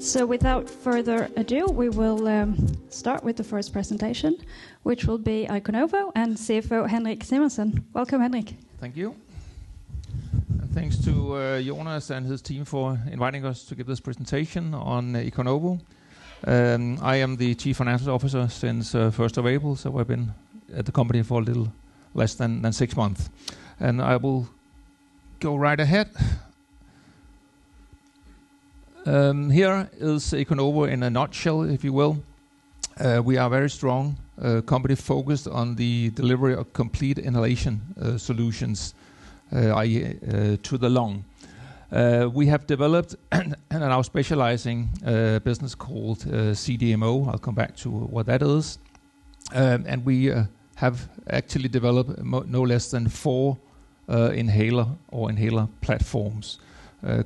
So without further ado, we will start with the first presentation, which will be Iconovo and CFO Henrik Simonsen. Welcome, Henrik. Thank you. And thanks to Jonas and his team for inviting us to give this presentation on Iconovo. I am the Chief Financial Officer since 1st of April, so I've been at the company for a little less than 6 months. And I will go right ahead. Here is Iconovo in a nutshell, if you will. We are a very strong company focused on the delivery of complete inhalation solutions, i.e. to the lung. We have developed and are now specializing a business called CDMO. I'll come back to what that is. And we have actually developed no less than 4 inhaler platforms.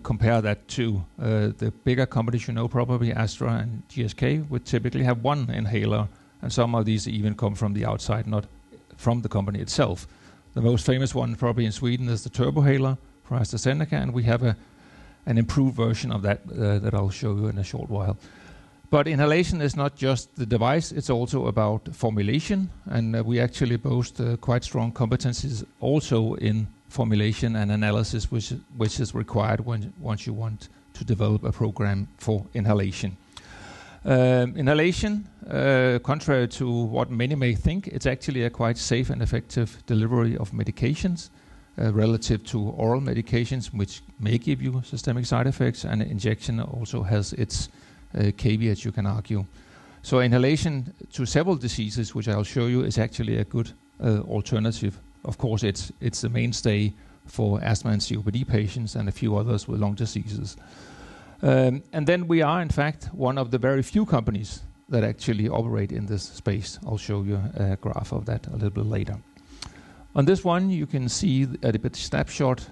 Compare that to the bigger companies, you know, probably Astra and GSK would typically have 1 inhaler, and some of these even come from the outside, not from the company itself. The most famous one probably in Sweden is the Turbohaler from AstraZeneca, and we have an improved version of that that I'll show you in a short while. But inhalation is not just the device, it's also about formulation, and we actually boast quite strong competencies also in formulation and analysis, which is required once you want to develop a program for inhalation. Inhalation, contrary to what many may think, it's actually a quite safe and effective delivery of medications relative to oral medications, which may give you systemic side effects, and injection also has its caveats, you can argue. So inhalation to several diseases, which I'll show you, is actually a good alternative. Of course, it's the mainstay for asthma and COPD patients and a few others with lung diseases. And then we are, in fact, one of the very few companies that actually operate in this space. I'll show you a graph of that a little bit later. On this one, you can see a short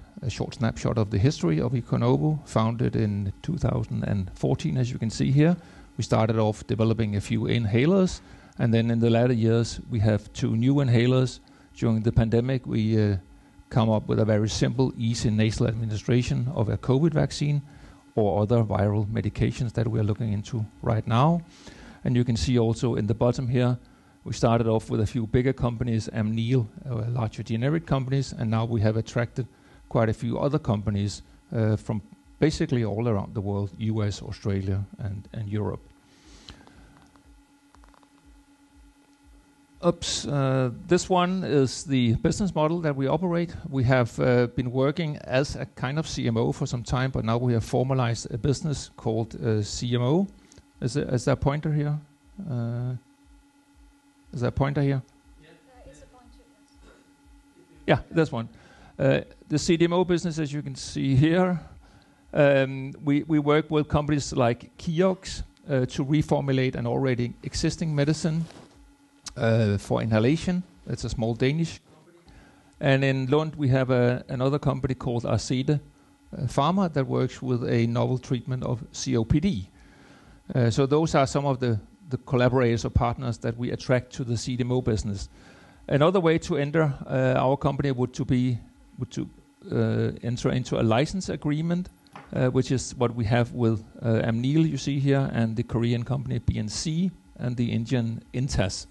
snapshot of the history of Iconovo, founded in 2014, as you can see here. We started off developing a few inhalers, and then in the latter years, we have 2 new inhalers. During the pandemic, we come up with a very simple, easy nasal administration of a COVID vaccine or other viral medications that we are looking into right now. And you can see also in the bottom here, we started off with a few bigger companies, Amneal, larger generic companies, and now we have attracted quite a few other companies from basically all around the world, US, Australia, and Europe. This one is the business model that we operate. We have been working as a kind of CMO for some time, but now we have formalized a business called CMO. Is there a pointer here? Is there a pointer here? It's a pointer, yes. Yeah, this one. The CDMO business, as you can see here, we work with companies like Kiox to reformulate an already existing medicine for inhalation. It's a small Danish company. And in Lund, we have another company called AdjuTec Pharma that works with a novel treatment of COPD. So those are some of the collaborators or partners that we attract to the CDMO business. Another way to enter our company would to enter into a license agreement, which is what we have with Amneal, you see here, and the Korean company BNC and the Indian Intas.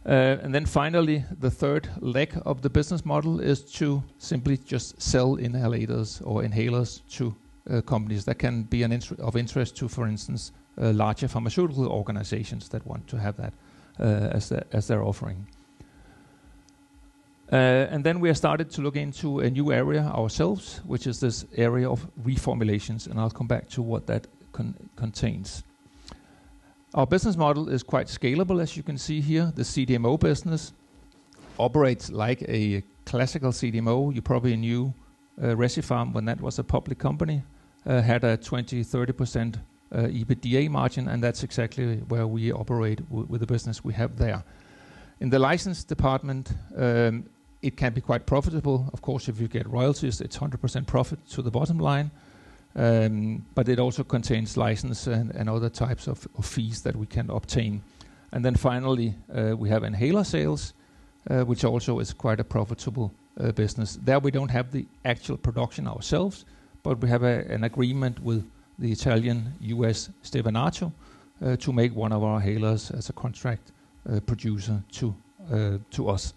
And then finally, the third leg of the business model is to simply just sell inhalators or inhalers to companies that can be of interest to, for instance, larger pharmaceutical organizations that want to have that as their offering. And then we have started to look into a new area ourselves, which is this area of reformulations, and I'll come back to what that contains. Our business model is quite scalable, as you can see here. The CDMO business operates like a classical CDMO. You probably knew Recipharm, when that was a public company, had a 20-30% EBITDA margin, and that's exactly where we operate with the business we have there. In the license department, it can be quite profitable. Of course, if you get royalties, it's 100% profit to the bottom line. But it also contains license and other types of fees that we can obtain. And then finally, we have inhaler sales, which also is quite a profitable business. There we don't have the actual production ourselves, but we have an agreement with the Italian-US Synartro to make one of our inhalers as a contract producer to us.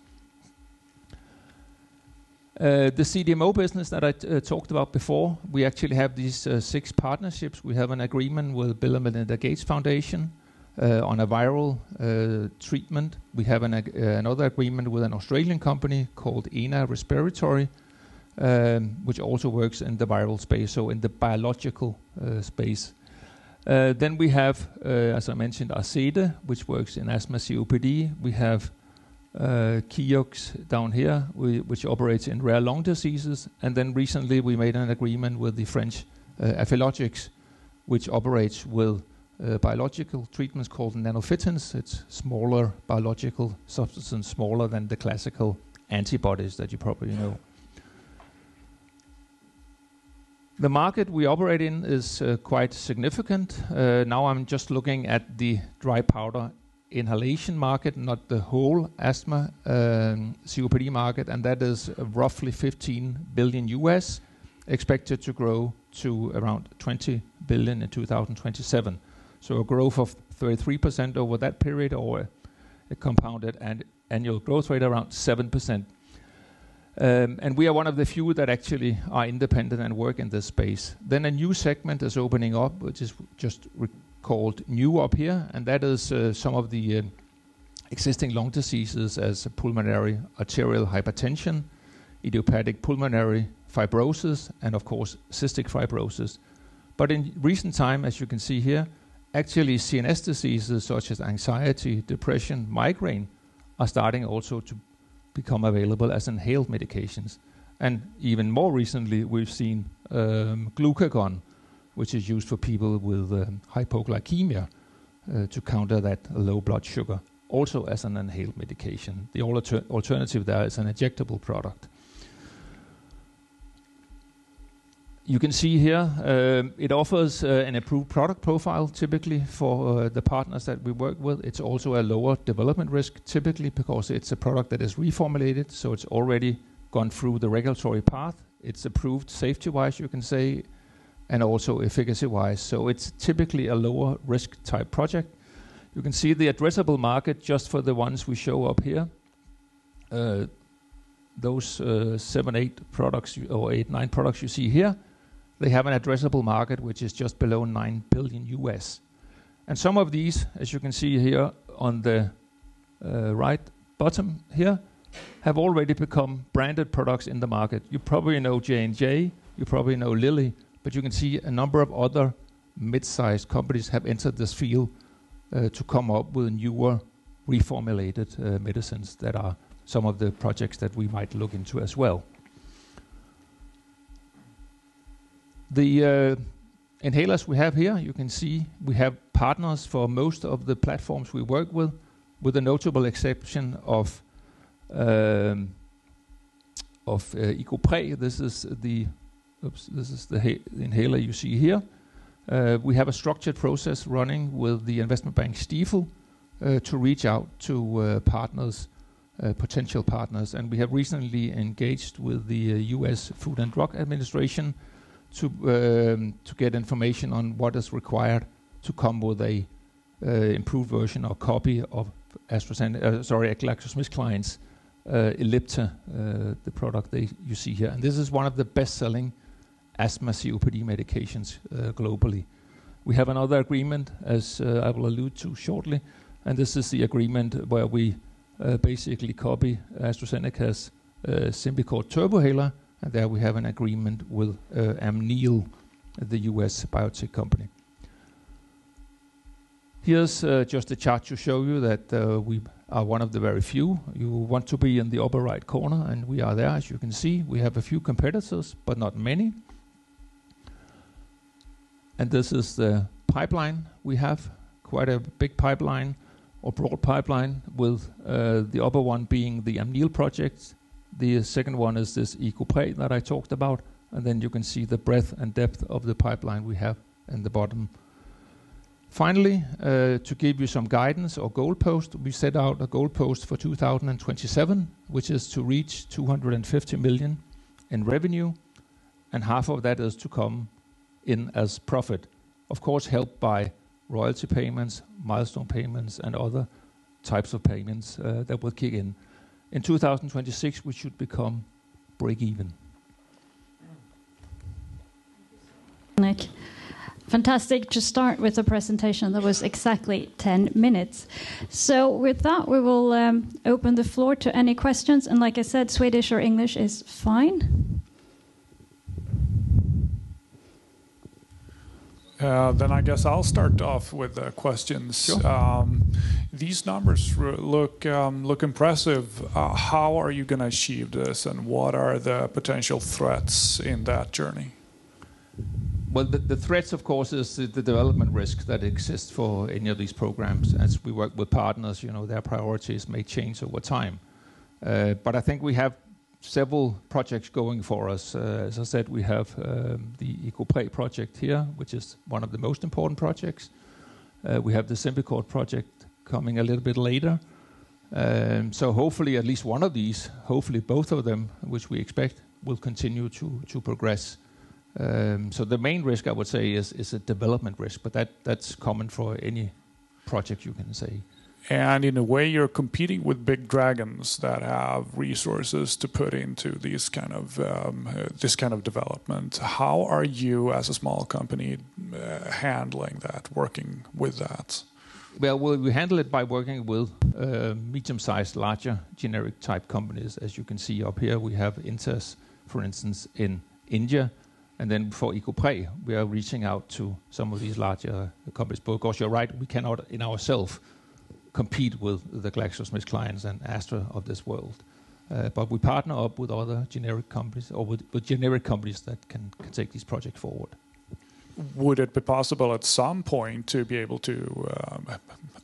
The CDMO business that I talked about before, we actually have these 6 partnerships. We have an agreement with Bill and Melinda Gates Foundation on a viral treatment. We have another agreement with an Australian company called ENA Respiratory, which also works in the viral space, so in the biological space. Then we have, as I mentioned, Arcede, which works in asthma COPD. We have Kiox down here, which operates in rare lung diseases. And then recently we made an agreement with the French Affylogics, which operates with biological treatments called nanofitins. It's smaller biological substances, smaller than the classical antibodies that you probably know. The market we operate in is quite significant. Now I'm just looking at the dry powder inhalation market, not the whole asthma COPD market, and that is roughly $15 billion US, expected to grow to around $20 billion in 2027. So a growth of 33% over that period, or a compounded annual growth rate around 7%. And we are one of the few that actually are independent and work in this space. Then a new segment is opening up, which is just called new up here, and that is some of the existing lung diseases as pulmonary arterial hypertension, idiopathic pulmonary fibrosis, and of course cystic fibrosis. But in recent time, as you can see here, actually CNS diseases such as anxiety, depression, migraine are starting also to become available as inhaled medications. And even more recently, we've seen glucagon, which is used for people with hypoglycemia to counter that low blood sugar, also as an inhaled medication. The alternative there is an injectable product. You can see here, it offers an improved product profile typically for the partners that we work with. It's also a lower development risk typically because it's a product that is reformulated, so it's already gone through the regulatory path. It's approved safety-wise, you can say, and also efficacy-wise. So it's typically a lower risk type project. You can see the addressable market just for the ones we show up here. Those 7, 8 products, or 8, 9 products you see here, they have an addressable market which is just below $9 billion US. And some of these, as you can see here on the right bottom here, have already become branded products in the market. You probably know J&J, you probably know Lilly, but you can see a number of other mid-sized companies have entered this field to come up with newer reformulated medicines that are some of the projects that we might look into as well. The inhalers we have here, you can see we have partners for most of the platforms we work with the notable exception of Icopre. This is the inhaler you see here. We have a structured process running with the investment bank Stifel to reach out to partners, potential partners, and we have recently engaged with the U.S. Food and Drug Administration to get information on what is required to come with a improved version or copy of GlaxoSmithKline's Ellipta, the product you see here. And this is one of the best-selling asthma COPD medications globally. We have another agreement, as I will allude to shortly, and this is the agreement where we basically copy AstraZeneca's Symbicort Turbohaler, and there we have an agreement with Amneal, the US biotech company. Here's just a chart to show you that we are one of the very few. You want to be in the upper right corner, and we are there, as you can see. We have a few competitors, but not many. And this is the pipeline we have, quite a big pipeline, or broad pipeline, with the upper one being the Amneal projects. The second one is this Icopre that I talked about, and then you can see the breadth and depth of the pipeline we have in the bottom. Finally, to give you some guidance or goalpost, we set out a goalpost for 2027, which is to reach 250 million in revenue, and half of that is to come in as profit. of course helped by royalty payments, milestone payments, and other types of payments that will kick in. In 2026, we should become break-even. Nick. Fantastic to start with a presentation that was exactly 10 minutes. So with that, we will open the floor to any questions. And like I said, Swedish or English is fine. Then I guess I'll start off with the questions. Sure. These numbers look impressive. How are you going to achieve this, and what are the potential threats in that journey? Well, the threats, of course, is the development risk that exists for any of these programs. As we work with partners, their priorities may change over time. But I think we have several projects going for us. As I said, we have the EcoPre project here, which is one of the most important projects. We have the Symbicort project coming a little bit later. So hopefully at least one of these, hopefully both of them, which we expect, will continue to progress. So the main risk, I would say, is a development risk, but that's common for any project, you can say. And in a way, you're competing with big dragons that have resources to put into this kind of development. How are you, as a small company, handling that, working with that? Well, we handle it by working with medium-sized, larger generic-type companies. As you can see up here, we have Intas, for instance, in India. And then for EcoPre, we are reaching out to some of these larger companies. But of course, you're right, we cannot in ourselves compete with the GlaxoSmithKline and Astra of this world. But we partner up with other generic companies, or with generic companies that can take these projects forward. Would it be possible at some point to be able to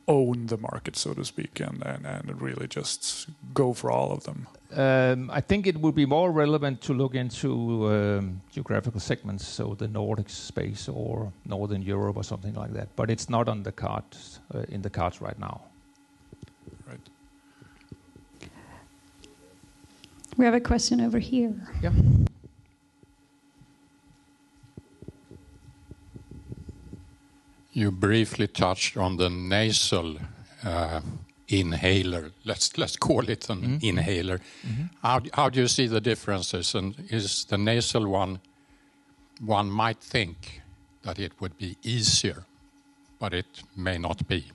own the market, so to speak, and really just go for all of them? I think it would be more relevant to look into geographical segments, so the Nordic space or Northern Europe or something like that. But it's not on the cards, in the cards right now. Right. We have a question over here. Yeah. You briefly touched on the nasal inhaler. Let's call it an inhaler. Mm-hmm. How do you see the differences? And is the nasal one might think that it would be easier, but it may not be.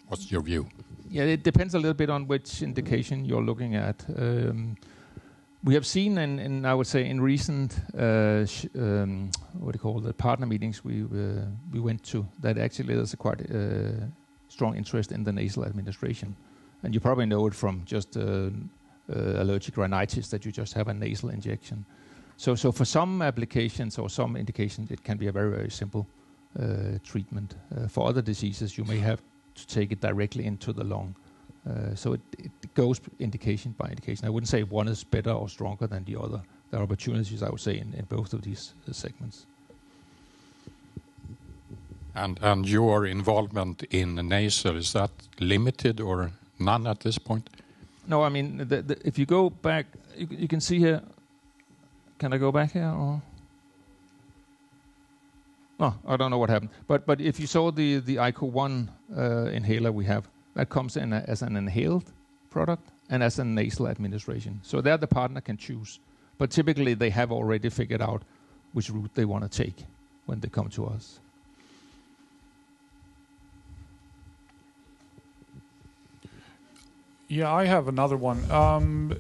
What's your view? Yeah, it depends a little bit on which indication you're looking at. We have seen, I would say, in recent partner meetings we went to, that actually there's a quite strong interest in the nasal administration, and you probably know it from just allergic rhinitis that you just have a nasal injection. So for some applications or some indications, it can be a very, very simple treatment. For other diseases, you may have to take it directly into the lung. So it goes indication by indication. I wouldn't say one is better or stronger than the other. There are opportunities, I would say, in both of these segments. And your involvement in the nasal, is that limited or none at this point? No, I mean, if you go back, you can see here. Can I go back here? Or? No, I don't know what happened. But if you saw the ICO1 inhaler we have, that comes in as an inhaled product and as a nasal administration. So there the partner can choose. But typically they have already figured out which route they want to take when they come to us. Yeah, I have another one.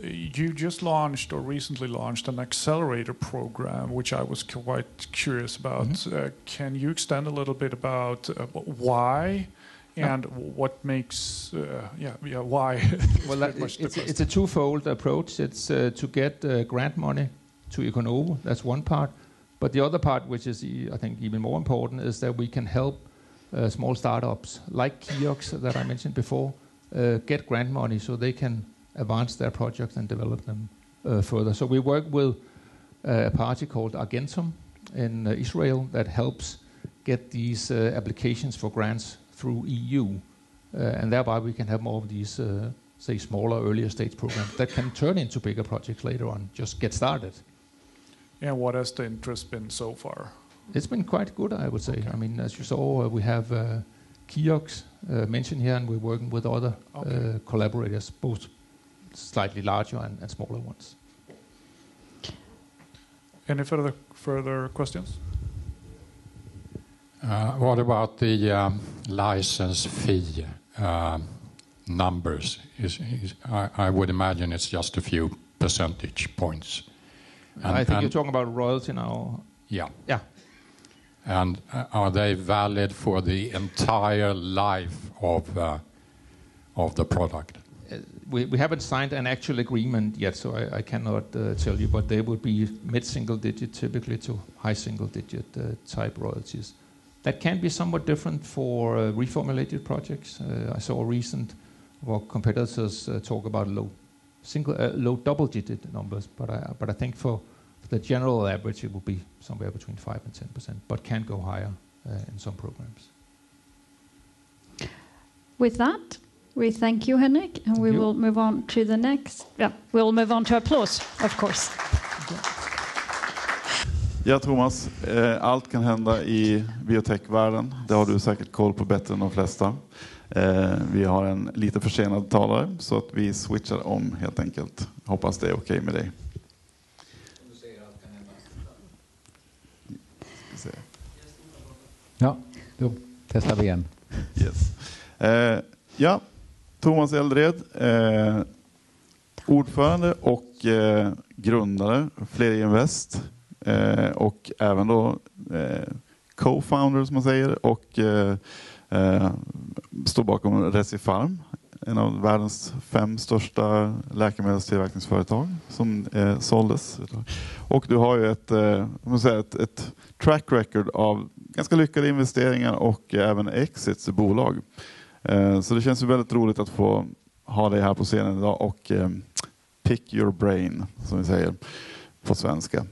You just launched or recently launched an accelerator program, which I was quite curious about. Mm-hmm. Can you extend a little bit about why and what makes, why? Well, it's a twofold approach. It's to get grant money to Iconovo. That's one part. But the other part, which is, I think, even more important, is that we can help small startups like Kiox that I mentioned before, get grant money so they can advance their projects and develop them further. So we work with a party called Argentum in Israel that helps get these applications for grants through EU. And thereby we can have more of these, say, smaller, earlier stage programs that can turn into bigger projects later on, just get started. And what has the interest been so far? It's been quite good, I would say. I mean, as you saw, we have kiosks mentioned here, and we're working with other collaborators, both slightly larger and smaller ones. Any further questions? What about the license fee numbers? I would imagine it's just a few percentage points. I think you're talking about royalty now. Yeah. Yeah. And are they valid for the entire life of the product? We haven't signed an actual agreement yet, so I cannot tell you, but they would be mid-single digit typically to high single digit type royalties. That can be somewhat different for reformulated projects. I saw a recent competitors talk about low double-digit numbers, but I think for the general average it will be somewhere between 5 and 10%, but can go higher in some programs. With that, we thank you, Henrik, and we will move on to the next. Yeah, we'll move on to applause, of course. Ja, Thomas, allt kan hända i biotechvärlden. Det har du säkert koll på bättre än de flesta. Vi har en lite försenad talare, så att vi switchar om helt enkelt. Hoppas det är okej med dig. Du säger allt kan hända. Ja, då testar vi igen. Yes. Ja, Thomas Eldred, ordförande och grundare Flerinvest, och även då co-founder som man säger, och står bakom Recipharm, en av världens 5 största läkemedelstillverkningsföretag som såldes. Och du har ju ett track record av ganska lyckade investeringar och även exits i bolag. Så det känns ju väldigt roligt att få ha dig här på scenen idag och pick your brain, som vi säger på svenska.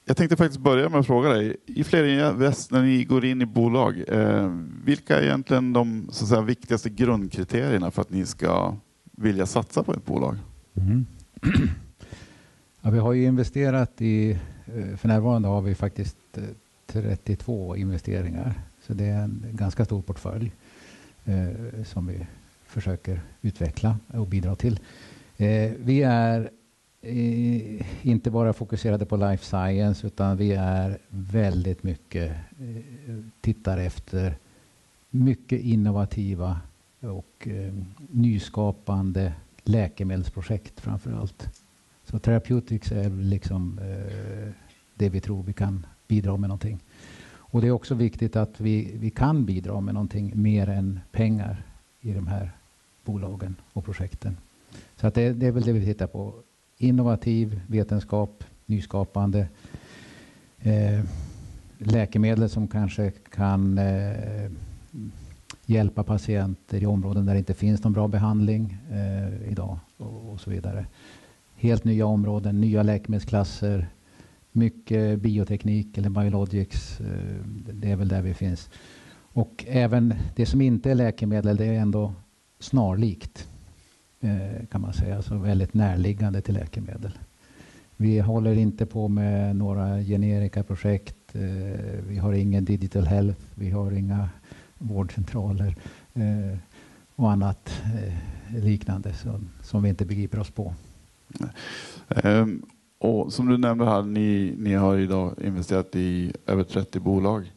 Jag tänkte faktiskt börja med att fråga dig, i Flerinvest, när ni går in i bolag, vilka är egentligen de så att säga viktigaste grundkriterierna för att ni ska vilja satsa på ett bolag? Ja, vi har ju investerat i, för närvarande har vi faktiskt 32 investeringar. Så det är en ganska stor portfölj som vi försöker utveckla och bidra till. Vi är inte bara fokuserade på life science, utan vi är väldigt mycket tittar efter mycket innovativa och nyskapande läkemedelsprojekt framför allt. Så therapeutics är liksom det vi tror vi kan bidra med någonting. Och det är också viktigt att vi kan bidra med någonting mer än pengar i de här bolagen och projekten. Så att det är väl det vi tittar på. Innovativ vetenskap, nyskapande läkemedel som kanske kan hjälpa patienter i områden där det inte finns någon bra behandling idag och så vidare. Helt nya områden, nya läkemedelsklasser, mycket bioteknik eller biologics, det är väl där vi finns. Och även det som inte är läkemedel, det är ändå snarlikt, kan man säga, så väldigt närliggande till läkemedel. Vi håller inte på med några generika projekt, vi har ingen digital health, vi har inga vårdcentraler och annat liknande som vi inte begriper oss på. Och som du nämnde här, ni har idag investerat i över 30 bolag.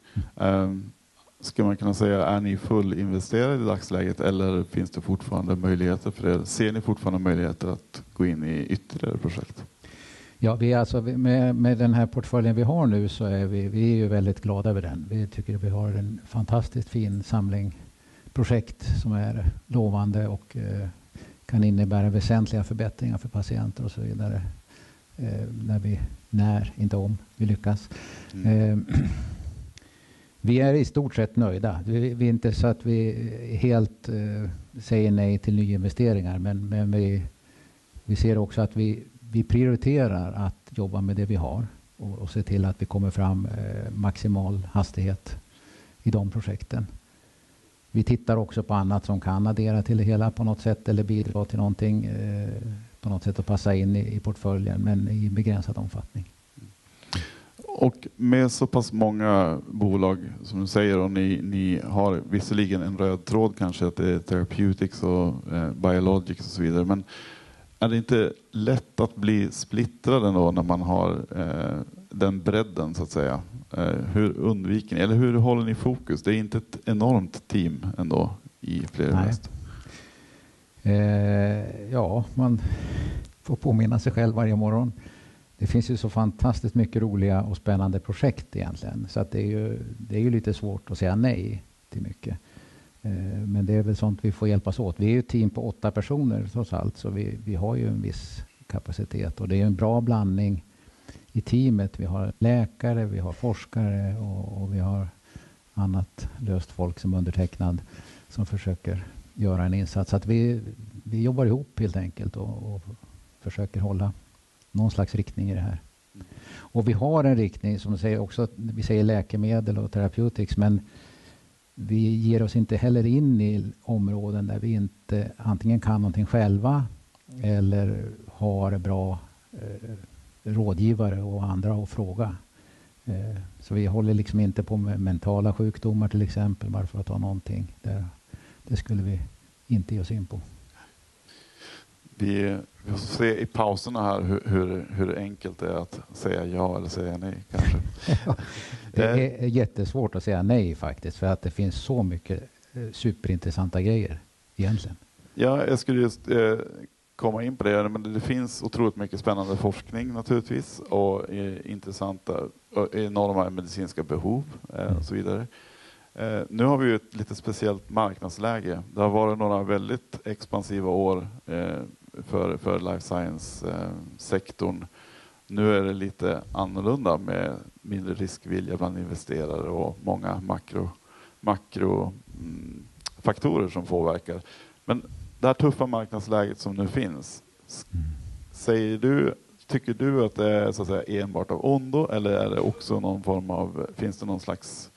Ska man kunna säga, är ni fullinvesterade i dagsläget, eller finns det fortfarande möjligheter för det? Ser ni fortfarande möjligheter att gå in i ytterligare projekt? Ja, vi alltså, med den här portföljen vi har nu, så är vi är ju väldigt glada över den. Vi tycker att vi har en fantastiskt fin samling projekt som är lovande och kan innebära väsentliga förbättringar för patienter och så vidare. Inte om vi lyckas. Vi är i stort sett nöjda. Vi är inte så att vi helt säger nej till nyinvesteringar, men vi ser också att vi prioriterar att jobba med det vi har och se till att vi kommer fram maximal hastighet i de projekten. Vi tittar också på annat som kan addera till det hela på något sätt eller bidra till någonting på något sätt att passa in i portföljen, men i begränsad omfattning. Och med så pass många bolag som du säger, och ni har visserligen en röd tråd kanske att det är therapeutics och biologics och så vidare, men är det inte lätt att bli splittrad ändå när man har den bredden så att säga? Hur undviker ni, eller hur håller ni fokus? Det är inte ett enormt team ändå i Flerinvest. Ja, man får påminna sig själv varje morgon. Det finns ju så fantastiskt mycket roliga och spännande projekt egentligen. Så att det är ju lite svårt att säga nej till mycket. Men det är väl sånt vi får hjälpas åt. Vi är ju ett team på 8 personer trots allt. Så vi har ju en viss kapacitet. Och det är en bra blandning i teamet. Vi har läkare, vi har forskare och vi har annat löst folk som undertecknad som försöker göra en insats. Så att vi jobbar ihop helt enkelt och försöker hålla någon slags riktning i det här. Och vi har en riktning som säger också, vi säger läkemedel och therapeutics, men vi ger oss inte heller in i områden där vi inte antingen kan någonting själva eller har bra rådgivare och andra att fråga. Så vi håller liksom inte på med mentala sjukdomar till exempel, bara för att ta någonting. Det skulle vi inte ge oss in på. Vi får se i pauserna här hur enkelt det är att säga ja eller säga nej kanske. Det är jättesvårt att säga nej faktiskt, för att det finns så mycket superintressanta grejer egentligen. Ja, jag skulle just komma in på det, men det finns otroligt mycket spännande forskning naturligtvis och intressanta och enorma medicinska behov och så vidare. Nu har vi ju ett lite speciellt marknadsläge. Det har varit några väldigt expansiva år för life science-sektorn. Nu är det lite annorlunda med mindre riskvilja bland investerare och många makrofaktorer som påverkar. Men det här tuffa marknadsläget som nu finns, tycker du att det är så att säga enbart av ondo, eller är det också någon form av, finns det någon slags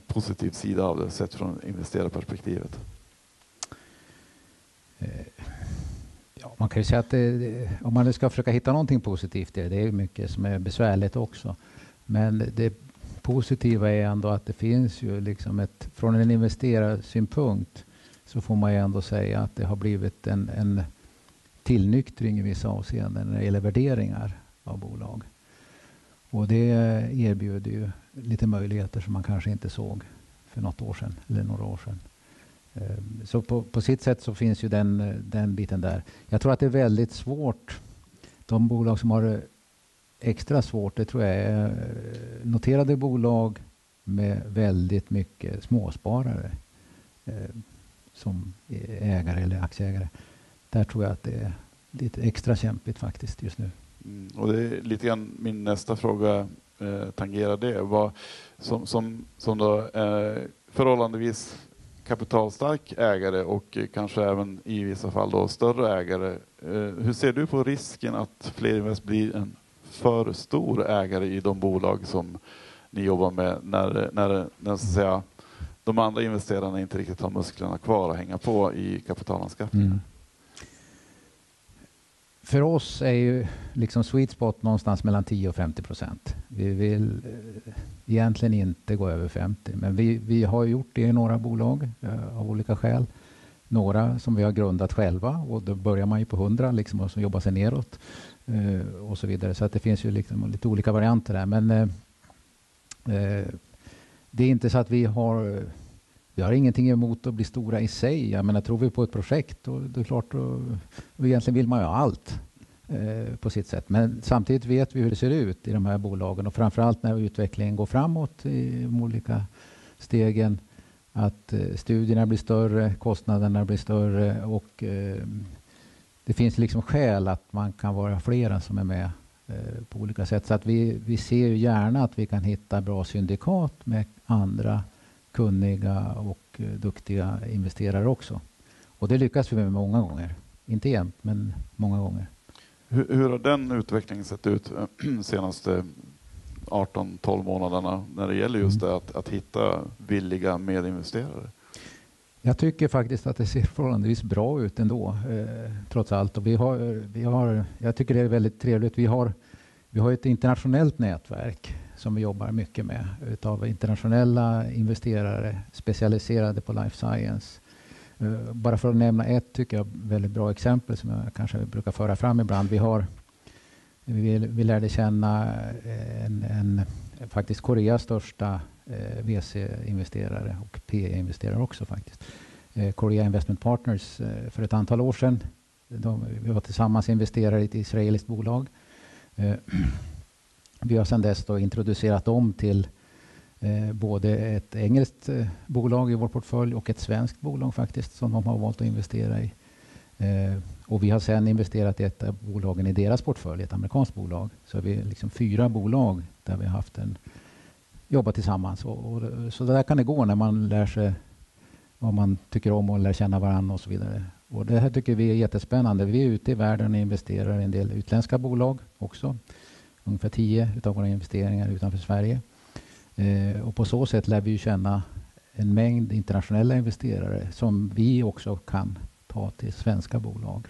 positiv sida av det sett från investerarperspektivet? Ja, man kan ju säga att om man ska försöka hitta någonting positivt, det är mycket som är besvärligt också. Men det positiva är ändå att det finns ju liksom från en investerarsynpunkt så får man ju ändå säga att det har blivit en tillnyktring i vissa avseenden när det gäller värderingar av bolag. Och det erbjuder ju lite möjligheter som man kanske inte såg för något år sedan eller några år sedan. Så på sitt sätt så finns ju den biten där. Jag tror att det är väldigt svårt. De bolag som har det extra svårt, det tror jag är noterade bolag med väldigt mycket småsparare som ägare eller aktieägare. Där tror jag att det är lite extra kämpigt faktiskt just nu. Och det är lite grann min nästa fråga tangerar det. Vad som då förhållandevis kapitalstark ägare och kanske även i vissa fall då större ägare. Hur ser du på risken att Flerinvest blir en för stor ägare i de bolag som ni jobbar med när så att säga, de andra investerarna inte riktigt har musklerna kvar att hänga på i kapitalanskaffningen? För oss är ju liksom sweet spot någonstans mellan 10 och 50%. Vi vill egentligen inte gå över 50. Men vi har gjort det i några bolag av olika skäl. Några som vi har grundat själva och då börjar man ju på 100 liksom, och så jobbar sig neråt och så vidare. Så att det finns ju liksom lite olika varianter där. Men det är inte så att vi har ingenting emot att bli stora i sig. Jag menar, tror vi på ett projekt och det är klart och egentligen vill man ju ha allt på sitt sätt. Men samtidigt vet vi hur det ser ut i de här bolagen och framförallt när utvecklingen går framåt i de olika stegen, att studierna blir större, kostnaderna blir större och det finns liksom skäl att man kan vara flera som är med på olika sätt. Så att vi ser ju gärna att vi kan hitta bra syndikat med andra kunniga och duktiga investerare också. Och det lyckas vi med många gånger. Inte jämt, men många gånger. Hur har den utvecklingen sett ut senaste 18-12 månaderna när det gäller just det att hitta villiga medinvesterare? Jag tycker faktiskt att det ser förhållandevis bra ut ändå, trots allt. Och jag tycker det är väldigt trevligt. Vi har ett internationellt nätverk som vi jobbar mycket med utav internationella investerare specialiserade på life science. Bara för att nämna ett tycker jag väldigt bra exempel som jag kanske brukar föra fram ibland. Vi lärde känna faktiskt Koreas största VC-investerare och PE-investerare också faktiskt. Korea Investment Partners för ett antal år sedan. Vi var tillsammans investerare i ett israeliskt bolag. Vi har sedan dess då introducerat dem till både ett engelskt bolag i vår portfölj och ett svenskt bolag faktiskt som de har valt att investera i. Och vi har sedan investerat i ett av bolagen i deras portfölj, ett amerikanskt bolag. Så vi är liksom 4 bolag där vi har haft jobbat tillsammans. Så där kan det gå när man lär sig vad man tycker om och lär känna varandra och så vidare. Och det här tycker vi är jättespännande. Vi är ute i världen och investerar i en del utländska bolag också. Ungefär 10 utav våra investeringar utanför Sverige. Och på så sätt lär vi känna en mängd internationella investerare som vi också kan ta till svenska bolag.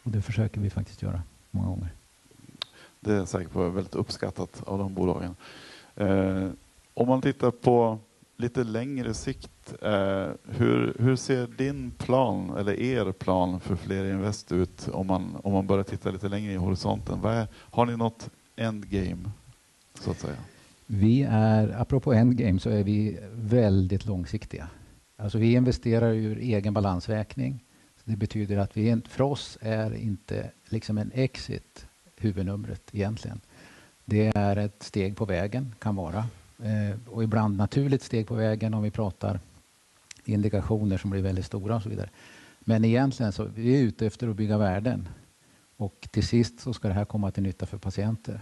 Och det försöker vi faktiskt göra många gånger. Det är säkert väldigt uppskattat av de bolagen. Om man tittar på lite längre sikt, hur ser din plan eller er plan för fler invest ut om man börjar titta lite längre i horisonten? Har ni något endgame så att säga? Apropå endgame så är vi väldigt långsiktiga. Alltså vi investerar ur egen balansräkning. Det betyder att för oss är inte liksom en exit huvudnumret egentligen. Det är ett steg på vägen, kan vara. Och ibland naturligt steg på vägen om vi pratar indikationer som blir väldigt stora och så vidare. Men egentligen så vi är ute efter att bygga värden. Och till sist så ska det här komma till nytta för patienter.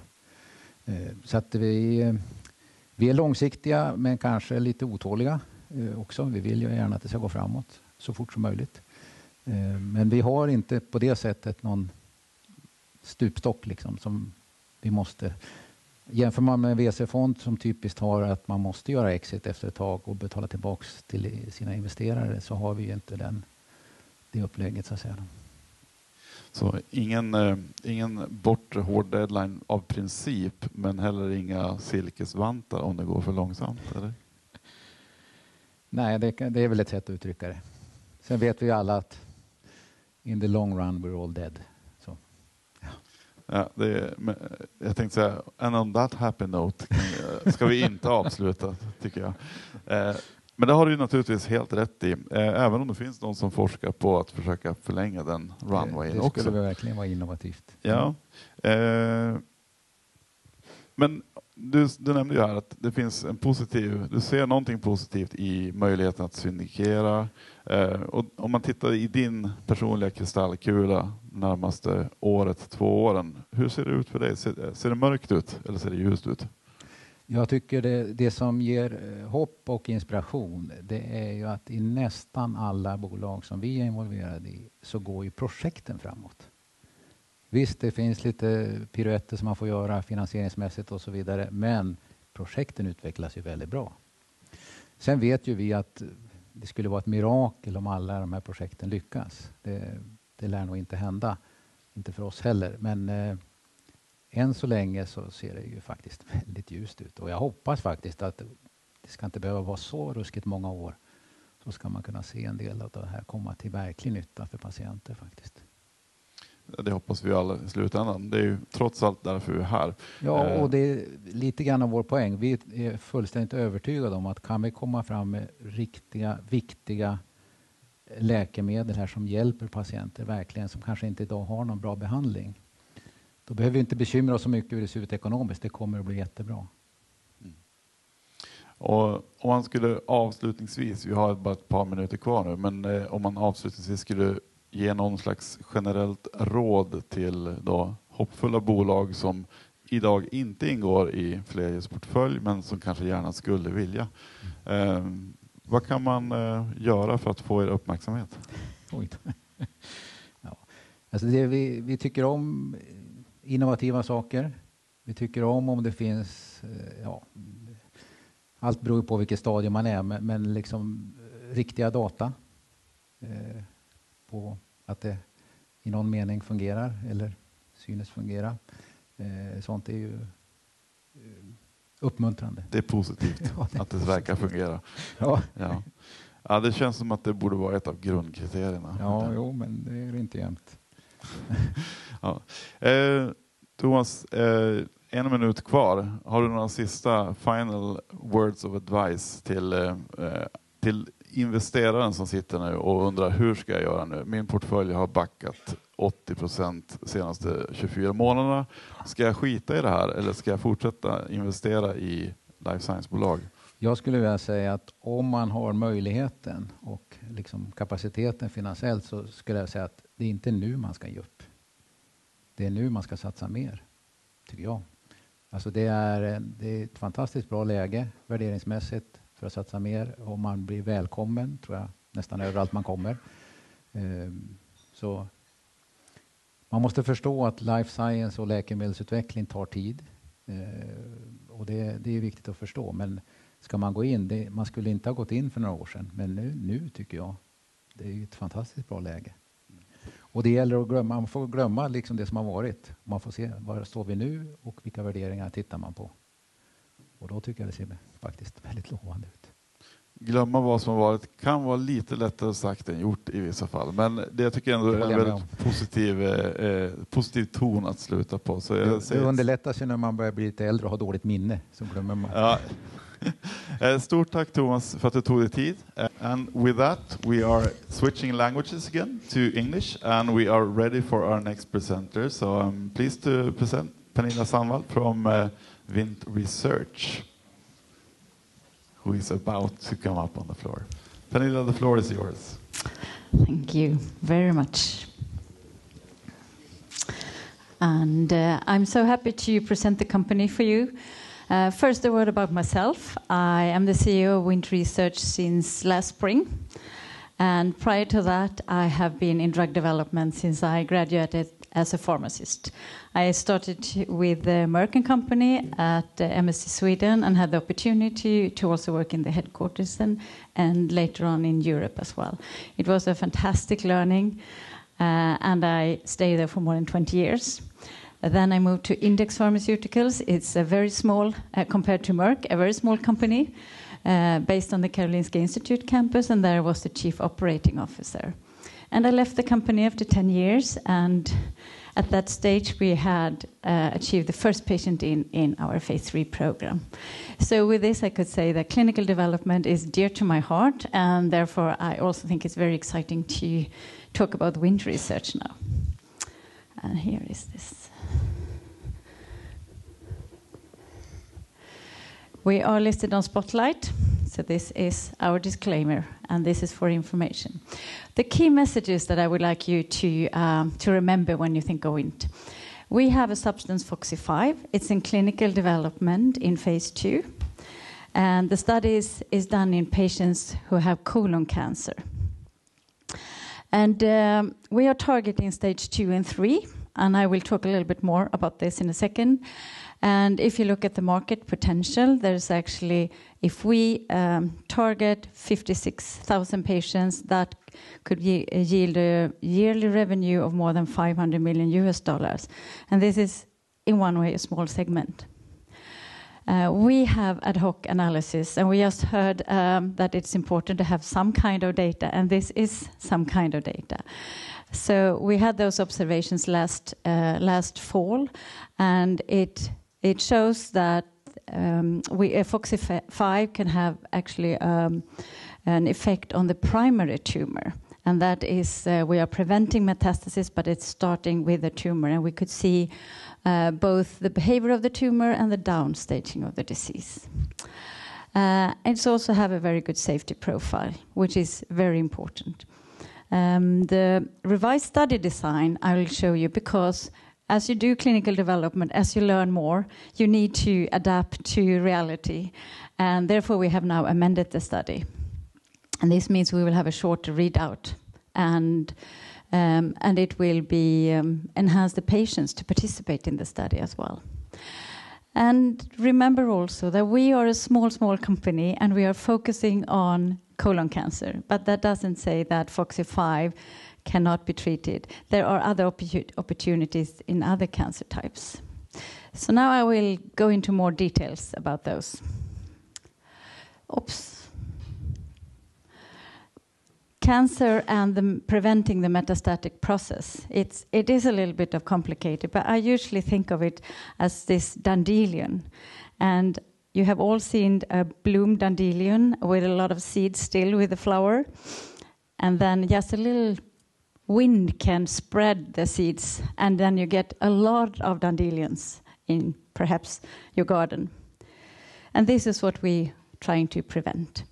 Så att vi är långsiktiga men kanske lite otåliga också. Vi vill ju gärna att det ska gå framåt så fort som möjligt. Men vi har inte på det sättet någon stupstock liksom, som vi måste. Jämför man med VC-fond som typiskt har att man måste göra exit efter ett tag och betala tillbaks till sina investerare, så har vi ju inte det upplägget så att säga. Så ingen bortre hård deadline av princip, men heller inga silkesvantar om det går för långsamt, eller? Nej, det är väl ett sätt att uttrycka det. Sen vet vi alla att in the long run we're all dead. Så, ja. Ja, jag tänkte säga, and on that happy note ska vi inte avsluta, tycker jag. Men det har du ju naturligtvis helt rätt i. Även om det finns någon som forskar på att försöka förlänga den runwayen också. Det skulle verkligen vara innovativt. Ja. Men du nämnde ju här att det finns du ser någonting positivt i möjligheten att syndikera. Och om man tittar i din personliga kristallkula närmaste 2 åren, hur ser det ut för dig? Ser det mörkt ut eller ser det ljust ut? Jag tycker det som ger hopp och inspiration, det är ju att i nästan alla bolag som vi är involverade i så går ju projekten framåt. Visst, det finns lite piruetter som man får göra finansieringsmässigt och så vidare, men projekten utvecklas ju väldigt bra. Sen vet ju vi att det skulle vara ett mirakel om alla de här projekten lyckas. Det lär nog inte hända, inte för oss heller, men än så länge så ser det ju faktiskt väldigt ljust ut. Och jag hoppas faktiskt att det ska inte behöva vara så ruskigt många år. Så ska man kunna se en del av det här komma till verklig nytta för patienter faktiskt. Det hoppas vi alla i slutändan. Det är ju trots allt därför vi är här. Ja, och det är lite grann av vår poäng. Vi är fullständigt övertygade om att kan vi komma fram med riktiga, viktiga läkemedel här som hjälper patienter verkligen, som kanske inte idag har någon bra behandling. Då behöver vi inte bekymra oss så mycket hur det ser ut ekonomiskt. Det kommer att bli jättebra. Mm. Och om man skulle avslutningsvis, vi har bara ett par minuter kvar nu, men om man avslutningsvis skulle ge någon slags generellt råd till då hoppfulla bolag som idag inte ingår i flerhjulsportfölj men som kanske gärna skulle vilja. Vad kan man göra för att få er uppmärksamhet? Ja. Alltså vi tycker om innovativa saker. Vi tycker om det finns, allt beror på vilket stadium man är, men liksom riktiga data på att det i någon mening fungerar eller synes fungera. Sånt är ju uppmuntrande. Det är positivt att det verkar fungera. Ja. Ja. Ja, det känns som att det borde vara ett av grundkriterierna. Ja, jo, men det är inte jämt. Ja. Thomas, 1 minut kvar. Har du några sista final words of advice till investeraren som sitter nu och undrar hur ska jag göra nu? Min portfölj har backat 80% senaste 24 månaderna. Ska jag skita i det här eller ska jag fortsätta investera i life science-bolag? Jag skulle vilja säga att om man har möjligheten och liksom kapaciteten finansiellt så skulle jag säga att det är inte nu man ska ge upp. Det är nu man ska satsa mer, tycker jag. Alltså det är ett fantastiskt bra läge värderingsmässigt för att satsa mer. Och man blir välkommen, tror jag, nästan överallt man kommer. Så man måste förstå att life science och läkemedelsutveckling tar tid. Och det är viktigt att förstå. Men ska man gå in, man skulle inte ha gått in för några år sedan. Men nu tycker jag, det är ett fantastiskt bra läge. Och det gäller att glömma, man får glömma liksom det som har varit. Man får se var står vi nu och vilka värderingar tittar man på. Och då tycker jag det ser faktiskt väldigt lovande ut. Glömma vad som har varit kan vara lite lättare sagt än gjort i vissa fall. Men det tycker jag ändå är en väldigt positiv ton att sluta på. Så det underlättar sig när man börjar bli lite äldre och har dåligt minne. Så glömmer man. Ja. Stort tack Thomas för att du tog dig tid. And with that we are switching languages again to English and we are ready for our next presenter. So I'm pleased to present Pernilla Sandvall from WntResearch, who is about to come up on the floor. Pernilla, the floor is yours. Thank you very much. And I'm so happy to present the company for you. First, a word about myself. I am the CEO of WntResearch since last spring. And prior to that, I have been in drug development since I graduated as a pharmacist. I started with the Merck Company at MSc Sweden and had the opportunity to also work in the headquarters and later on in Europe as well. It was a fantastic learning, and I stayed there for more than 20 years. Then I moved to Index Pharmaceuticals. It's a very small, compared to Merck, a very small company based on the Karolinska Institute campus, and there I was the chief operating officer. And I left the company after 10 years, and at that stage we had achieved the first patient in our phase 3 program. So with this I could say that clinical development is dear to my heart, and therefore I also think it's very exciting to talk about WntResearch now. And here is this. We are listed on Spotlight, so this is our disclaimer, and this is for information. The key messages that I would like you to remember when you think of Wnt. We have a substance FOXY5. It's in clinical development in phase 2, and the study is done in patients who have colon cancer. And we are targeting stage 2 and 3, and I will talk a little bit more about this in a second. And if you look at the market potential, there's actually, if we target 56,000 patients, that could yield a yearly revenue of more than $500 million. And this is, in one way, a small segment. We have ad hoc analysis, and we just heard that it's important to have some kind of data, and this is some kind of data. So we had those observations last fall, and it shows that FOXY5 can have actually an effect on the primary tumor. And that is, we are preventing metastasis, but it's starting with the tumor. And we could see both the behavior of the tumor and the downstaging of the disease. It's also have a very good safety profile, which is very important. The revised study design I will show you, because as you do clinical development, as you learn more, you need to adapt to reality. And therefore, we have now amended the study. And this means we will have a shorter readout. And it will be enhance the patients to participate in the study as well. And remember also that we are a small company, and we are focusing on colon cancer. But that doesn't say that FOXY5 cannot be treated. There are other opportunities in other cancer types. So now I will go into more details about those. Oops. Cancer and preventing the metastatic process. It is a little bit of complicated, but I usually think of it as this dandelion. And you have all seen a bloom dandelion with a lot of seeds still with the flower. And then just a little wind can spread the seeds, and then you get a lot of dandelions in perhaps your garden. And this is what we're trying to prevent.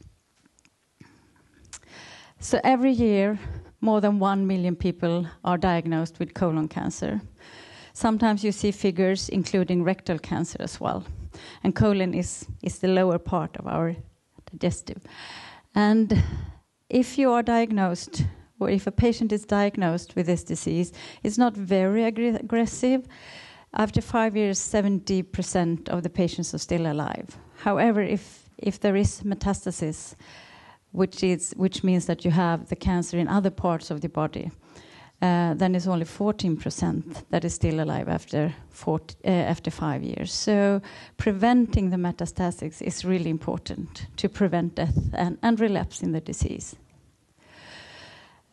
So every year, more than 1 million people are diagnosed with colon cancer. Sometimes you see figures including rectal cancer as well. And colon is the lower part of our digestive. And if you are diagnosed, or if a patient is diagnosed with this disease, it's not very aggressive. After 5 years, 70% of the patients are still alive. However, if there is metastasis, which means that you have the cancer in other parts of the body, then it's only 14% that is still alive after 5 years. So preventing the metastasis is really important to prevent death and relapse in the disease.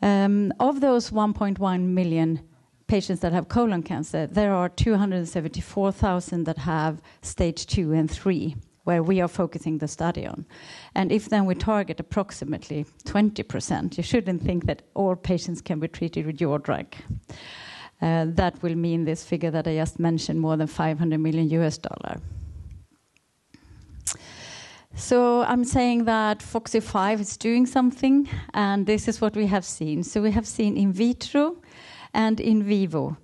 Of those 1.1 million patients that have colon cancer, there are 274,000 that have stage 2 and 3, where we are focusing the study on. And if then we target approximately 20%, you shouldn't think that all patients can be treated with your drug. That will mean this figure that I just mentioned, more than $500 million US. So I'm saying that FOXY5 is doing something, and this is what we have seen. So we have seen in vitro and in vivo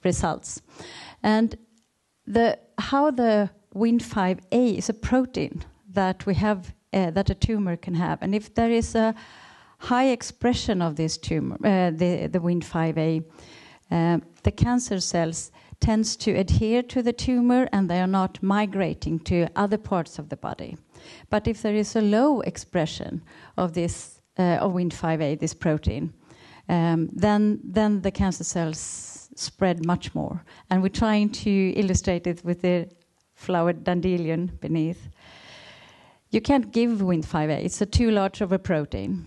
results. And how the Wnt5a is a protein that we have, that a tumor can have. And if there is a high expression of this tumor, the Wnt5a, the cancer cells tends to adhere to the tumor and they are not migrating to other parts of the body. But if there is a low expression of this of Wnt5a, this protein, then the cancer cells spread much more. And we're trying to illustrate it with the flowered dandelion beneath. You can't give Wnt5a, it's too large of a protein,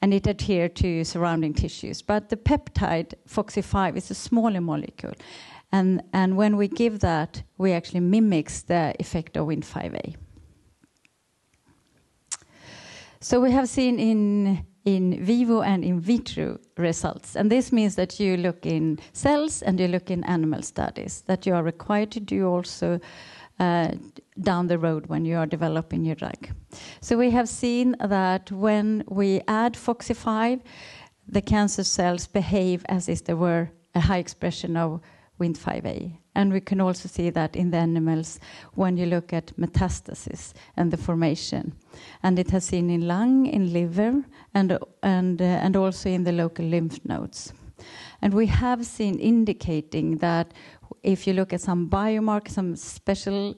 and it adheres to surrounding tissues. But the peptide FOXY5 is a smaller molecule, and when we give that, we actually mimics the effect of Wnt5a. So we have seen in vivo and in vitro results, and this means that you look in cells and you look in animal studies that you are required to do also down the road when you are developing your drug. So we have seen that when we add FOXY5, the cancer cells behave as if there were a high expression of Wnt5a. And we can also see that in the animals when you look at metastasis and the formation. And it has seen in lung, in liver, and also in the local lymph nodes. And we have seen indicating that if you look at some biomarker, some special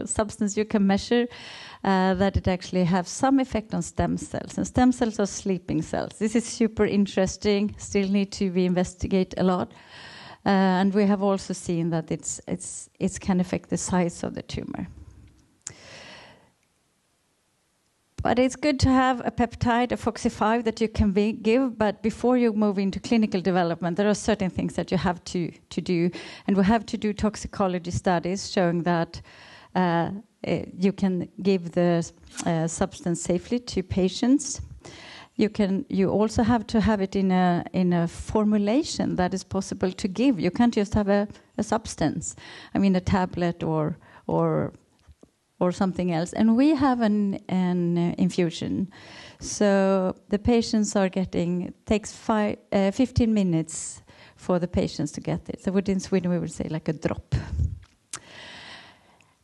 substance you can measure, that it actually has some effect on stem cells. And stem cells are sleeping cells. This is super interesting, still need to be investigated a lot. And we have also seen that it can affect the size of the tumor. But it's good to have a peptide, a FOXY5, that you can give. But before you move into clinical development, there are certain things that you have to do. And we have to do toxicology studies showing that you can give the substance safely to patients. You also have to have it in a formulation that is possible to give. You can't just have a substance. I mean, a tablet or something else. And we have an infusion. So the patients are takes 15 minutes for the patients to get it. So in Sweden we would say like a drop.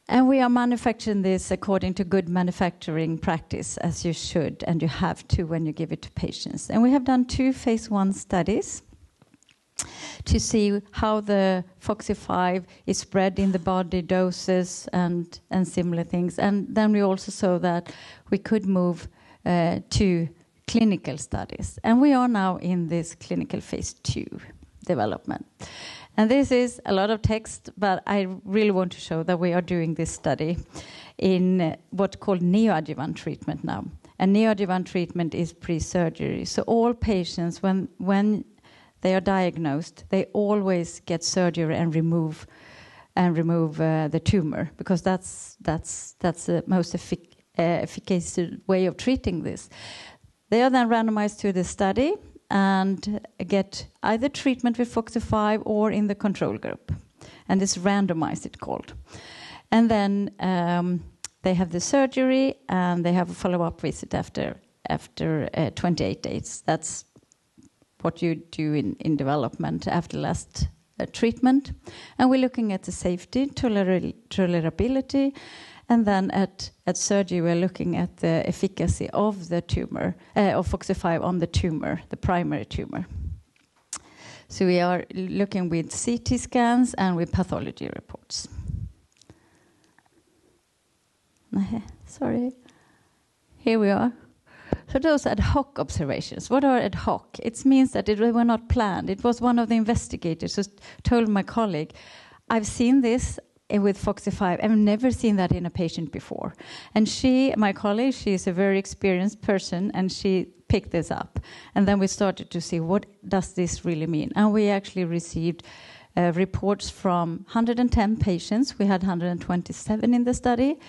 And we are manufacturing this according to good manufacturing practice, as you should, and you have to when you give it to patients. And we have done 2 phase 1 studies to see how the FOXY5 is spread in the body, doses, and similar things. And then we also saw that we could move to clinical studies. And we are now in this clinical phase 2 development. And this is a lot of text, but I really want to show that we are doing this study in what's called neoadjuvant treatment now. And neoadjuvant treatment is pre-surgery. So all patients, when they are diagnosed, they always get surgery and remove the tumor, because that's the most efficacious way of treating this. They are then randomized to the study and get either treatment with Foxy5 or in the control group. And it's randomized, it's called. And then they have the surgery and they have a follow-up visit after 28 days. That's what you do in development after last treatment. And we're looking at the safety, tolerability, and then at surgery we're looking at the efficacy of the tumor, of Foxy5 on the tumor, the primary tumor. So we are looking with CT scans and with pathology reports. Sorry. Here we are. So those ad hoc observations. What are ad hoc? It means that they were not planned. It was one of the investigators who told my colleague, I've seen this with Foxy5. I've never seen that in a patient before. And my colleague, she is a very experienced person, and she picked this up. And then we started to see, what does this really mean? And we actually received reports from 110 patients. We had 127 in the study.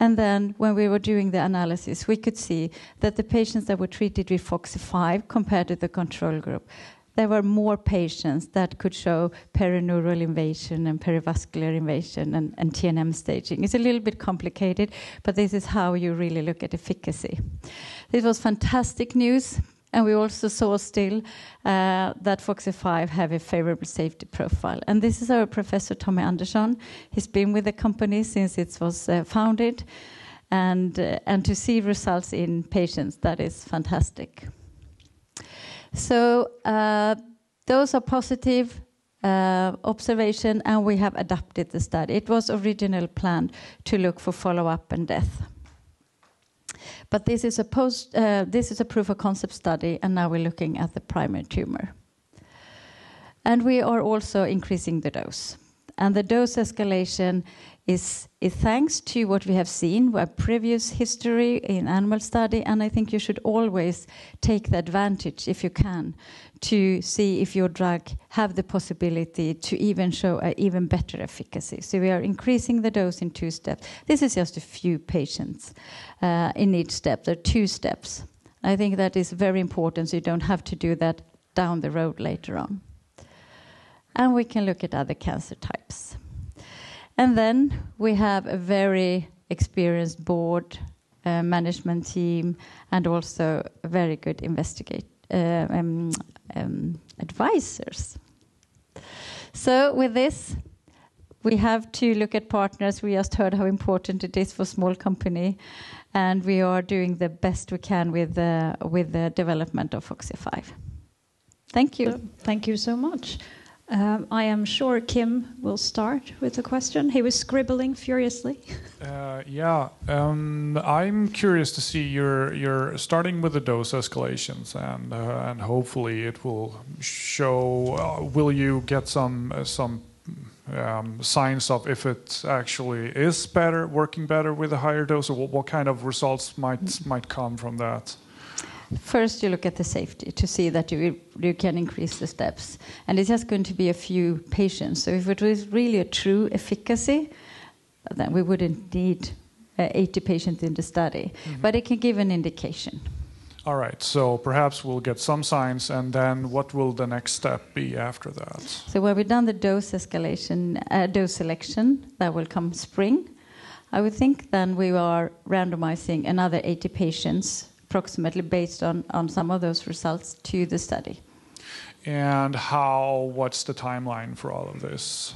And then when we were doing the analysis, we could see that the patients that were treated with Foxy5 compared to the control group, there were more patients that could show perineural invasion and perivascular invasion and TNM staging. It's a little bit complicated, but this is how you really look at efficacy. This was fantastic news. And we also saw still that Foxy5 have a favorable safety profile. And this is our Professor Tommy Andersson. He's been with the company since it was founded. And to see results in patients, that is fantastic. So those are positive observation, and we have adapted the study. It was originally planned to look for follow-up and death. But this is a proof of concept study, and now we're looking at the primary tumor. And we are also increasing the dose. And the dose escalation is thanks to what we have seen, our previous history in animal study, and I think you should always take the advantage, if you can, to see if your drug have the possibility to even show an even better efficacy. So we are increasing the dose in 2 steps. This is just a few patients in each step. There are 2 steps. I think that is very important, so you don't have to do that down the road later on. And we can look at other cancer types. And then we have a very experienced board, management team, and also very good advisors. So with this, we have to look at partners. We just heard how important it is for a small company, and we are doing the best we can with the development of Foxy5. Thank you. Thank you so much. I am sure Kim will start with a question. He was scribbling furiously. I'm curious to see you're starting with the dose escalations, and hopefully it will show. Will you get some signs of if it actually is working better with a higher dose, or what kind of results might come from that? First, you look at the safety to see that you can increase the steps. And it's just going to be a few patients. So if it was really a true efficacy, then we wouldn't need 80 patients in the study. Mm-hmm. But it can give an indication. All right. So perhaps we'll get some signs. And then what will the next step be after that? So when we've done the dose escalation, dose selection, that will come spring. I would think then we are randomizing another 80 patients approximately based on some of those results to the study. And what's the timeline for all of this?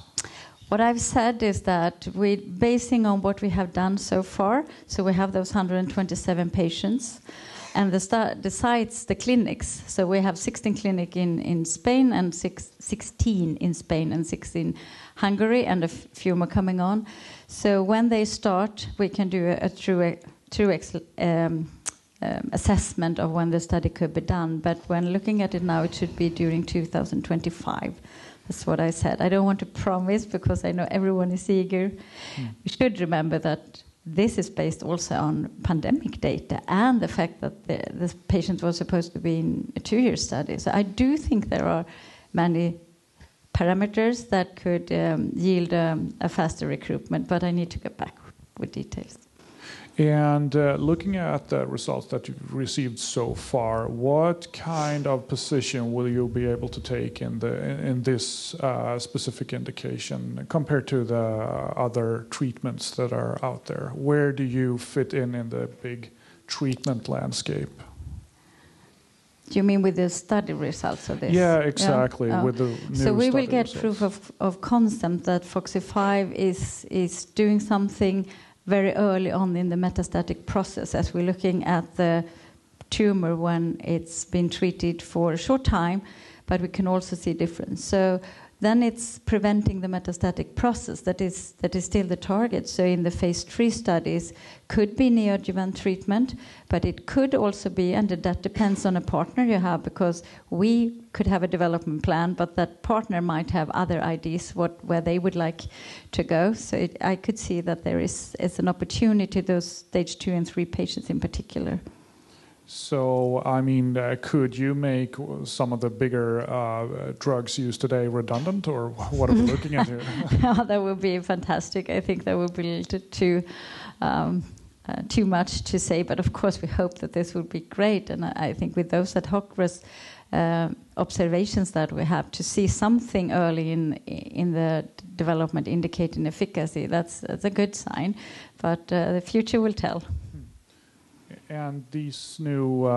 What I've said is that we're basing on what we have done so far. So we have those 127 patients. And the sites, the clinics, so we have 16 clinics in Spain and 16 in Spain and 6 in Hungary, and a few more coming on. So when they start, we can do a true assessment of when the study could be done. But when looking at it now, it should be during 2025. That's what I said. I don't want to promise because I know everyone is eager. We should remember that this is based also on pandemic data and the fact that the patient was supposed to be in a 2-year study. So I do think there are many parameters that could yield a faster recruitment, but I need to get back with details. And looking at the results that you've received so far, what kind of position will you be able to take in this specific indication compared to the other treatments that are out there? Where do you fit in the big treatment landscape? Do you mean with the study results of this? Yeah, exactly. Yeah? With the new so we will get results. proof of concept that FOXY5 is doing something very early on in the metastatic process, as we're looking at the tumor when it's been treated for a short time, but we can also see difference. So then it's preventing the metastatic process that is still the target. So in the phase 3 studies, could be neoadjuvant treatment, but it could also be, and that depends on a partner you have, because we could have a development plan, but that partner might have other ideas where they would like to go. So I could see that there is an opportunity, those stage 2 and 3 patients in particular. So, I mean, could you make some of the bigger drugs used today redundant, or what are we looking at here? That would be fantastic. I think that would be too much to say, but of course we hope that this would be great. And I think with those ad hoc observations that we have to see something early in the development indicating efficacy, that's a good sign. But the future will tell. And these new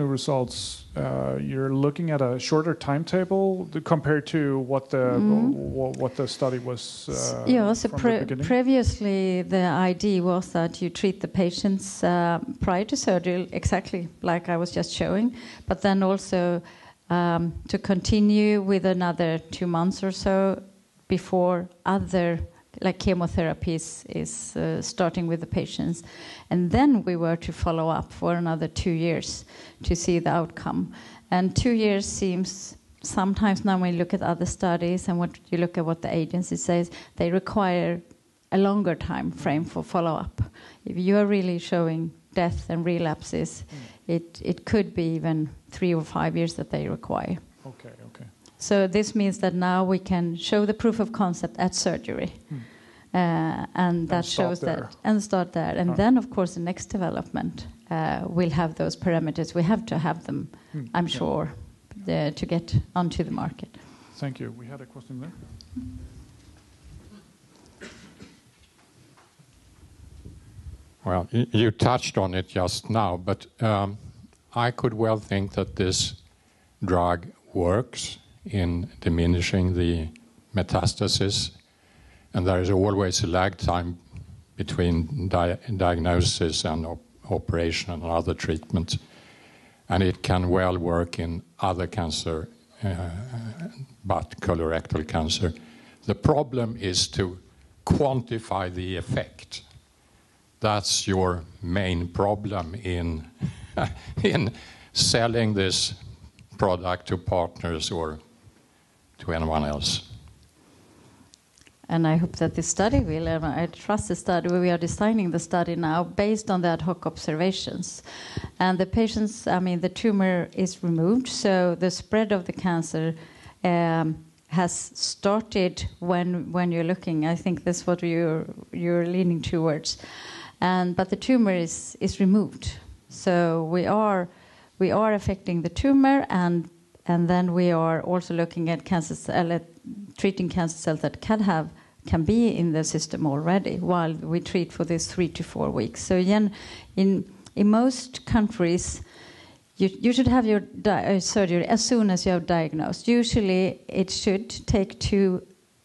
results, you're looking at a shorter timetable compared to what the study was. So from the beginning? previously the idea was that you treat the patients prior to surgery, exactly like I was just showing, but then also to continue with another 2 months or so before other like chemotherapy is starting with the patients. And then we were to follow up for another 2 years to see the outcome. And 2 years seems, sometimes now when you look at other studies and what you look at what the agency says, they require a longer time frame for follow-up. If you are really showing death and relapses, it could be even 3 or 5 years that they require. Okay. So this means that now we can show the proof of concept at surgery. And that shows that, and start there. And then, of course, the next development will have those parameters. We have to have them, I'm sure, to get onto the market. Thank you. We had a question there. Well, you touched on it just now, but I could well think that this drug works in diminishing the metastasis, and there is always a lag time between diagnosis and operation and other treatments, and it can well work in other cancer, but colorectal cancer. The problem is to quantify the effect. That's your main problem in selling this product to partners or to anyone else. And I hope that this study will, and I trust the study. We are designing the study now based on the ad hoc observations. And the patients, the tumor is removed, so the spread of the cancer has started when you're looking. I think that's what you're leaning towards. But the tumor is removed. So we are affecting the tumor, and then we are also looking at treating cancer cells that can be in the system already while we treat for this 3 to 4 weeks. So again, in most countries, you should have your surgery as soon as you have diagnosed. Usually it should take 2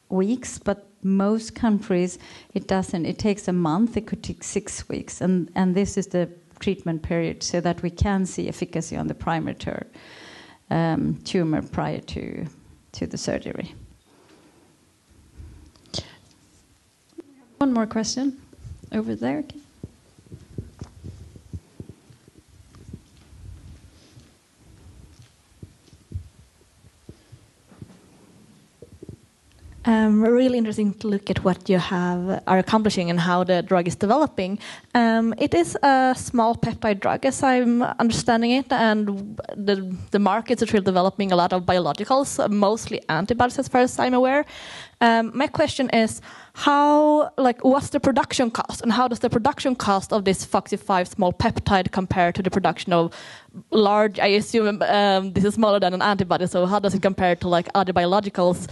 weeks, but most countries it doesn't. It takes a month. It could take 6 weeks, and this is the treatment period so that we can see efficacy on the primary tumor prior to the surgery. One more question over there. Really interesting to look at what you are accomplishing and how the drug is developing. It is a small peptide drug, as I'm understanding it, and the markets are really developing a lot of biologicals, mostly antibodies, as far as I'm aware. My question is, what's the production cost, and how does the production cost of this FOXY5 small peptide compare to the production of large? I assume this is smaller than an antibody, so how does it compare to like other biologicals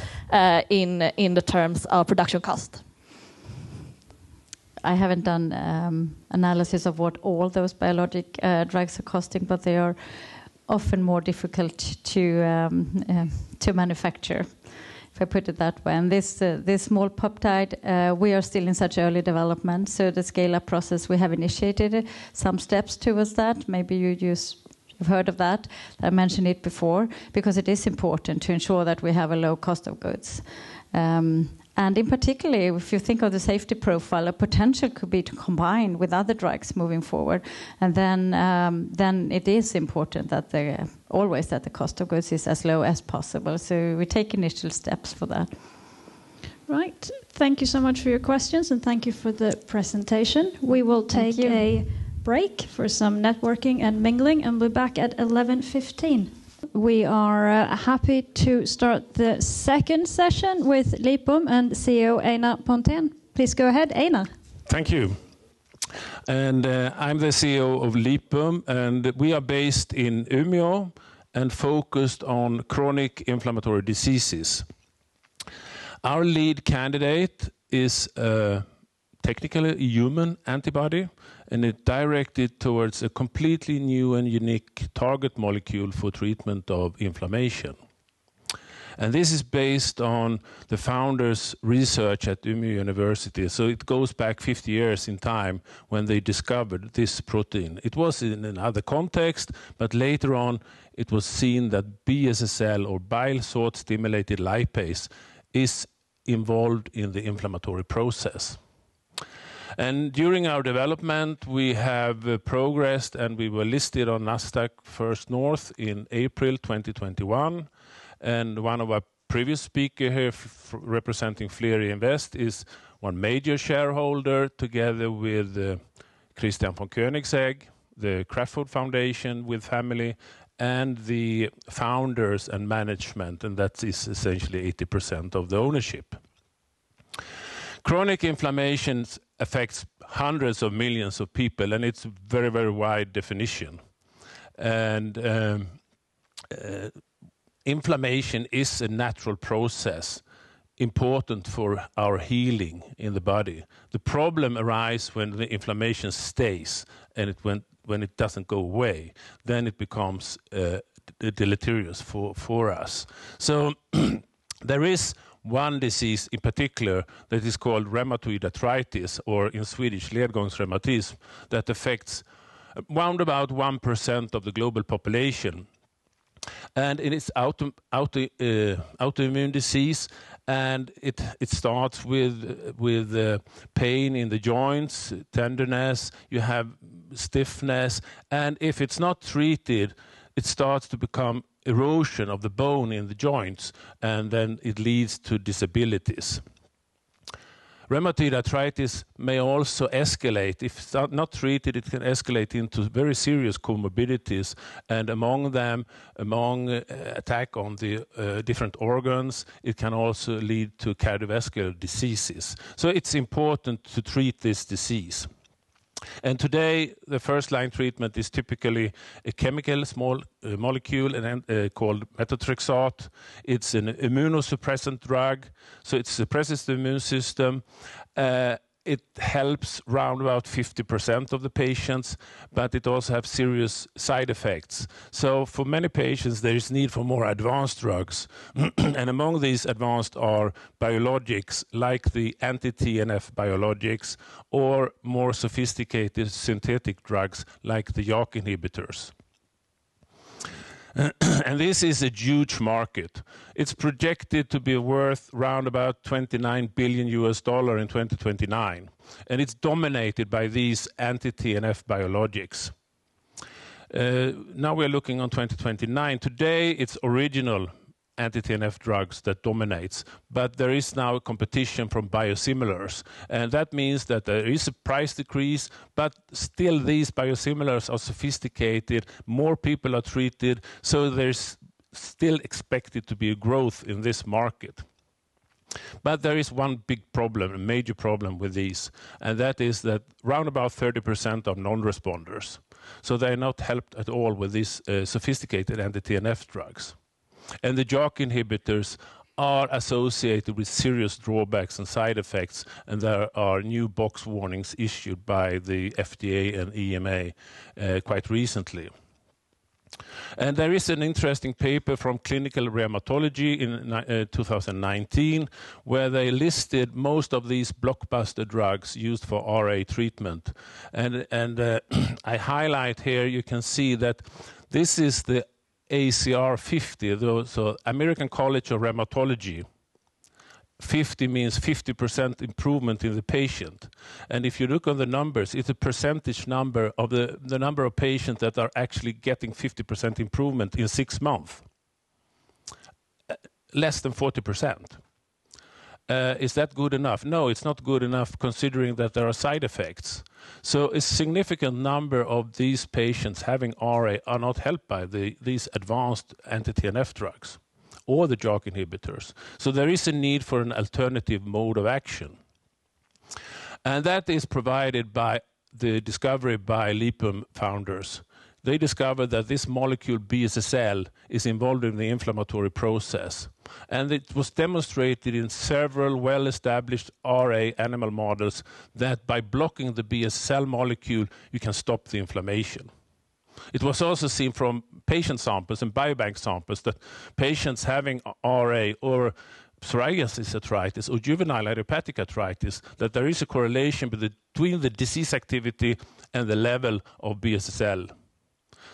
in the terms of production cost? I haven't done analysis of what all those biologic drugs are costing, but they are often more difficult to manufacture, if I put it that way. And this small peptide, we are still in such early development, so the scale-up process, we have initiated some steps towards that. Maybe you've heard of that. I mentioned it before, because it is important to ensure that we have a low cost of goods. And in particular, if you think of the safety profile, a potential could be to combine with other drugs moving forward. And then it is important that always that the cost of goods is as low as possible. So we take initial steps for that. Right. Thank you so much for your questions, and thank you for the presentation. We will take a break for some networking and mingling, and we'll be back at 11:15. We are happy to start the second session with Lipum and CEO Einar Pontén. Please go ahead, Einar. Thank you. And I'm the CEO of Lipum, and we are based in Umeå and focused on chronic inflammatory diseases. Our lead candidate is technically a human antibody, and it's directed towards a completely new and unique target molecule for treatment of inflammation. And this is based on the founders' research at Umeå University. So it goes back 50 years in time when they discovered this protein. It was in another context, but later on it was seen that BSSL, or bile salt stimulated lipase, is involved in the inflammatory process. And during our development, we have progressed, and we were listed on Nasdaq First North in April 2021. And one of our previous speakers here representing Flerie Invest is one major shareholder, together with Christian von Koenigsegg, the Craftfood Foundation with family, and the founders and management, and that is essentially 80% of the ownership. Chronic inflammation affects hundreds of millions of people, and it's a very, very wide definition. And inflammation is a natural process, important for our healing in the body. The problem arises when the inflammation stays, and when it doesn't go away, then it becomes deleterious for us. So there is one disease in particular that is called rheumatoid arthritis, or in Swedish ledgångsreumatism, that affects around about 1% of the global population. And it is autoimmune disease, and it starts with pain in the joints, tenderness, you have stiffness, and if it's not treated, it starts to become erosion of the bone in the joints, and then it leads to disabilities. Rheumatoid arthritis may also escalate. If not treated, it can escalate into very serious comorbidities, and among attack on the different organs, it can also lead to cardiovascular diseases. So it's important to treat this disease. And today, the first-line treatment is typically a chemical small molecule called methotrexate. It's an immunosuppressant drug, so it suppresses the immune system. It helps around about 50% of the patients, but it also has serious side effects. So for many patients, there is need for more advanced drugs. And among these advanced are biologics, like the anti-TNF biologics, or more sophisticated synthetic drugs, like the JAK inhibitors. And this is a huge market. It's projected to be worth around about $29 billion in 2029. And it's dominated by these anti-TNF biologics. Now we're looking on 2029. Today, it's original anti-TNF drugs that dominates, but there is now a competition from biosimilars, and that means that there is a price decrease, but still these biosimilars are sophisticated, more people are treated, so there's still expected to be a growth in this market. But there is one big problem, a major problem with these, and that is that round about 30% are non-responders. So they are not helped at all with these sophisticated anti-TNF drugs. And the JAK inhibitors are associated with serious drawbacks and side effects, and there are new box warnings issued by the FDA and EMA quite recently. And there is an interesting paper from Clinical Rheumatology in 2019 where they listed most of these blockbuster drugs used for RA treatment. And I highlight here, you can see that this is the ACR 50, so American College of Rheumatology. 50 means 50% improvement in the patient. And if you look on the numbers, it's a percentage number of the number of patients that are actually getting 50% improvement in 6 months. Less than 40%. Is that good enough? No, it's not good enough considering that there are side effects. So a significant number of these patients having RA are not helped by these advanced anti-TNF drugs or the JAK inhibitors. So there is a need for an alternative mode of action. And that is provided by the discovery by Lipum founders. They discovered that this molecule BSSL is involved in the inflammatory process. And it was demonstrated in several well-established RA animal models that by blocking the BSSL molecule, you can stop the inflammation. It was also seen from patient samples and biobank samples that patients having RA or psoriasis arthritis or juvenile idiopathic arthritis, that there is a correlation between the disease activity and the level of BSSL.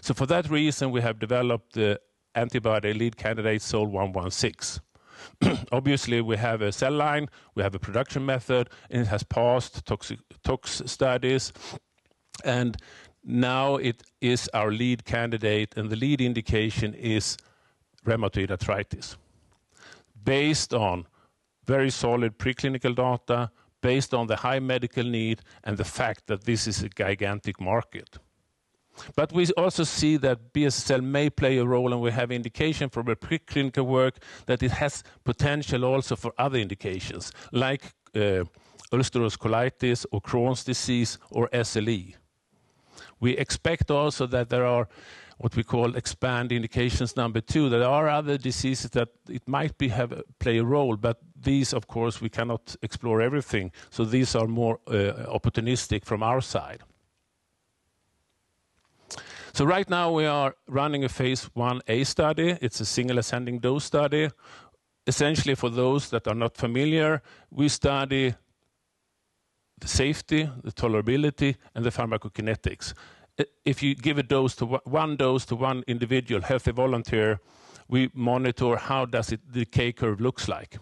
So for that reason, we have developed the antibody lead candidate SOL-116. Obviously, we have a cell line, we have a production method, and it has passed tox studies. And now it is our lead candidate, and the lead indication is rheumatoid arthritis. Based on very solid preclinical data, based on the high medical need, and the fact that this is a gigantic market. But we also see that BSSL may play a role, and we have indication from the preclinical work that it has potential also for other indications, like ulcerative colitis or Crohn's disease or SLE. We expect also that there are what we call expand indications number 2. There are other diseases that it might play a role, but these, of course, we cannot explore everything. So these are more opportunistic from our side. So right now we are running a phase 1A study. It's a single ascending dose study. Essentially, for those that are not familiar, we study the safety, the tolerability, and the pharmacokinetics. If you give one dose to one individual healthy volunteer, we monitor how does the K curve looks like.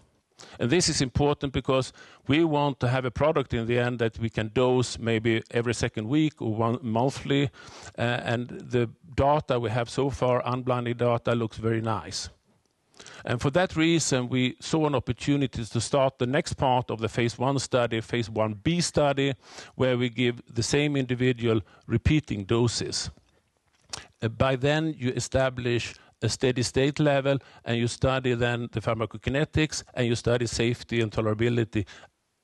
And this is important because we want to have a product in the end that we can dose maybe every second week or monthly. And the data we have so far, unblinded data, looks very nice. And for that reason, we saw an opportunity to start the next part of the phase 1 study, phase 1B study, where we give the same individual repeating doses. By then, you establish a steady state level, and you study then the pharmacokinetics, and you study safety and tolerability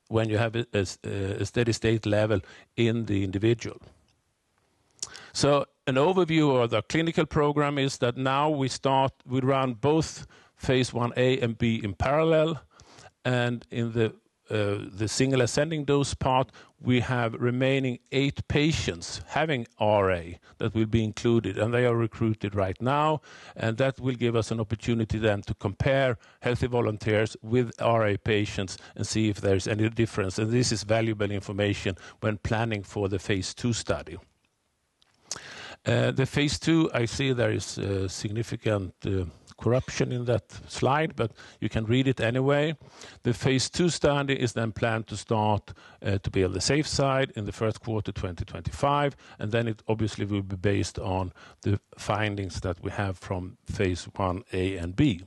when you have a steady state level in the individual. So an overview of the clinical program is that now we run both phase 1A and B in parallel, and in the single ascending dose part, we have remaining 8 patients having RA that will be included, and they are recruited right now, and that will give us an opportunity then to compare healthy volunteers with RA patients and see if there's any difference. And this is valuable information when planning for the phase 2 study. The phase 2, I see there is significant corruption in that slide, but you can read it anyway. The phase 2 study is then planned to start to be on the safe side in the first quarter 2025, and then it obviously will be based on the findings that we have from phase 1A and B.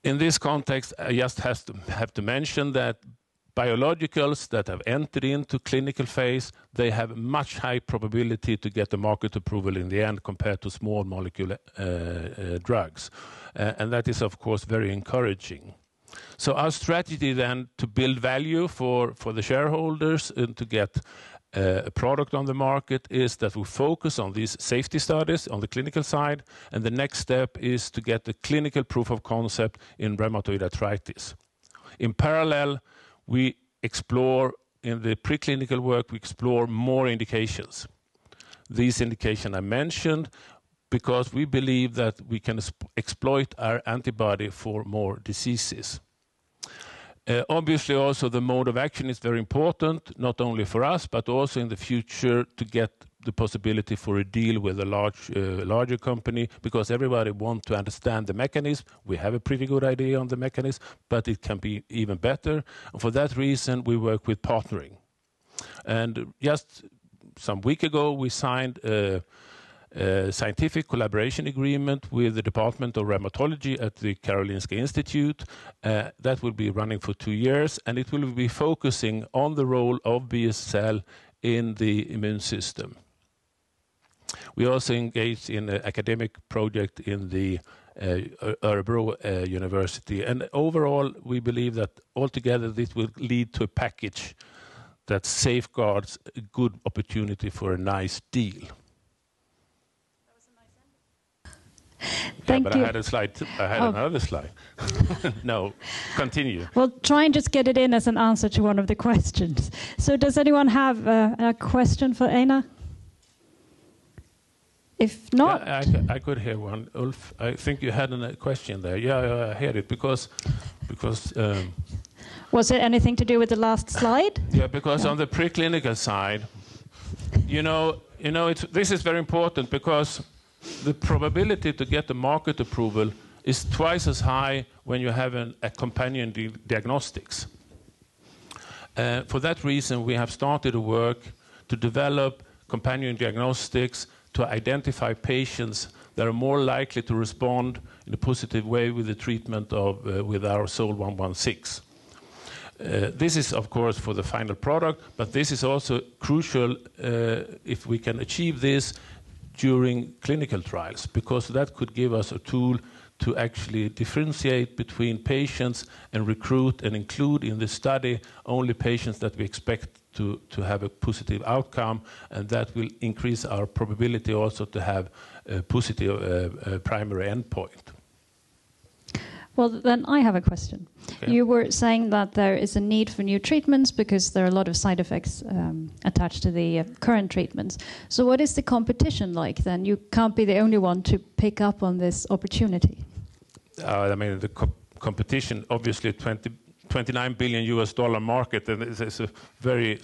In this context, I just have to mention that biologicals that have entered into clinical phase, they have much high probability to get the market approval in the end compared to small molecule drugs. And that is, of course, very encouraging. So our strategy then to build value for the shareholders and to get a product on the market is that we focus on these safety studies on the clinical side, and the next step is to get the clinical proof of concept in rheumatoid arthritis. In parallel, we explore, in the preclinical work, we explore more indications. These indications I mentioned because we believe that we can exploit our antibody for more diseases. Obviously also the mode of action is very important, not only for us, but also in the future to get the possibility for a deal with a larger company, because everybody wants to understand the mechanism. We have a pretty good idea on the mechanism, but it can be even better. And for that reason, we work with partnering. And just some week ago, we signed a scientific collaboration agreement with the Department of Rheumatology at the Karolinska Institute. That will be running for 2 years, and it will be focusing on the role of BSL in the immune system. We also engaged in an academic project in the Örebro University. And overall, we believe that altogether this will lead to a package that safeguards a good opportunity for a nice deal. Thank but you. I had a slide. I had another slide. No, continue. Well, try and just get it in as an answer to one of the questions. So does anyone have a question for Einar? If not... Yeah, I could hear one. Ulf, I think you had a question there. Yeah, I heard it because was it anything to do with the last slide? Yeah, because on the preclinical side, this is very important because the probability to get the market approval is twice as high when you have a companion diagnostics. For that reason, we have started a work to develop companion diagnostics to identify patients that are more likely to respond in a positive way with the treatment with our SOL 116. This is, of course, for the final product, but this is also crucial if we can achieve this during clinical trials, because that could give us a tool to actually differentiate between patients and recruit and include in the study only patients that we expect to have a positive outcome, and that will increase our probability also to have a positive primary endpoint. Well, then I have a question. Okay. You were saying that there is a need for new treatments because there are a lot of side effects attached to the current treatments. So what is the competition like then? You can't be the only one to pick up on this opportunity. I mean, the competition, obviously, $29 billion market, and it's a very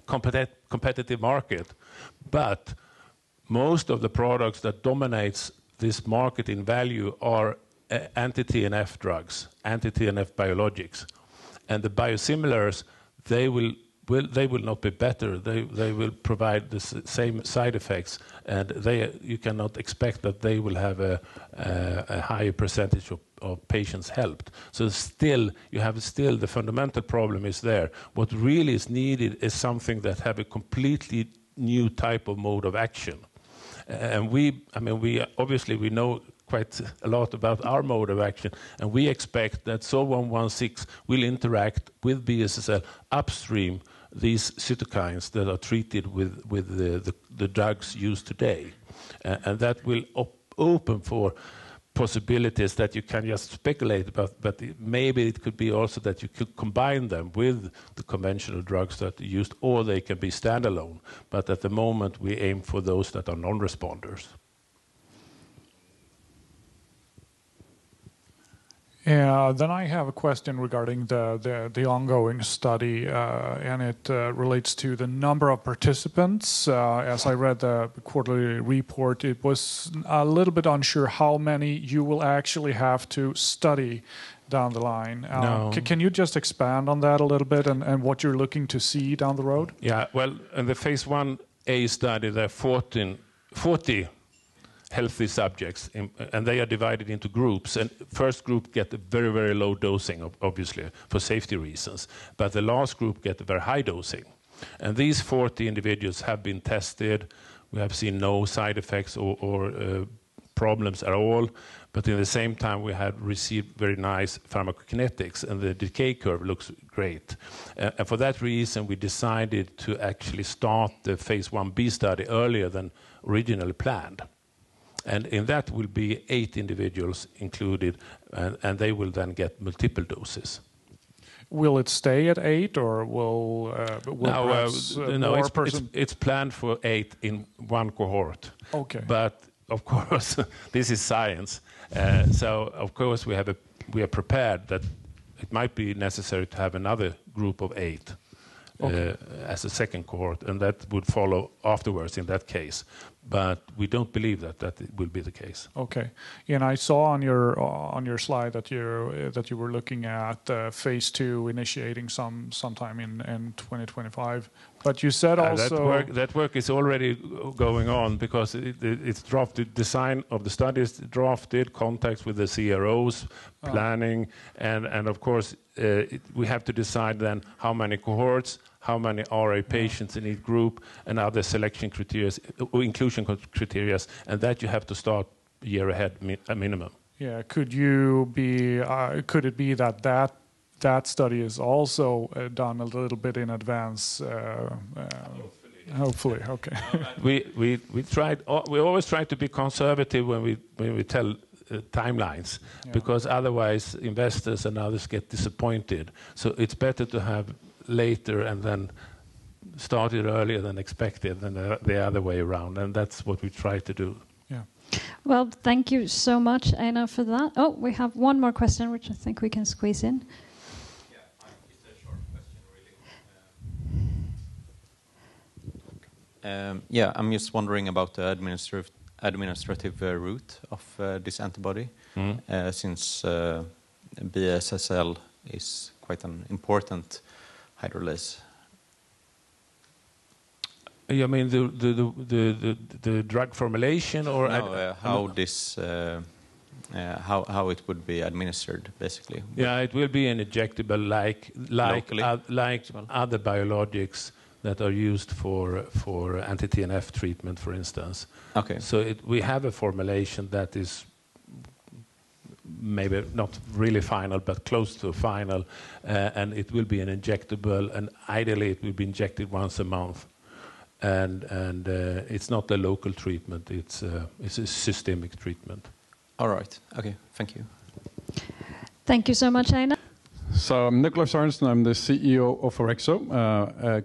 competitive market. But most of the products that dominates this market in value are anti-TNF drugs, anti-TNF biologics. And the biosimilars, they will not be better. They will provide the same side effects, and you cannot expect that they will have a higher percentage of patients helped. So still, the fundamental problem is there. What really is needed is something that have a completely new type of mode of action. And we obviously know quite a lot about our mode of action, and we expect that SOL 116 will interact with BSL upstream these cytokines that are treated with the drugs used today. And that will open for possibilities that you can just speculate about, but maybe it could be also that you could combine them with the conventional drugs that are used, or they can be standalone. But at the moment, we aim for those that are non-responders. Yeah, then I have a question regarding the ongoing study, and it relates to the number of participants. As I read the quarterly report, it was a little bit unsure how many you will actually have to study down the line. No. Can you just expand on that a little bit and what you're looking to see down the road? Yeah, well, in the phase 1A study, there are 40 healthy subjects, and they are divided into groups. And first group get a very, very low dosing, obviously, for safety reasons. But the last group get a very high dosing. And these 40 individuals have been tested. We have seen no side effects or problems at all. But in the same time, we have received very nice pharmacokinetics, and the decay curve looks great. And for that reason, we decided to actually start the phase 1b study earlier than originally planned. And in that will be 8 individuals included, and they will then get multiple doses. Will it stay at 8, or will it's planned for 8 in one cohort. Okay. But of course, this is science. So of course we are prepared that it might be necessary to have another group of 8 as a second cohort, and that would follow afterwards in that case. But we don't believe that it will be the case. Okay, and I saw on your slide that you were looking at phase 2 initiating sometime in 2025. But you said also that work is already going on, because it's drafted. Design of the study is drafted, contacts with the CROs, planning, and of course we have to decide then how many cohorts, how many RA patients in each group, and other selection criteria, inclusion criteria, and that you have to start a year ahead, a minimum. Yeah, could it be that study is also done a little bit in advance? Hopefully, okay. We always try to be conservative when we tell timelines, because otherwise investors and others get disappointed. So it's better to have later and then started earlier than expected than the other way around, and that's what we try to do. Yeah. Well, thank you so much, Einar, for that. Oh, we have one more question, which I think we can squeeze in. Yeah, it's a short question, really. I'm just wondering about the administrative route of this antibody, since BSSL is quite an important hydrolase. You mean the drug formulation, or no, how this how it would be administered, basically? Yeah, it will be an injectable like other biologics that are used for anti-TNF treatment, for instance. Okay. So we have a formulation that is maybe not really final, but close to final, and it will be an injectable, and ideally it will be injected once a month. And it's not a local treatment; it's a systemic treatment. All right. Okay. Thank you. Thank you so much, Einar. So I'm Nicholas Sørensen. I'm the CEO of Orexo,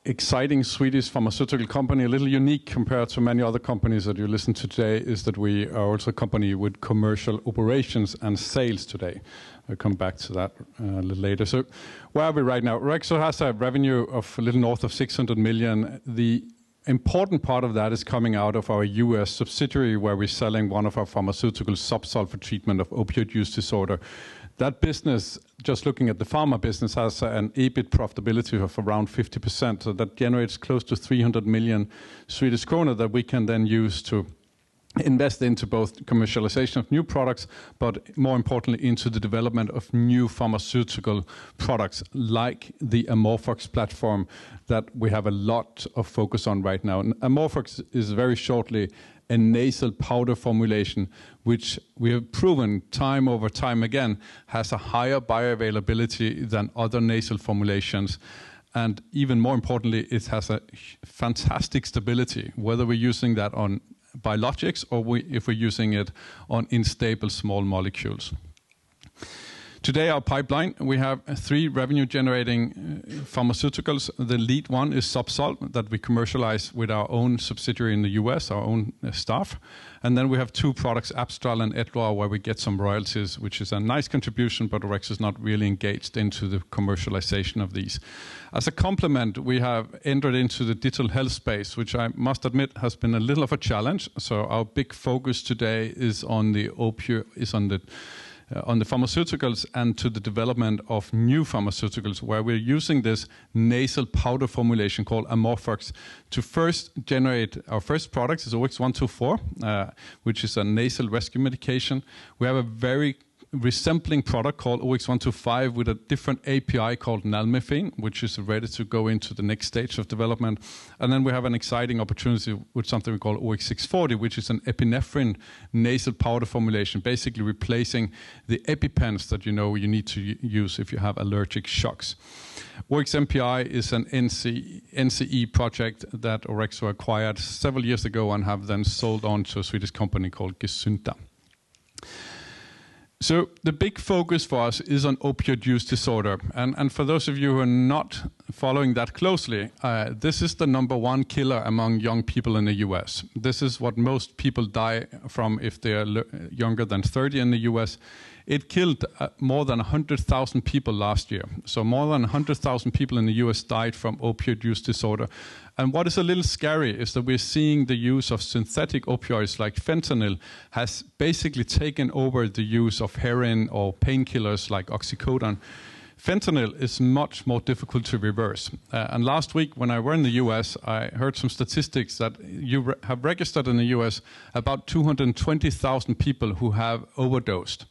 exciting Swedish pharmaceutical company. A little unique compared to many other companies that you listen to today is that we are also a company with commercial operations and sales today. I'll come back to that a little later. So where are we right now? Orexo has a revenue of a little north of 600 million. The important part of that is coming out of our US subsidiary, where we're selling one of our pharmaceutical Zubsolv for treatment of opioid use disorder. That business, just looking at the pharma business, has an EBIT profitability of around 50%. So that generates close to 300 million Swedish kronor that we can then use to invest into both commercialization of new products, but more importantly into the development of new pharmaceutical products like the AmorphOX platform that we have a lot of focus on right now. And AmorphOX is very shortly a nasal powder formulation, which we have proven time over time again has a higher bioavailability than other nasal formulations. And even more importantly, it has a fantastic stability, whether we're using that on biologics or if we're using it on unstable small molecules. Today, our pipeline, we have 3 revenue-generating pharmaceuticals. The lead one is Zubsolv that we commercialize with our own subsidiary in the US, our own staff. And then we have 2 products, Abstral and Edluar, where we get some royalties, which is a nice contribution, but Orexo is not really engaged into the commercialization of these. As a complement, we have entered into the digital health space, which I must admit has been a little of a challenge. So our big focus today is on the on the pharmaceuticals and to the development of new pharmaceuticals, where we're using this nasal powder formulation called Amorphox to first generate our first product is OX124, which is a nasal rescue medication. We have a very resembling product called OX125 with a different API called nalmefene, which is ready to go into the next stage of development. And then we have an exciting opportunity with something we call OX640, which is an epinephrine nasal powder formulation, basically replacing the EpiPens that you need to use if you have allergic shocks. OXMPI is an NCE project that Orexo acquired several years ago and have then sold on to a Swedish company called Gesynta. So the big focus for us is on opioid use disorder. And for those of you who are not following that closely, this is the #1 killer among young people in the US. This is what most people die from if they are younger than 30 in the US. It killed more than 100,000 people last year. So more than 100,000 people in the US died from opioid use disorder. And what is a little scary is that we're seeing the use of synthetic opioids like fentanyl has basically taken over the use of heroin or painkillers like oxycodone. Fentanyl is much more difficult to reverse. And last week when I were in the US, I heard some statistics that you have registered in the US about 220,000 people who have overdosed.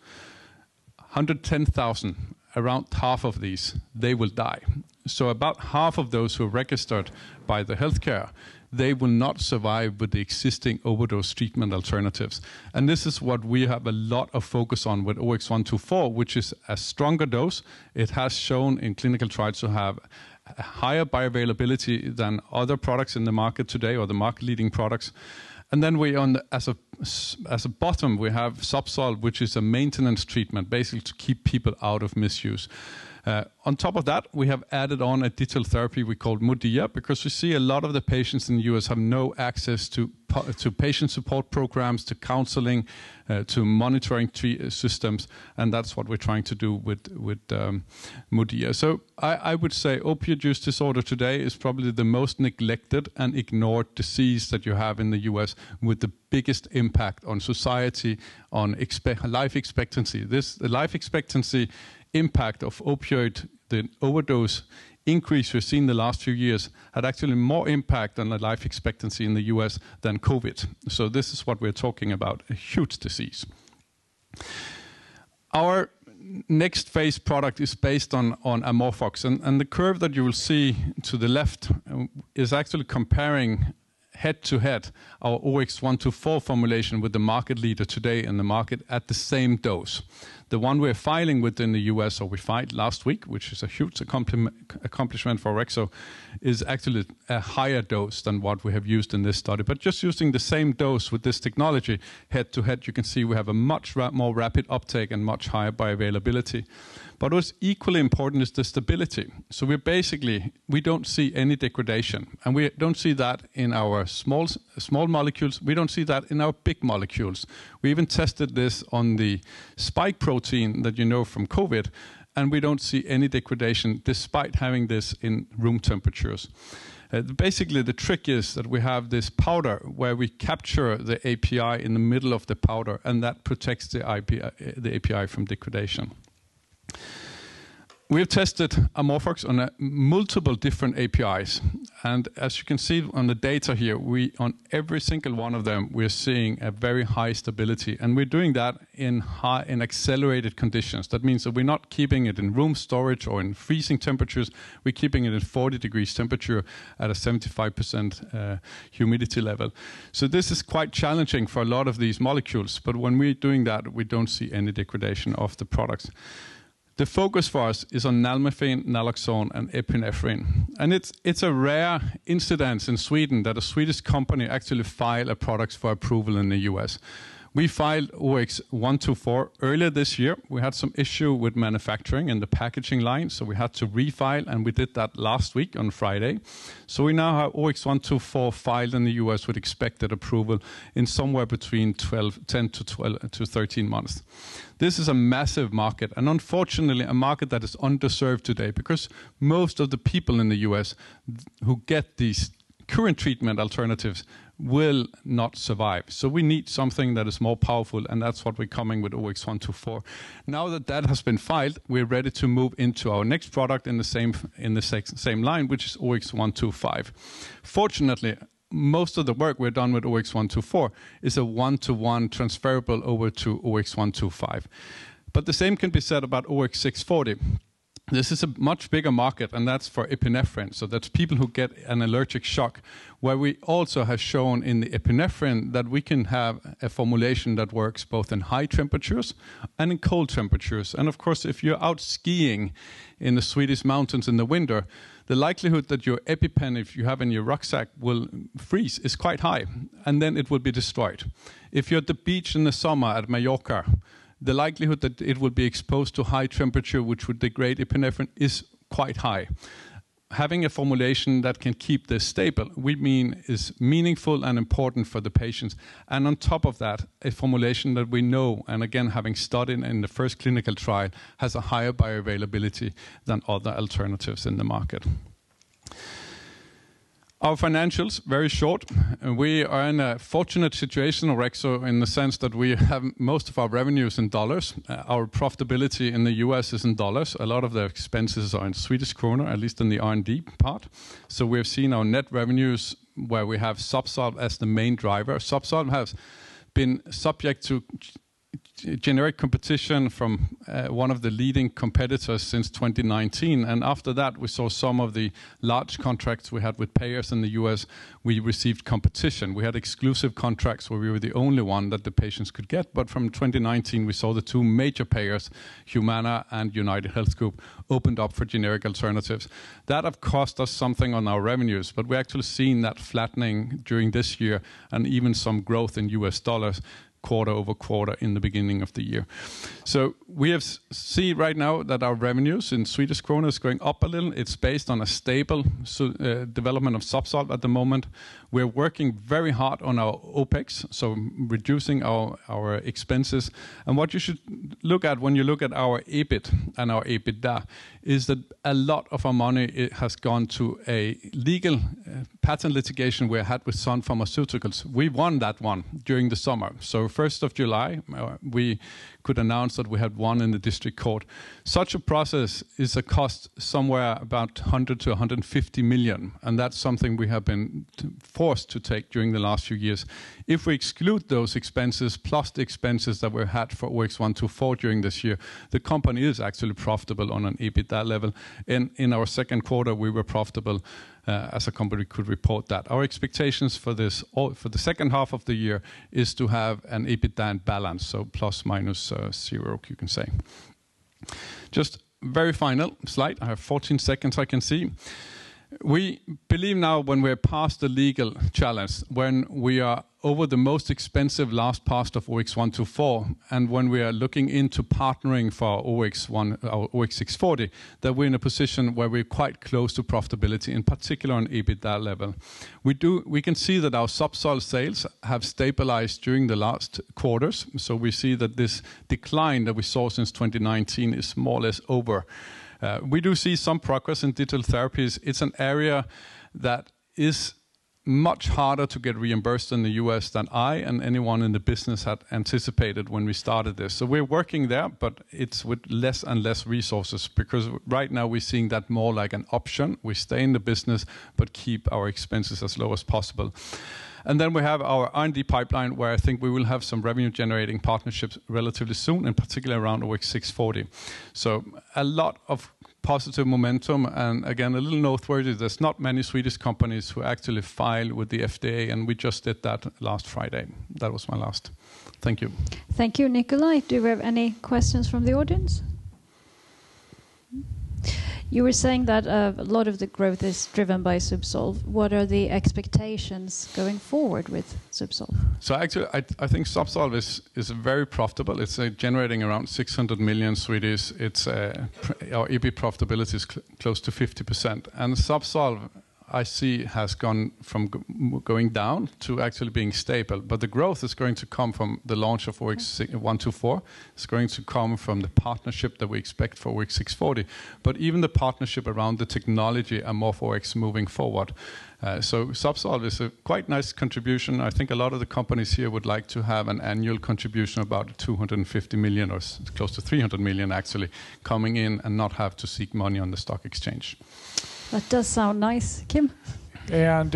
110,000, around half of these, they will die. So about half of those who are registered by the healthcare, they will not survive with the existing overdose treatment alternatives. And this is what we have a lot of focus on with OX124, which is a stronger dose. It has shown in clinical trials to have a higher bioavailability than other products in the market today, or the market-leading products. And then we, as a bottom, we have Zubsolv, which is a maintenance treatment, basically to keep people out of misuse. On top of that, we have added on a digital therapy we call MODIA, because we see a lot of the patients in the US have no access to patient support programs, to counseling, to monitoring systems, and that's what we're trying to do with MODIA. So I would say opioid use disorder today is probably the most neglected and ignored disease that you have in the US, with the biggest impact on society, on life expectancy. The life expectancy impact of opioid, the overdose increase we've seen the last few years, had actually more impact on the life expectancy in the US than COVID. So this is what we're talking about, a huge disease. Our next phase product is based on Amorphox, and the curve that you will see to the left is actually comparing head-to-head our OX124 formulation with the market leader today in the market at the same dose. The one we're filing with in the US, or we filed last week, which is a huge accomplishment for Orexo, is actually a higher dose than what we have used in this study. But just using the same dose with this technology, head-to-head, you can see we have a much more rapid uptake and much higher bioavailability. But what's equally important is the stability. So we don't see any degradation. And we don't see that in our small molecules. We don't see that in our big molecules. We even tested this on the spike protein that you know from COVID, and we don't see any degradation despite having this in room temperatures. Basically, the trick is that we have this powder where we capture the API in the middle of the powder, and that protects the API from degradation. We've tested Amorphox on multiple different APIs, and as you can see on the data here, on every single one of them, we're seeing a very high stability, and we're doing that in accelerated conditions. That means that we're not keeping it in room storage or in freezing temperatures. We're keeping it in 40 degrees temperature at a 75% humidity level. So this is quite challenging for a lot of these molecules, but when we're doing that, we don't see any degradation of the products. The focus for us is on nalmefene, naloxone, and epinephrine. And it's a rare incidence in Sweden that a Swedish company actually filed a product for approval in the US. We filed OX124 earlier this year. We had some issue with manufacturing and the packaging line, so we had to refile, and we did that last week on Friday. So we now have OX124 filed in the US with expected approval in somewhere between 10 to 13 months. This is a massive market, and unfortunately a market that is underserved today, because most of the people in the US who get these current treatment alternatives will not survive. So we need something that is more powerful, and that's what we're coming with OX124. Now that has been filed, we're ready to move into our next product in the same line, which is OX125. Fortunately, most of the work we've done with OX124 is a one-to-one transferable over to OX125. But the same can be said about OX640. This is a much bigger market, and that's for epinephrine. So that's people who get an allergic shock, where we also have shown in the epinephrine that we can have a formulation that works both in high temperatures and in cold temperatures. And of course, if you're out skiing in the Swedish mountains in the winter, the likelihood that your EpiPen, if you have in your rucksack, will freeze is quite high, and then it will be destroyed. If you're at the beach in the summer at Mallorca, the likelihood that it will be exposed to high temperature, which would degrade epinephrine, is quite high. Having a formulation that can keep this stable, we mean is meaningful and important for the patients. And on top of that, a formulation that we know, and again, having studied in the first clinical trial, has a higher bioavailability than other alternatives in the market. Our financials, very short. We are in a fortunate situation, Orexo, in the sense that we have most of our revenues in dollars. Our profitability in the US is in dollars. A lot of the expenses are in Swedish krona, at least in the R&D part. So we've seen our net revenues where we have Zubsolv as the main driver. Zubsolv has been subject to generic competition from one of the leading competitors since 2019, and after that we saw some of the large contracts we had with payers in the US. We received competition. We had exclusive contracts where we were the only one that the patients could get, but from 2019 we saw the two major payers, Humana and United Health Group, opened up for generic alternatives. That have cost us something on our revenues, but we're actually seeing that flattening during this year and even some growth in US dollars quarter over quarter in the beginning of the year. So we have seen right now that our revenues in Swedish krona is going up a little. It's based on a stable development of Zubsolv at the moment. We're working very hard on our OPEX, so reducing our expenses. And what you should look at when you look at our EBIT and our EBITDA is that a lot of our money has gone to a legal patent litigation we had with Sun Pharmaceuticals. We won that one during the summer. So 1st of July, we could announce that we had won in the district court. Such a process is a cost somewhere about 100 to 150 million, and that's something we have been forced to take during the last few years. If we exclude those expenses plus the expenses that we had for OX124 during this year, the company is actually profitable on an EBITDA level. In our second quarter, we were profitable. As a company could report that. Our expectations for the second half of the year is to have an EBITDA in balance, so plus minus zero, you can say. Just very final slide. I have 14 seconds I can see. We believe now when we're past the legal challenge, when we are over the most expensive last part of OX124, and when we are looking into partnering for our OX640, that we're in a position where we're quite close to profitability, in particular on EBITDA level. We can see that our Zubsolv sales have stabilized during the last quarters, so we see that this decline that we saw since 2019 is more or less over. We do see some progress in digital therapies. It's an area that is much harder to get reimbursed in the US than I and anyone in the business had anticipated when we started this. So we're working there, but it's with less and less resources, because right now we're seeing that more like an option. We stay in the business, but keep our expenses as low as possible. And then we have our R&D pipeline, where I think we will have some revenue-generating partnerships relatively soon, in particular around OX640. So a lot of positive momentum, and again, a little noteworthy, there's not many Swedish companies who actually file with the FDA, and we just did that last Friday. That was my last. Thank you. Thank you, Nikolai. Do we have any questions from the audience? You were saying that a lot of the growth is driven by Zubsolv. What are the expectations going forward with Zubsolv? So actually, I think Zubsolv is very profitable. It's generating around 600 million Swedish. It's our EBIT profitability is close to 50%. And Zubsolv, I see has gone from going down to actually being stable. But the growth is going to come from the launch of OX124. It's going to come from the partnership that we expect for OX640. But even the partnership around the technology AmorphOX moving forward. So Zubsolv is a quite nice contribution. I think a lot of the companies here would like to have an annual contribution about 250 million or close to 300 million actually coming in and not have to seek money on the stock exchange. That does sound nice, Kim. And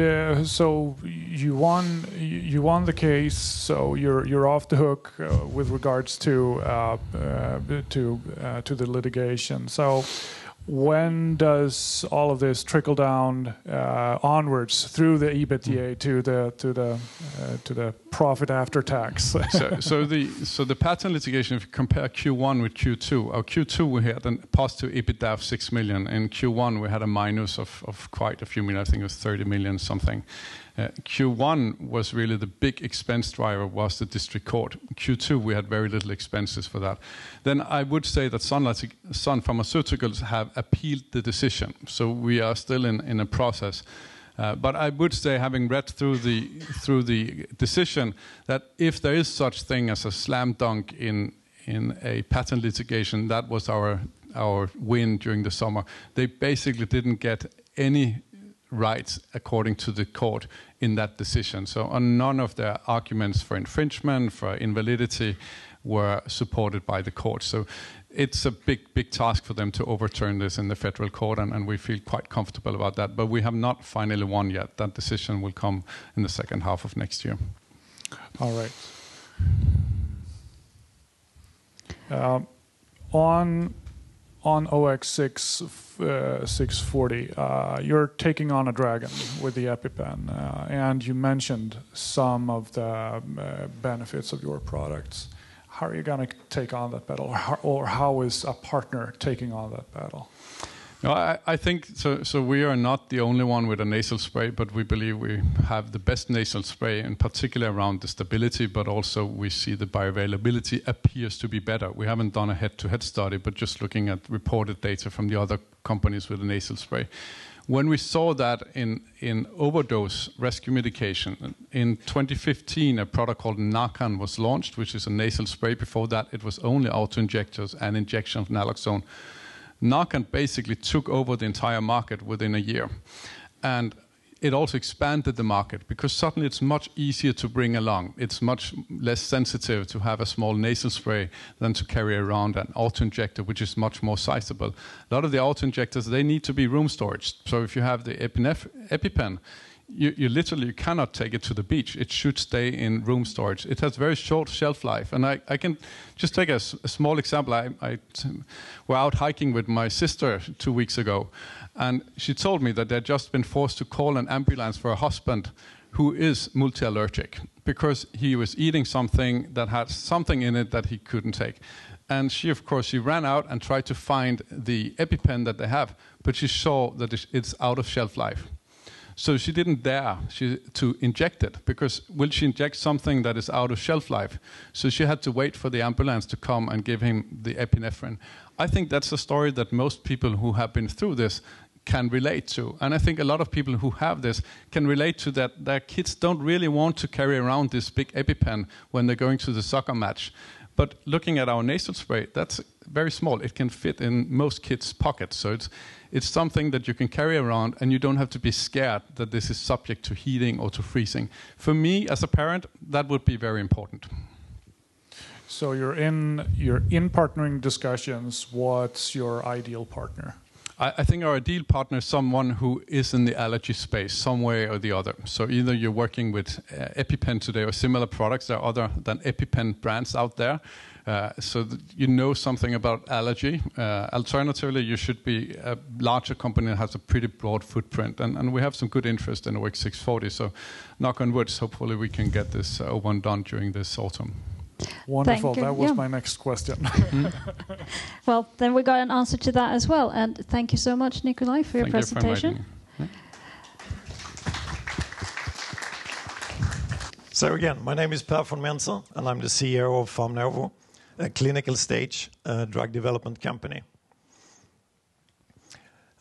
so you won the case. So you're off the hook with regards to the litigation. So when does all of this trickle down onwards through the EBITDA to the profit after tax? so the patent litigation, if you compare Q1 with Q2, our Q2 we had a positive EBITDA of 6 million. In Q1 we had a minus of quite a few million. I think it was 30 million something. Q1 was really the big expense driver was the district court. Q2 we had very little expenses for that. Then I would say that Sun Pharmaceuticals have appealed the decision, so we are still in a process. But I would say, having read through the decision, that if there is such thing as a slam dunk in a patent litigation, that was our win during the summer. They basically didn't get any rights according to the court in that decision. So none of their arguments for infringement, for invalidity were supported by the court. So it's a big task for them to overturn this in the federal court, and we feel quite comfortable about that. But we have not finally won yet. That decision will come in the second half of next year. All right. On OX640, you're taking on a dragon with the EpiPen, and you mentioned some of the benefits of your products. How are you going to take on that battle, or how is a partner taking on that battle? No, I think so. So we are not the only one with a nasal spray, but we believe we have the best nasal spray, in particular around the stability, but also we see the bioavailability appears to be better. We haven't done a head-to-head study, but just looking at reported data from the other companies with a nasal spray. When we saw that in overdose rescue medication, in 2015, a product called Narcan was launched, which is a nasal spray. Before that, it was only auto-injectors and injection of naloxone. Narcan basically took over the entire market within a year. And it also expanded the market because suddenly it's much easier to bring along. It's much less sensitive to have a small nasal spray than to carry around an auto-injector, which is much more sizable. A lot of the auto-injectors, they need to be room storage. So if you have the EpiPen, you literally cannot take it to the beach. It should stay in room storage. It has very short shelf life. And I can just take a small example. I were out hiking with my sister 2 weeks ago, and she told me that they'd just been forced to call an ambulance for her husband who is multi-allergic because he was eating something that had something in it that he couldn't take. And she ran out and tried to find the EpiPen that they have, but she saw that it's out of shelf life. So she didn't dare to inject it, because will she inject something that is out of shelf life? So she had to wait for the ambulance to come and give him the epinephrine. I think that's a story that most people who have been through this can relate to. And I think a lot of people who have this can relate to that. Their kids don't really want to carry around this big EpiPen when they're going to the soccer match. But looking at our nasal spray, that's very small. It can fit in most kids' pockets. So it's something that you can carry around, and you don't have to be scared that this is subject to heating or to freezing. For me, as a parent, that would be very important. So you're in partnering discussions. What's your ideal partner? I think our ideal partner is someone who is in the allergy space, some way or the other. So either you're working with EpiPen today or similar products. There are other than EpiPen brands out there. So you know something about allergy. Alternatively, you should be a larger company that has a pretty broad footprint. And we have some good interest in OX640. So knock on wood, hopefully we can get this over and done during this autumn. Wonderful. That was my next question. Well, then we got an answer to that as well. And thank you so much, Nikolai, for your presentation. So again, my name is Per von Menzer, and I'm the CEO of PharmNovo, a clinical stage drug development company.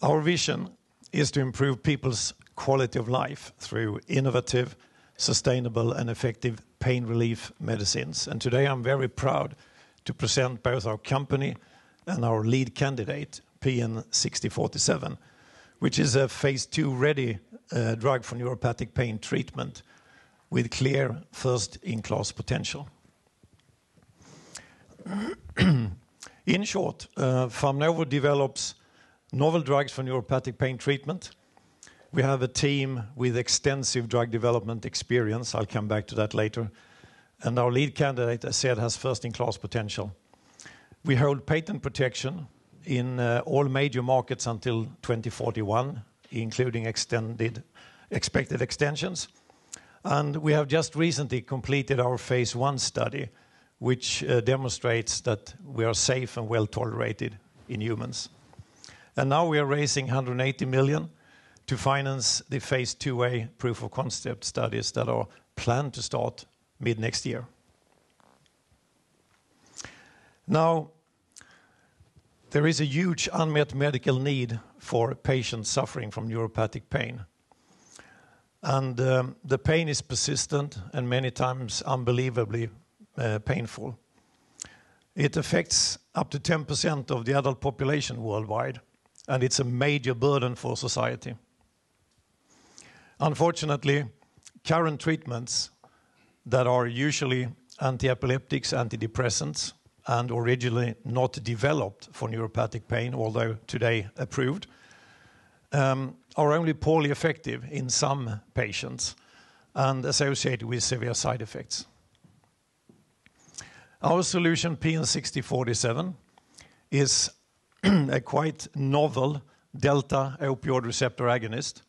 Our vision is to improve people's quality of life through innovative, sustainable and effective pain relief medicines. And today I'm very proud to present both our company and our lead candidate, PN6047, which is a phase 2 ready drug for neuropathic pain treatment with clear first-in-class potential. In short, PharmNovo develops novel drugs for neuropathic pain treatment. We have a team with extensive drug development experience. I'll come back to that later. And our lead candidate, as said, has first-in-class potential. We hold patent protection in all major markets until 2041, including expected extensions. And we have just recently completed our phase 1 study, which demonstrates that we are safe and well tolerated in humans. And now we are raising 180 million to finance the phase 2A proof of concept studies that are planned to start mid next year. Now, there is a huge unmet medical need for patients suffering from neuropathic pain. And the pain is persistent and many times unbelievably painful. It affects up to 10% of the adult population worldwide, and it's a major burden for society. Unfortunately, current treatments that are usually anti-epileptics, antidepressants, and originally not developed for neuropathic pain, although today approved, are only poorly effective in some patients and associated with severe side effects. Our solution, PN6047, is a quite novel delta opioid receptor agonist.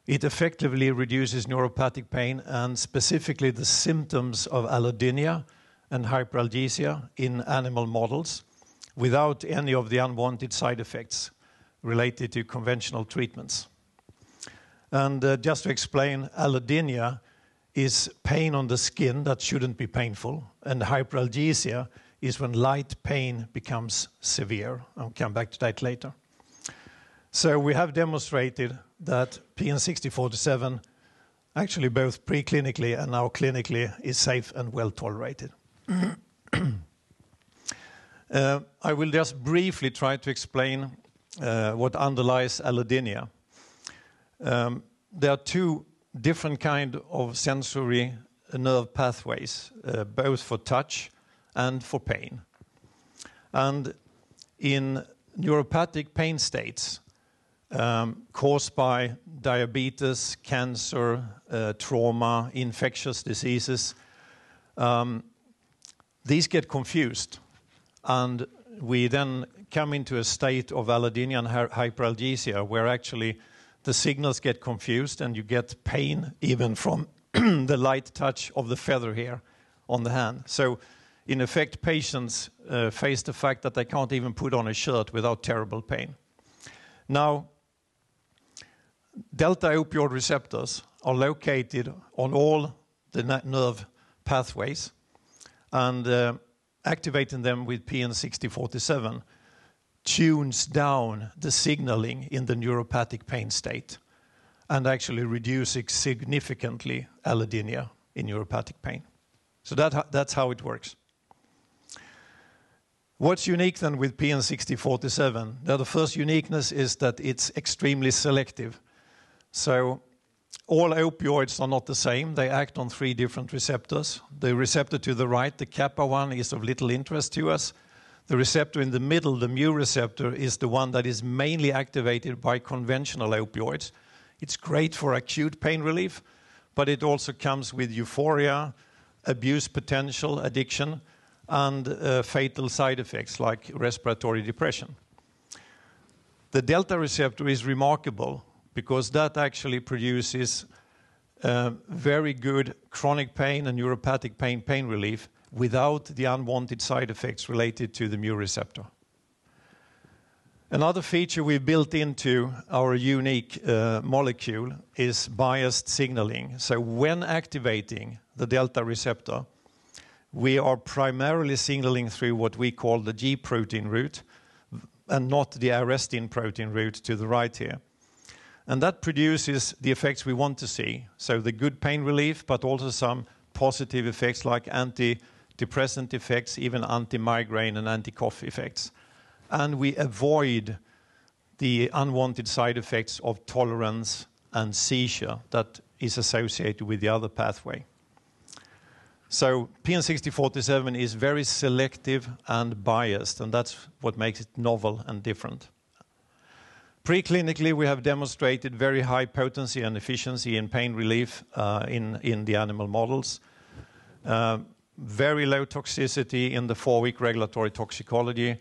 It effectively reduces neuropathic pain and specifically the symptoms of allodynia and hyperalgesia in animal models without any of the unwanted side effects related to conventional treatments. And just to explain, allodynia is pain on the skin that shouldn't be painful, and hyperalgesia is when light pain becomes severe. I'll come back to that later. So we have demonstrated that PN6047, actually both preclinically and now clinically, is safe and well tolerated. I will just briefly try to explain what underlies allodynia. There are two different kinds of sensory nerve pathways, both for touch and for pain. And in neuropathic pain states caused by diabetes, cancer, trauma, infectious diseases, these get confused, and we then come into a state of allodynia and hyperalgesia where actually the signals get confused and you get pain even from the light touch of the feather here on the hand. So in effect, patients face the fact that they can't even put on a shirt without terrible pain. Now, delta opioid receptors are located on all the nerve pathways, and activating them with PN6047 tunes down the signaling in the neuropathic pain state and actually reduces significantly allodynia in neuropathic pain. So that's how it works. What's unique then with PN6047? Now, the first uniqueness is that it's extremely selective. So all opioids are not the same. They act on 3 different receptors. The receptor to the right, the kappa one, is of little interest to us. The receptor in the middle, the mu receptor, is the one that is mainly activated by conventional opioids. It's great for acute pain relief, but it also comes with euphoria, abuse potential, addiction, and fatal side effects like respiratory depression. The delta receptor is remarkable because that actually produces very good chronic pain and neuropathic pain relief without the unwanted side effects related to the mu receptor. Another feature we built into our unique molecule is biased signaling. So when activating the delta receptor, we are primarily signaling through what we call the G protein route and not the arrestin protein route to the right here. And that produces the effects we want to see. So the good pain relief, but also some positive effects like antidepressant effects, even anti-migraine and anti-cough effects. And we avoid the unwanted side effects of tolerance and seizure that is associated with the other pathway. So PN6047 is very selective and biased, and that's what makes it novel and different. Preclinically, we have demonstrated very high potency and efficiency in pain relief in the animal models. Very low toxicity in the 4-week regulatory toxicology,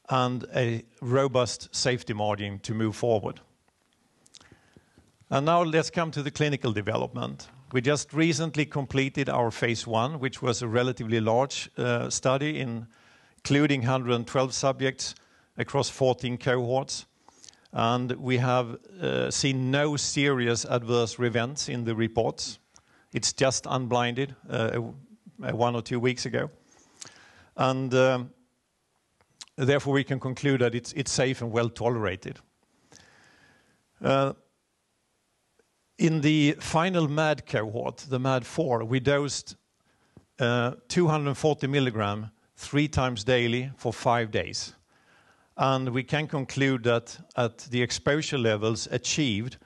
and a robust safety margin to move forward. And now let's come to the clinical development. We just recently completed our phase 1, which was a relatively large study including 112 subjects across 14 cohorts. And we have seen no serious adverse events in the reports. It's just unblinded 1 or 2 weeks ago. And therefore we can conclude that it's safe and well tolerated. In the final MAD cohort, the MAD 4, we dosed 240 milligram 3 times daily for 5 days. And we can conclude that at the exposure levels achieved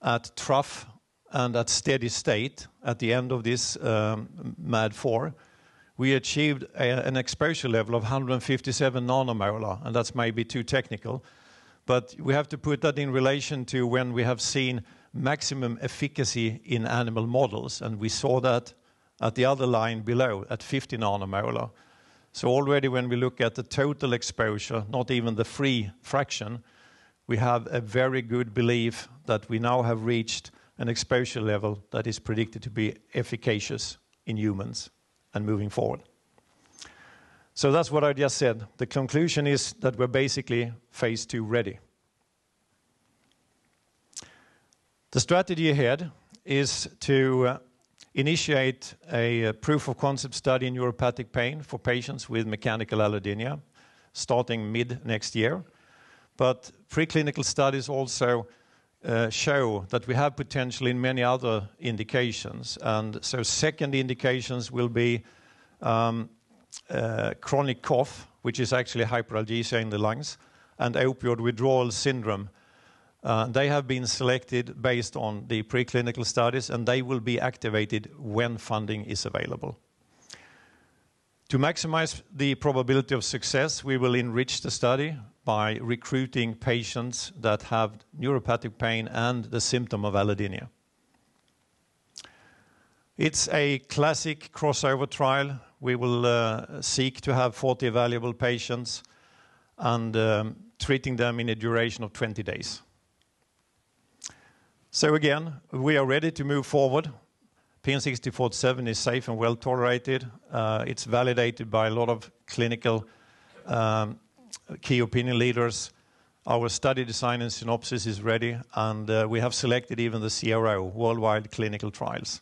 at trough and at steady state at the end of this MAD 4, we achieved an exposure level of 157 nanomolar, and that's maybe too technical, but we have to put that in relation to when we have seen maximum efficacy in animal models, and we saw that at the other line below at 50 nanomolar. So already when we look at the total exposure, not even the free fraction, we have a very good belief that we now have reached an exposure level that is predicted to be efficacious in humans and moving forward. So that's what I just said. The conclusion is that we're basically phase 2 ready. The strategy ahead is to initiate a proof of concept study in neuropathic pain for patients with mechanical allodynia, starting mid next year. But preclinical studies also show that we have potential in many other indications. And so second indications will be chronic cough, which is actually hyperalgesia in the lungs, and opioid withdrawal syndrome. They have been selected based on the preclinical studies, and they will be activated when funding is available. To maximize the probability of success, we will enrich the study by recruiting patients that have neuropathic pain and the symptom of allodynia. It's a classic crossover trial. We will seek to have 40 evaluable patients and treating them in a duration of 20 days. So again, we are ready to move forward. PN6047 is safe and well tolerated. It's validated by a lot of clinical key opinion leaders. Our study design and synopsis is ready, and we have selected even the CRO, Worldwide Clinical Trials.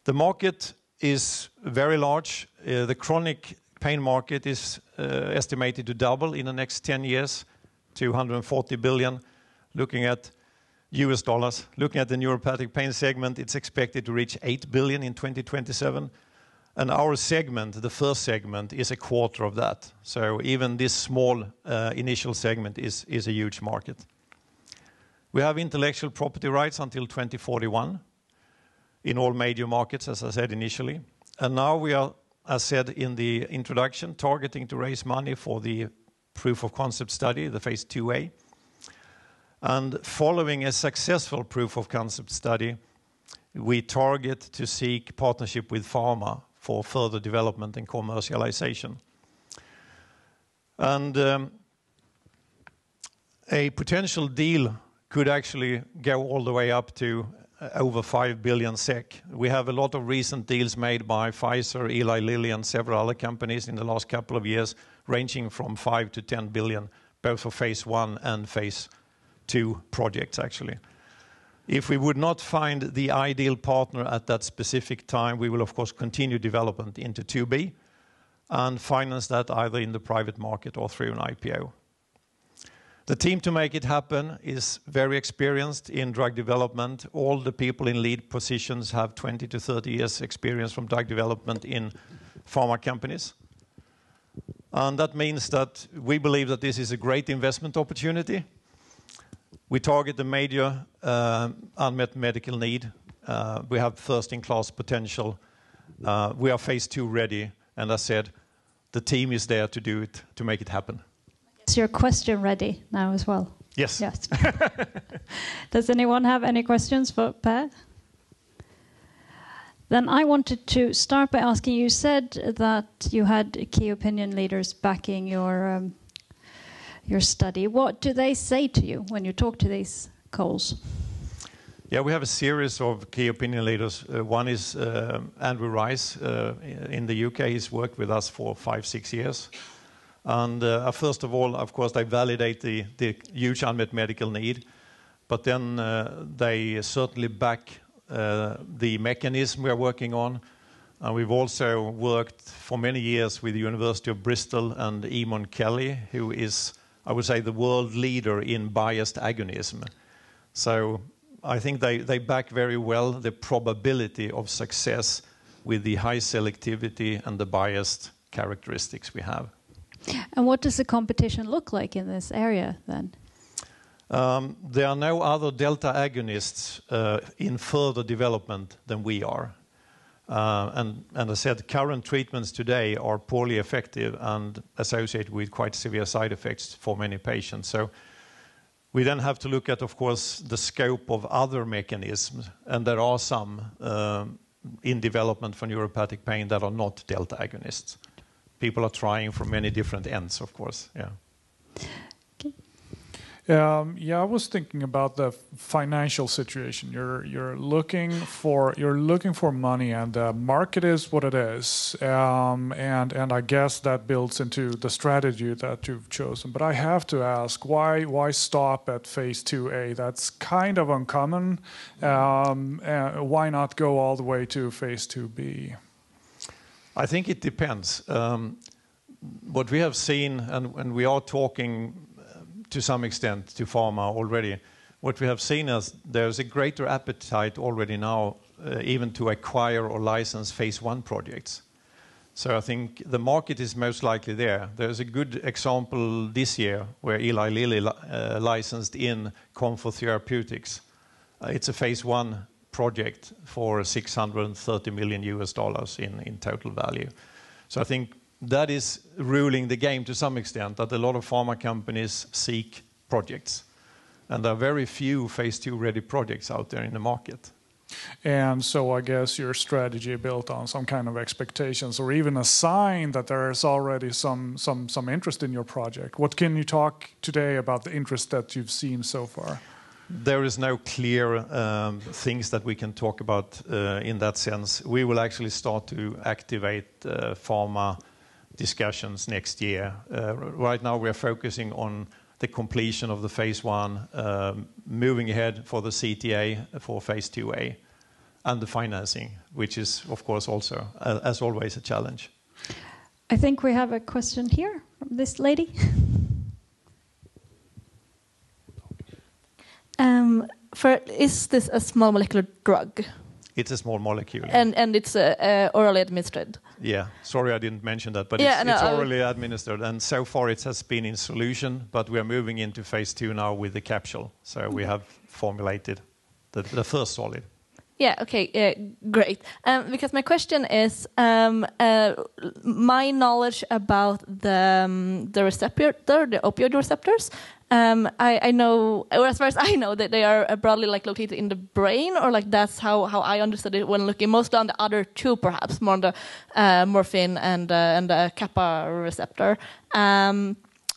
The market is very large. The chronic pain market is estimated to double in the next 10 years to $140 billion. Looking at US dollars. Looking at the neuropathic pain segment, it's expected to reach $8 billion in 2027. And our segment, the first segment, is a quarter of that. So even this small initial segment is a huge market. We have intellectual property rights until 2041 in all major markets, as I said initially. And now we are, as said in the introduction, targeting to raise money for the proof of concept study, the phase 2A. And following a successful proof of concept study, we target to seek partnership with pharma for further development and commercialization. And a potential deal could actually go all the way up to over 5 billion SEK. We have a lot of recent deals made by Pfizer, Eli Lilly, and several other companies in the last couple of years, ranging from 5 to 10 billion, both for phase 1 and phase 2 projects, actually. If we would not find the ideal partner at that specific time, we will, of course, continue development into 2B and finance that either in the private market or through an IPO. The team to make it happen is very experienced in drug development. All the people in lead positions have 20 to 30 years experience from drug development in pharma companies. And that means that we believe that this is a great investment opportunity. We target the major unmet medical need. We have first-in-class potential. We are phase 2 ready. And as I said, the team is there to do it, to make it happen. Is your question ready now as well? Yes. Yes. Does anyone have any questions for Per? Then I wanted to start by asking, you said that you had key opinion leaders backing your study. What do they say to you when you talk to these calls? Yeah, we have a series of key opinion leaders. One is Andrew Rice in the UK. He's worked with us for 5-6 years. And first of all, of course, they validate the huge unmet medical need. But then they certainly back the mechanism we are working on. And we've also worked for many years with the University of Bristol and Eamon Kelly, who is, I would say, the world leader in biased agonism. So I think they back very well the probability of success with the high selectivity and the biased characteristics we have. And what does the competition look like in this area then? There are no other delta agonists in further development than we are. And as I said, current treatments today are poorly effective and associated with quite severe side effects for many patients. So we then have to look at, of course, the scope of other mechanisms. And there are some in development for neuropathic pain that are not delta agonists. People are trying from many different ends, of course. Yeah. I was thinking about the financial situation. You're looking for money, and the market is what it is, and I guess that builds into the strategy that you've chosen. But I have to ask, why stop at phase 2A? That's kind of uncommon. Why not go all the way to phase 2B? I think it depends. What we have seen, and we are talking to some extent to pharma already, what we have seen is there's a greater appetite already now even to acquire or license phase 1 projects. So I think the market is most likely there. There's a good example this year where Eli Lilly licensed in Comfort Therapeutics. It's a phase 1 project for $630 million in total value. So I think that is ruling the game to some extent, that a lot of pharma companies seek projects. And there are very few phase 2 ready projects out there in the market. And so I guess your strategy built on some kind of expectations or even a sign that there is already some interest in your project. What can you talk today about the interest that you've seen so far? There is no clear things that we can talk about in that sense. We will actually start to activate pharma discussions next year. Right now we are focusing on the completion of the phase 1, moving ahead for the CTA for phase 2A, and the financing, which is of course also, as always, a challenge. I think we have a question here from this lady. Is this a small molecular drug? It's a small molecule. And it's orally administered? Yeah, sorry I didn't mention that, but it's orally administered. And so far it has been in solution, but we are moving into phase 2 now with the capsule. So we have formulated the first solid. Yeah, okay, great. Because my question is, my knowledge about the receptor, the opioid receptors, I know, or as far as I know, that they are broadly located in the brain, or that's how I understood it when looking mostly on the other two, perhaps more on the morphine and the kappa receptor.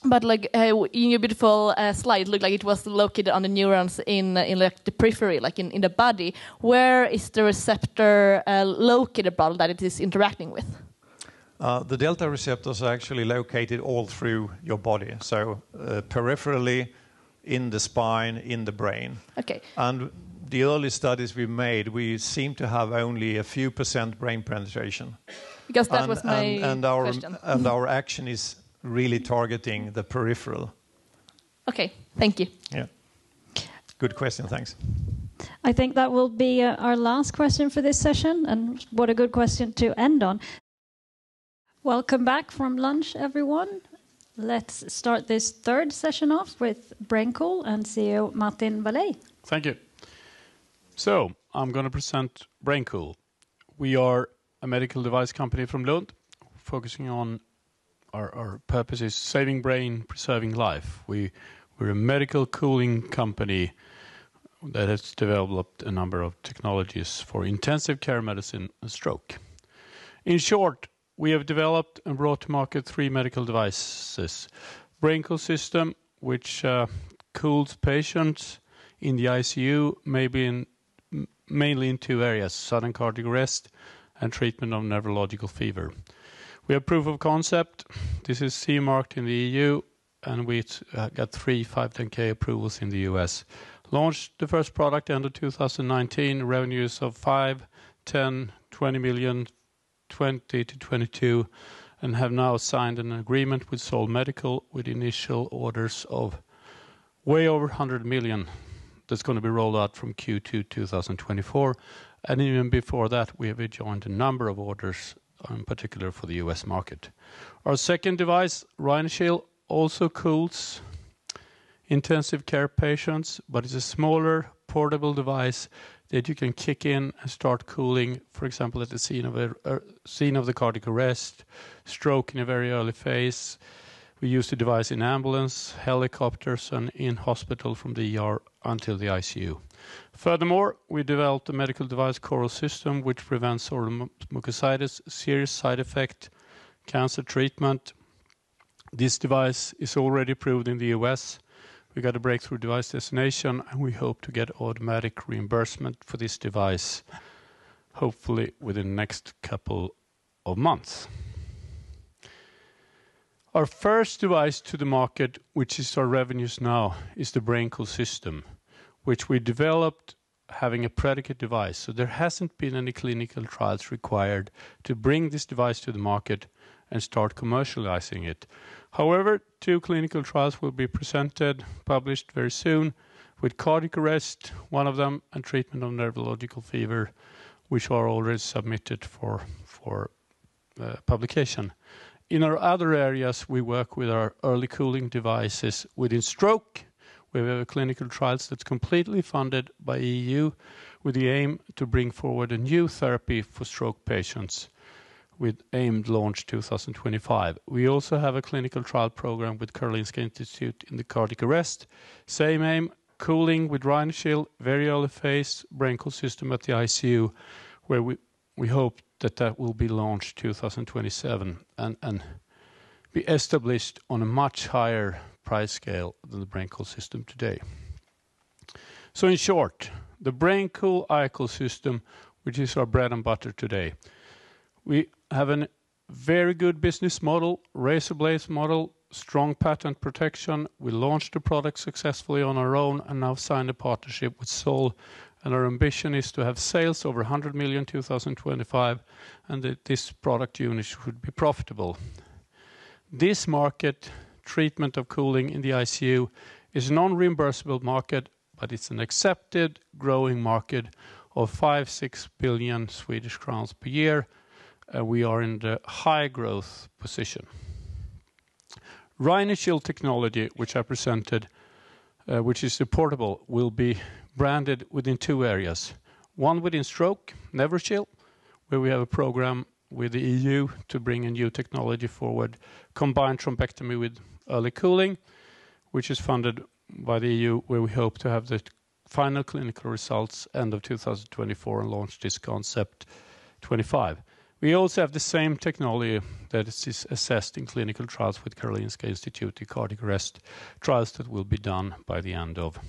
But in your beautiful slide, it looked like it was located on the neurons in the periphery, in the body. Where is the receptor located, broadly, that it is interacting with? The delta receptors are actually located all through your body, so peripherally, in the spine, in the brain. Okay. And the early studies we made, we seem to have only a few % brain penetration. Because that was my question. And our action is really targeting the peripheral. Okay, thank you. Yeah. Good question, thanks. I think that will be our last question for this session, and what a good question to end on. Welcome back from lunch, everyone. Let's start this third session off with BrainCool and CEO Martin Vallée. Thank you. So, I'm going to present BrainCool. We are a medical device company from Lund, focusing on our purpose is saving brain, preserving life. We're a medical cooling company that has developed a number of technologies for intensive care medicine and stroke. In short, we have developed and brought to market 3 medical devices. BrainCool system, which cools patients in the ICU, mainly in 2 areas, sudden cardiac arrest and treatment of neurological fever. We have proof of concept. This is CE marked in the EU, and we got 3 510K approvals in the US. Launched the first product end of 2019, revenues of 5, 10, 20 million, 20 to 22, and have now signed an agreement with Sol Medical with initial orders of way over 100 million. That's going to be rolled out from Q2 2024. And even before that, we have joined a number of orders, in particular for the US market. Our second device, RhinoShield, also cools intensive care patients, but it's a smaller, portable device that you can kick in and start cooling, for example, at the scene of the cardiac arrest, stroke in a very early phase. We use the device in ambulance, helicopters, and in hospital from the ER until the ICU. Furthermore, we developed a medical device coral system which prevents oral mucositis, serious side effect, cancer treatment. This device is already approved in the US. We got a breakthrough device designation, and we hope to get automatic reimbursement for this device, hopefully within the next couple of months. Our first device to the market, which is our revenues now, is the BrainCool system, which we developed having a predicate device. So there hasn't been any clinical trials required to bring this device to the market and start commercializing it. However, 2 clinical trials will be presented, published very soon, with cardiac arrest, one of them, and treatment of neurological fever, which are already submitted for publication. In our other areas, we work with our early cooling devices within stroke. We have clinical trials that's completely funded by EU with the aim to bring forward a new therapy for stroke patients with aimed launch 2025. We also have a clinical trial program with Karolinska Institute in the cardiac arrest. Same aim, cooling with RhinoShield, very early phase, BrainCool system at the ICU, where we hope that will be launched 2027 and be established on a much higher price scale than the BrainCool system today. So in short, the BrainCool Iconovo system, which is our bread and butter today, we have a very good business model, razor blade model, strong patent protection. We launched the product successfully on our own and now signed a partnership with Sol. And our ambition is to have sales over 100 million 2025, and that this product unit should be profitable. This market, treatment of cooling in the ICU, is a non-reimbursable market, but it's an accepted growing market of 5-6 billion Swedish crowns per year. We are in the high growth position. RhinoShield technology, which I presented, which is the portable, will be branded within 2 areas. One within stroke, NeverShield, where we have a program with the EU to bring a new technology forward, combined thrombectomy with early cooling, which is funded by the EU, where we hope to have the final clinical results end of 2024 and launch this concept 25. We also have the same technology that is assessed in clinical trials with Karolinska Institute, the cardiac arrest trials that will be done by the end of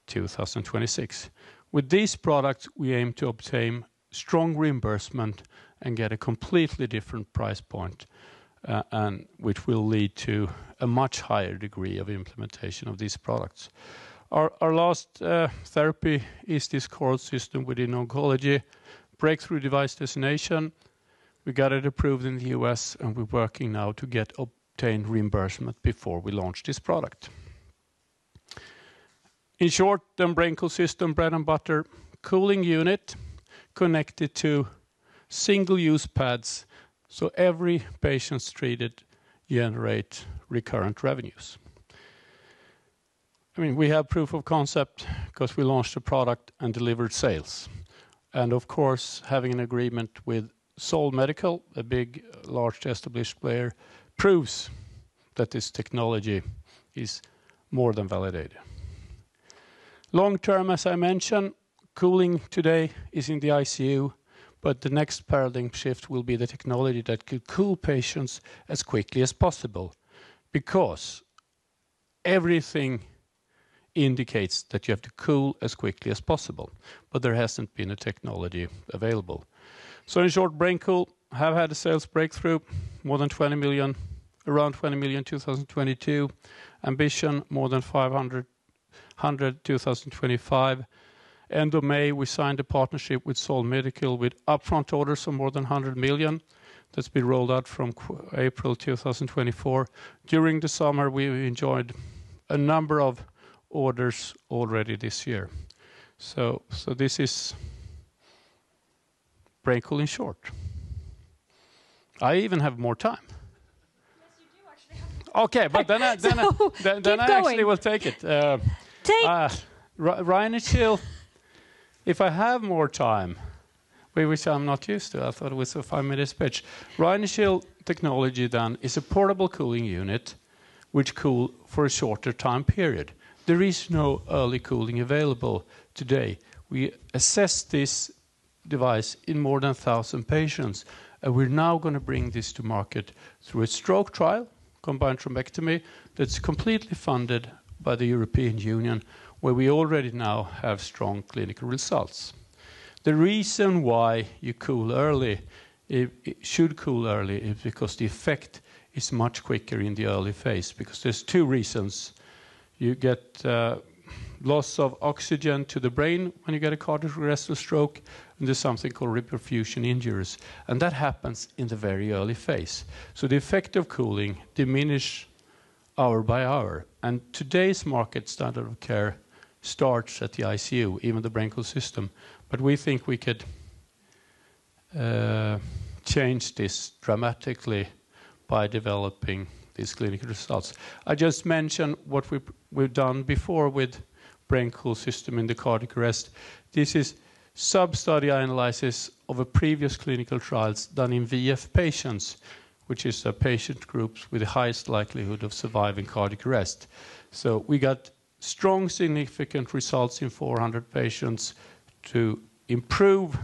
2026. With these products, we aim to obtain strong reimbursement and get a completely different price point, and which will lead to a much higher degree of implementation of these products. Our last therapy is this coral system within oncology, breakthrough device designation. We got it approved in the US, and we're working now to get obtain reimbursement before we launch this product. In short, the BrainCool system, bread and butter, cooling unit connected to single-use pads, so every patient treated generate recurrent revenues. I mean, we have proof of concept because we launched the product and delivered sales. And of course, having an agreement with Sol Medical, a big, large established player, proves that this technology is more than validated. Long term, as I mentioned, cooling today is in the ICU, but the next paradigm shift will be the technology that could cool patients as quickly as possible, because everything indicates that you have to cool as quickly as possible, but there hasn't been a technology available. So in short, BrainCool have had a sales breakthrough, more than 20 million, around 20 million 2022, ambition more than 100 2025. End of May, we signed a partnership with Sol Medical with upfront orders of more than 100 million. That's been rolled out from April 2024. During the summer, we enjoyed a number of orders already this year. So this is BrainCool in short. I even have more time. Yes, you do actually have more. Okay, but then I actually will take it. Rhinocil, if I have more time, which I'm not used to, I thought it was a 5-minute pitch. Rhinocil technology then is a portable cooling unit which cool for a shorter time period. There is no early cooling available today. We assess this device in more than 1,000 patients, and we're now going to bring this to market through a stroke trial, combined thrombectomy, that's completely funded by the European Union, where we already now have strong clinical results. The reason why you cool early, it should cool early, is because the effect is much quicker in the early phase, because there's two reasons. You get loss of oxygen to the brain when you get a cardiac arrest or stroke, and there's something called reperfusion injuries, and that happens in the very early phase. So the effect of cooling diminishes hour by hour, and today's market standard of care starts at the ICU, even the BrainCool system, but we think we could change this dramatically by developing these clinical results. I just mentioned what we've done before with BrainCool system in the cardiac arrest. This is sub-study analysis of a previous clinical trials done in VF patients, which is a patient groups with the highest likelihood of surviving cardiac arrest. So we got strong, significant results in 400 patients to improve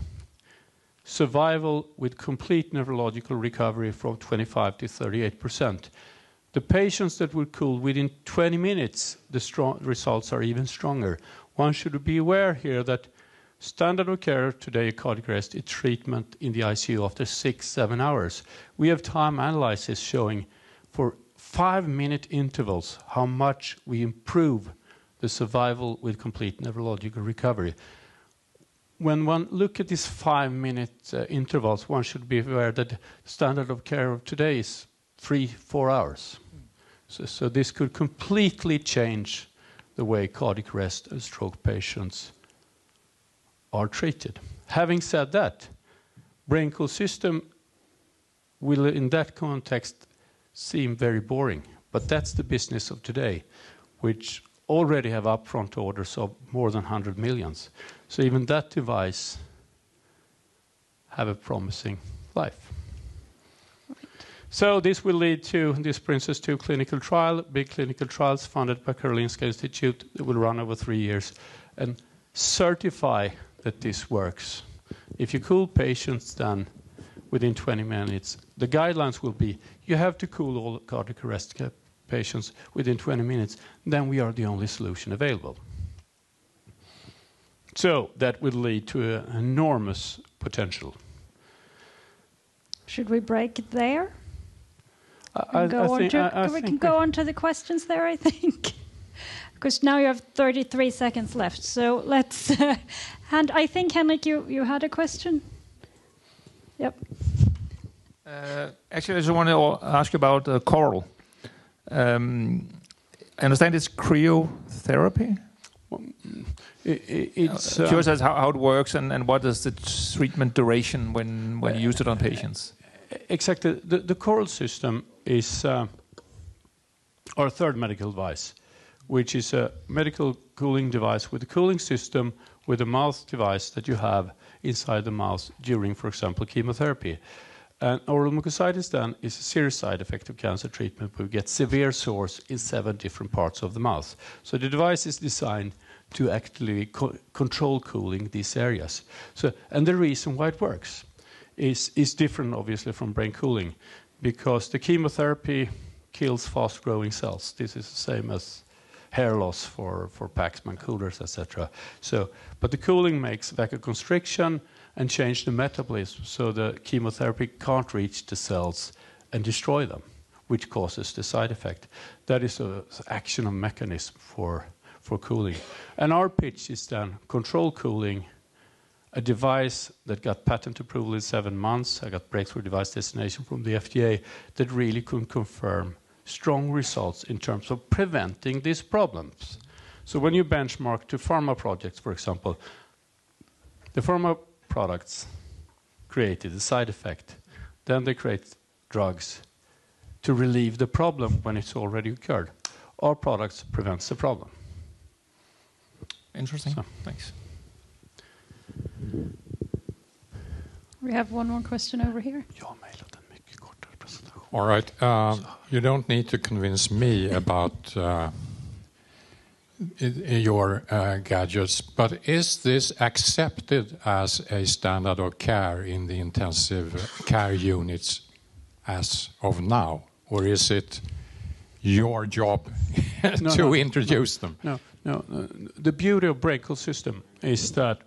survival with complete neurological recovery from 25 to 38%. The patients that were cooled within 20 minutes, the results are even stronger. One should be aware here that standard of care today, cardiac arrest, is treatment in the ICU after 6-7 hours. We have time analysis showing for 5-minute intervals how much we improve the survival with complete neurological recovery. When one look at these 5-minute intervals, one should be aware that standard of care of today is 3-4 hours. So this could completely change the way cardiac arrest and stroke patients are treated. Having said that, BrainCool system will, in that context, seem very boring, but that's the business of today, which already have upfront orders of more than 100 million. So even that device have a promising life. So this will lead to this Princess 2 clinical trial, big clinical trials funded by Karolinska Institute. It will run over 3 years and certify that this works. If you cool patients, then within 20 minutes, the guidelines will be you have to cool all cardiac arrest patients within 20 minutes, then we are the only solution available. So that will lead to an enormous potential. Should we break it there? We can go on to the questions there, I think. Because now you have 33 seconds left. So let's... and I think, Henrik, you had a question? Yep. Actually, I just want to ask about coral. I understand it's cryotherapy. It's curious as how it works and what is the treatment duration when you use it on patients. Exactly. The Coral system is our third medical device, which is a medical cooling device with a cooling system with a mouth device that you have inside the mouth during, for example, chemotherapy. And oral mucositis then is a serious side effect of cancer treatment. We get severe sores in 7 different parts of the mouth. So the device is designed to actually control cooling these areas. So, and the reason why it works is different, obviously, from brain cooling, because the chemotherapy kills fast-growing cells. This is the same as hair loss for Paxman coolers, etc. So, but the cooling makes vasoconstriction and change the metabolism, so the chemotherapy can't reach the cells and destroy them, which causes the side effect. That is an action of mechanism for cooling. And our pitch is then control cooling, a device that got patent approval in 7 months. I got breakthrough device designation from the FDA that really can confirm strong results in terms of preventing these problems. So when you benchmark to pharma projects, for example, the pharma products created a side effect. Then they create drugs to relieve the problem when it's already occurred. Our products prevents the problem. Interesting. So, thanks. We have one more question over here. All right. You don't need to convince me about your gadgets, but is this accepted as a standard of care in the intensive care units as of now? Or is it your job to introduce them? No. The beauty of BrainCool system is that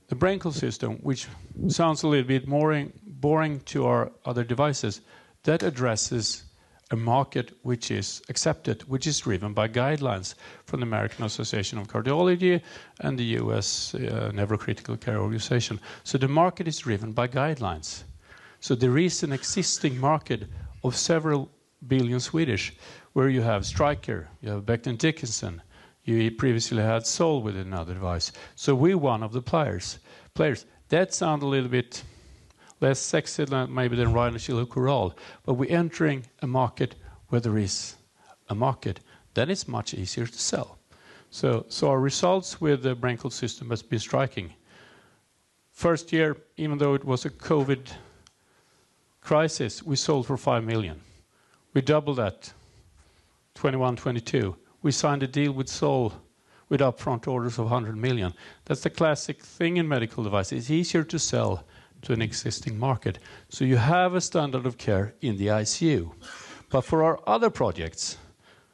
the BrainCool system, which sounds a little bit boring to our other devices, that addresses a market which is accepted, which is driven by guidelines from the American Association of Cardiology and the US Neurocritical Care Organization. So the market is driven by guidelines. So there is an existing market of several billion Swedish, where you have Stryker, you have Becton Dickinson, you previously had Sol with another device. So we're one of the players. That sounds a little bit less sexy than maybe than Rhinochello Coral, but we're entering a market where there is a market. Then it's much easier to sell. So our results with the BrainCool system has been striking. First year, even though it was a COVID crisis, we sold for 5 million. We doubled that, 21, 22. We signed a deal with Sol with upfront orders of 100 million. That's the classic thing in medical devices. It's easier to sell to an existing market. So you have a standard of care in the ICU. But for our other projects,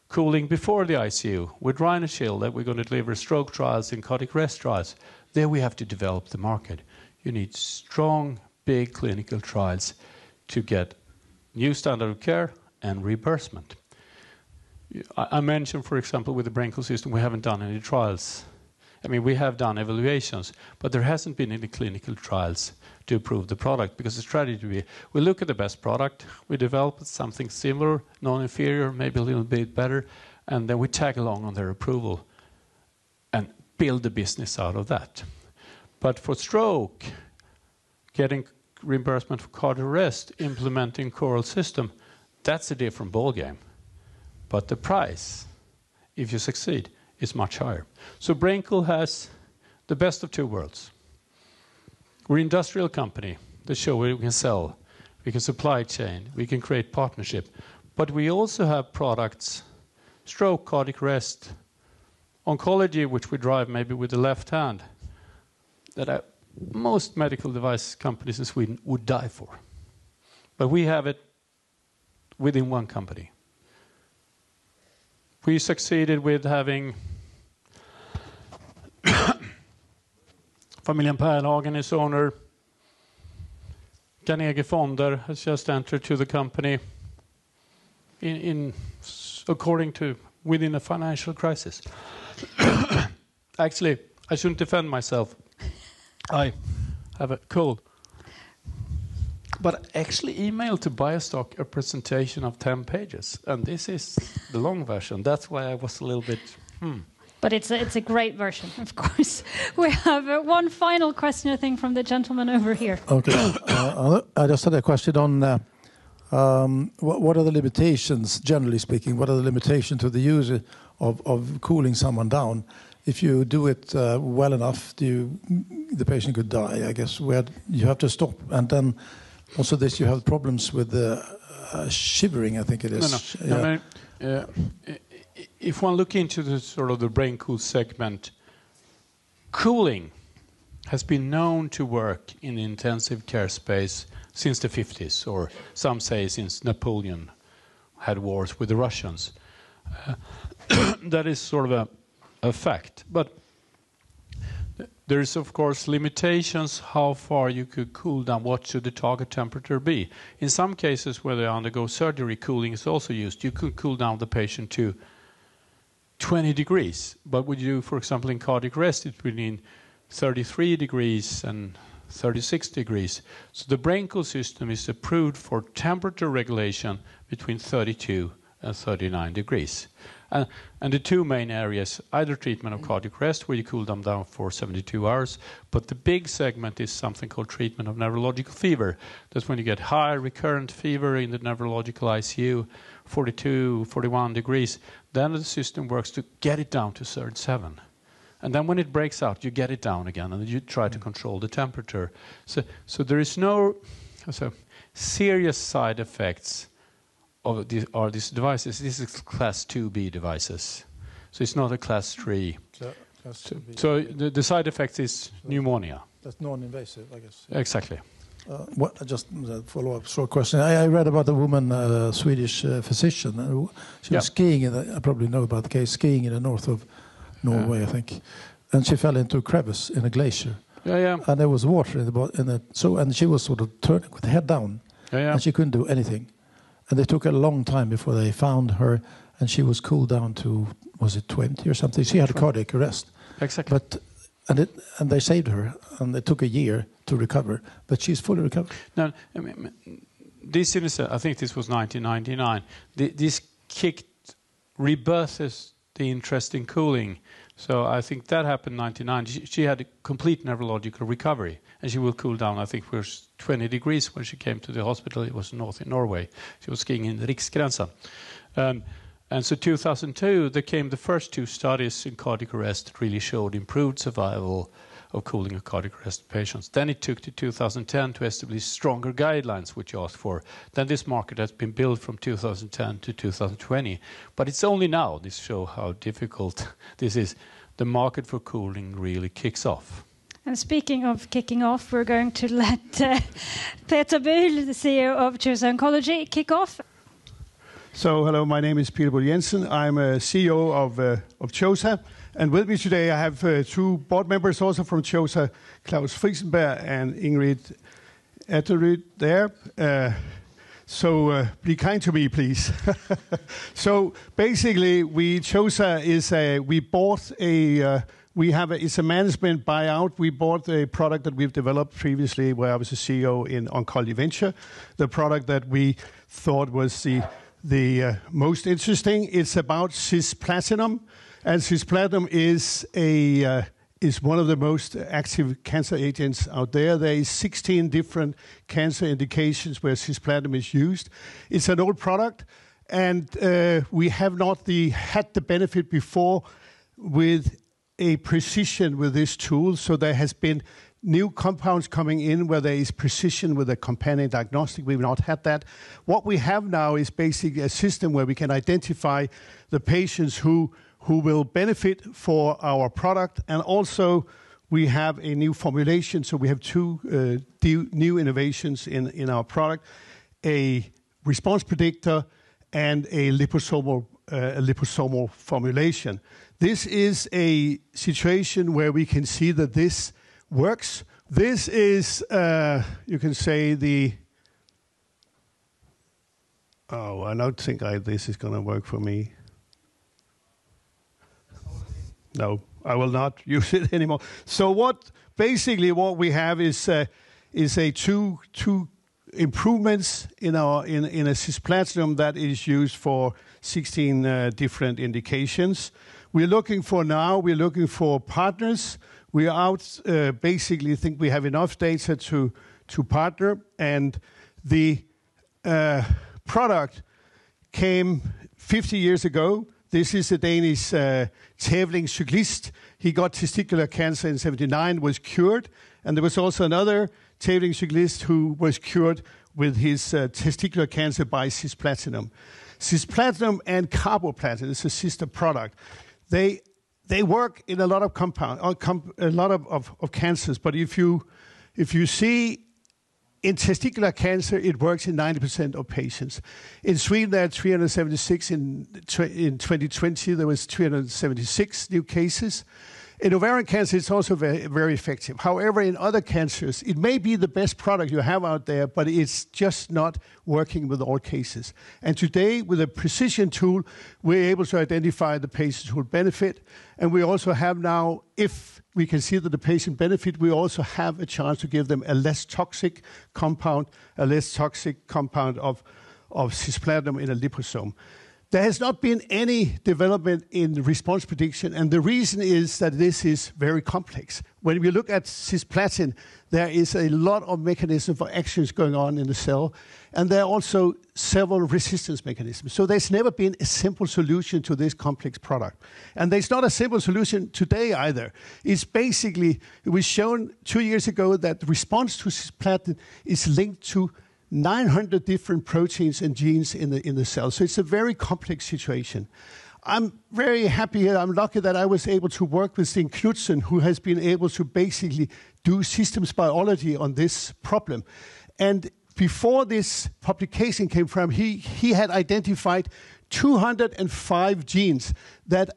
cooling before the ICU, with Rhinoshield that we're going to deliver stroke trials and cardiac arrest trials, there we have to develop the market. You need strong, big clinical trials to get new standard of care and reimbursement. I mentioned, for example, with the BrainCool system, we haven't done any trials. I mean, we have done evaluations, but there hasn't been any clinical trials to approve the product, because the strategy to be, we look at the best product, we develop something similar, non-inferior, maybe a little bit better, and then we tag along on their approval and build the business out of that. But for stroke, getting reimbursement for cardiac arrest, implementing Coral system, that's a different ballgame. But the price, if you succeed, is much higher. So BrainCool has the best of two worlds. We're an industrial company that show we can sell, we can supply chain, we can create partnership. But we also have products, stroke, cardiac arrest, oncology, which we drive maybe with the left hand, that most medical device companies in Sweden would die for. But we have it within one company. We succeeded with having Familjen Pärlhagen is owner. Carnegie Fonder has just entered to the company according to within a financial crisis. Actually, I shouldn't defend myself. I have a cold. But actually emailed to BioStock a presentation of 10 pages. And this is the long version. That's why I was a little bit... But it's a great version, of course. We have one final question, I think, from the gentleman over here. Okay. I just had a question on what are the limitations, generally speaking, what are the limitations to the use of cooling someone down? If you do it well enough, the patient could die, I guess, where you have to stop. And then also this, you have problems with the shivering, I think it is. No. I mean, if one look into the sort of the BrainCool segment, cooling has been known to work in the intensive care space since the 50s, or some say since Napoleon had wars with the Russians. That is sort of a fact. But there is, of course, limitations how far you could cool down. What should the target temperature be? In some cases where they undergo surgery, cooling is also used. You could cool down the patient to 20 degrees. But would you, for example, in cardiac arrest, it's between 33 degrees and 36 degrees. So the BrainCool system is approved for temperature regulation between 32 and 39 degrees. And the two main areas, either treatment of cardiac arrest, where you cool them down for 72 hours, but the big segment is something called treatment of neurological fever. That's when you get high recurrent fever in the neurological ICU, 42, 41 degrees. Then the system works to get it down to 37. And then when it breaks out, you get it down again, and you try to control the temperature. So there is no serious side effects of these devices. This is class 2B devices. So it's not a class 3. Class 2B. So the side effect is pneumonia. That's non-invasive, I guess. Exactly. Just a follow-up short question. I read about a woman, a Swedish physician. She was skiing, I probably know about the case, skiing in the north of Norway, I think. And she fell into a crevice in a glacier. Yeah. And there was water and she was sort of turning with the head down. Yeah. And she couldn't do anything. And they took a long time before they found her, and she was cooled down to, was it 20 or something? She had a cardiac arrest. Exactly. And they saved her, and it took a year to recover, but she's fully recovered. Now, I mean, this is, I think this was 1999. This rebirthes the interest in cooling. So I think that happened in 1999. She had a complete neurological recovery, and she will cool down, I think, for 20 degrees when she came to the hospital. It was north in Norway. She was skiing in Riksgränsen. And so 2002, there came the first two studies in cardiac arrest that really showed improved survival of cooling of cardiac arrest patients. Then it took to 2010 to establish stronger guidelines, which you asked for. Then this market has been built from 2010 to 2020. But it's only now, this shows how difficult this is, the market for cooling really kicks off. And speaking of kicking off, we're going to let Peter Buhl, the CEO of Chosa Oncology, kick off. So, hello, my name is Peter Buhl Jensen. I'm a CEO of Chosa. And with me today, I have two board members also from Chosa, Klaus Friesenberg and Ingrid Atterud there. So be kind to me, please. So basically, Chosa is it's a management buyout. We bought a product that we've developed previously, where I was a CEO in Oncology Venture. The product that we thought was the most interesting. It's about cisplatinum. And cisplatinum is one of the most active cancer agents out there. There is 16 different cancer indications where cisplatinum is used. It's an old product, and we have not had the benefit before with a precision with this tool. So there has been new compounds coming in where there is precision with a companion diagnostic. We've not had that. What we have now is basically a system where we can identify the patients who will benefit for our product. And also we have a new formulation. So we have two new innovations in our product, a response predictor and a liposomal formulation. This is a situation where we can see that this works. This is, you can say I don't think this is going to work for me. No, I will not use it anymore. So what we have is a two improvements in a cisplatinum that is used for 16 different indications. We're looking for partners. We are out, basically think we have enough data to partner, and the product came 50 years ago. This is a Danish traveling cyclist. He got testicular cancer in 1979, was cured, and there was also another traveling cyclist who was cured with his testicular cancer by cisplatinum. Cisplatinum and carboplatin is a sister product. They work in a lot of of cancers, but if you see in testicular cancer, it works in 90% of patients. In Sweden, there are 376. In 2020, there was 376 new cases. In ovarian cancer, it's also very, very effective. However, in other cancers, it may be the best product you have out there, but it's just not working with all cases. And today, with a precision tool, we're able to identify the patients who will benefit. And we also have now, if we can see that the patient benefit, we also have a chance to give them a less toxic compound of cisplatin in a liposome. There has not been any development in response prediction, and the reason is that this is very complex. When we look at cisplatin, there is a lot of mechanisms for actions going on in the cell, and there are also several resistance mechanisms. So there's never been a simple solution to this complex product. And there's not a simple solution today either. It's basically, it was shown 2 years ago that the response to cisplatin is linked to 900 different proteins and genes in the cell. So it's a very complex situation. I'm very happy and I'm lucky that I was able to work with Sten Knudsen, who has been able to basically do systems biology on this problem. And before this publication came from, he had identified 205 genes that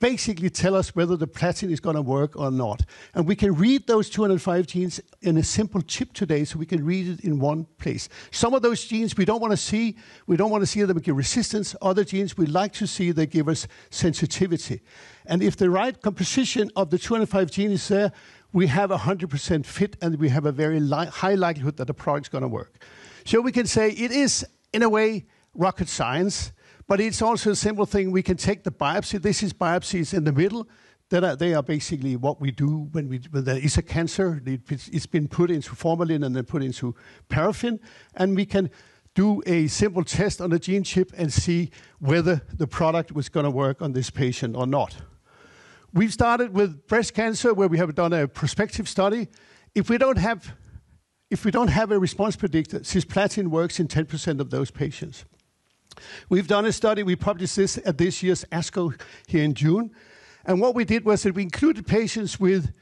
basically tell us whether the platin is going to work or not. And we can read those 205 genes in a simple chip today, so we can read it in one place. Some of those genes we don't want to see. We don't want to see them give resistance. Other genes we like to see, they give us sensitivity. And if the right composition of the 205 genes is there, we have 100% fit, and we have a very high likelihood that the product is going to work. So we can say it is, in a way, rocket science. But it's also a simple thing. We can take the biopsy. This is biopsies in the middle. They are basically what we do when there is a cancer. It's been put into formalin and then put into paraffin. And we can do a simple test on the gene chip and see whether the product was going to work on this patient or not. We've started with breast cancer, where we have done a prospective study. If we don't have a response predictor, cisplatin works in 10% of those patients. We've done a study, we published this at this year's ASCO here in June. And what we did was that we included patients with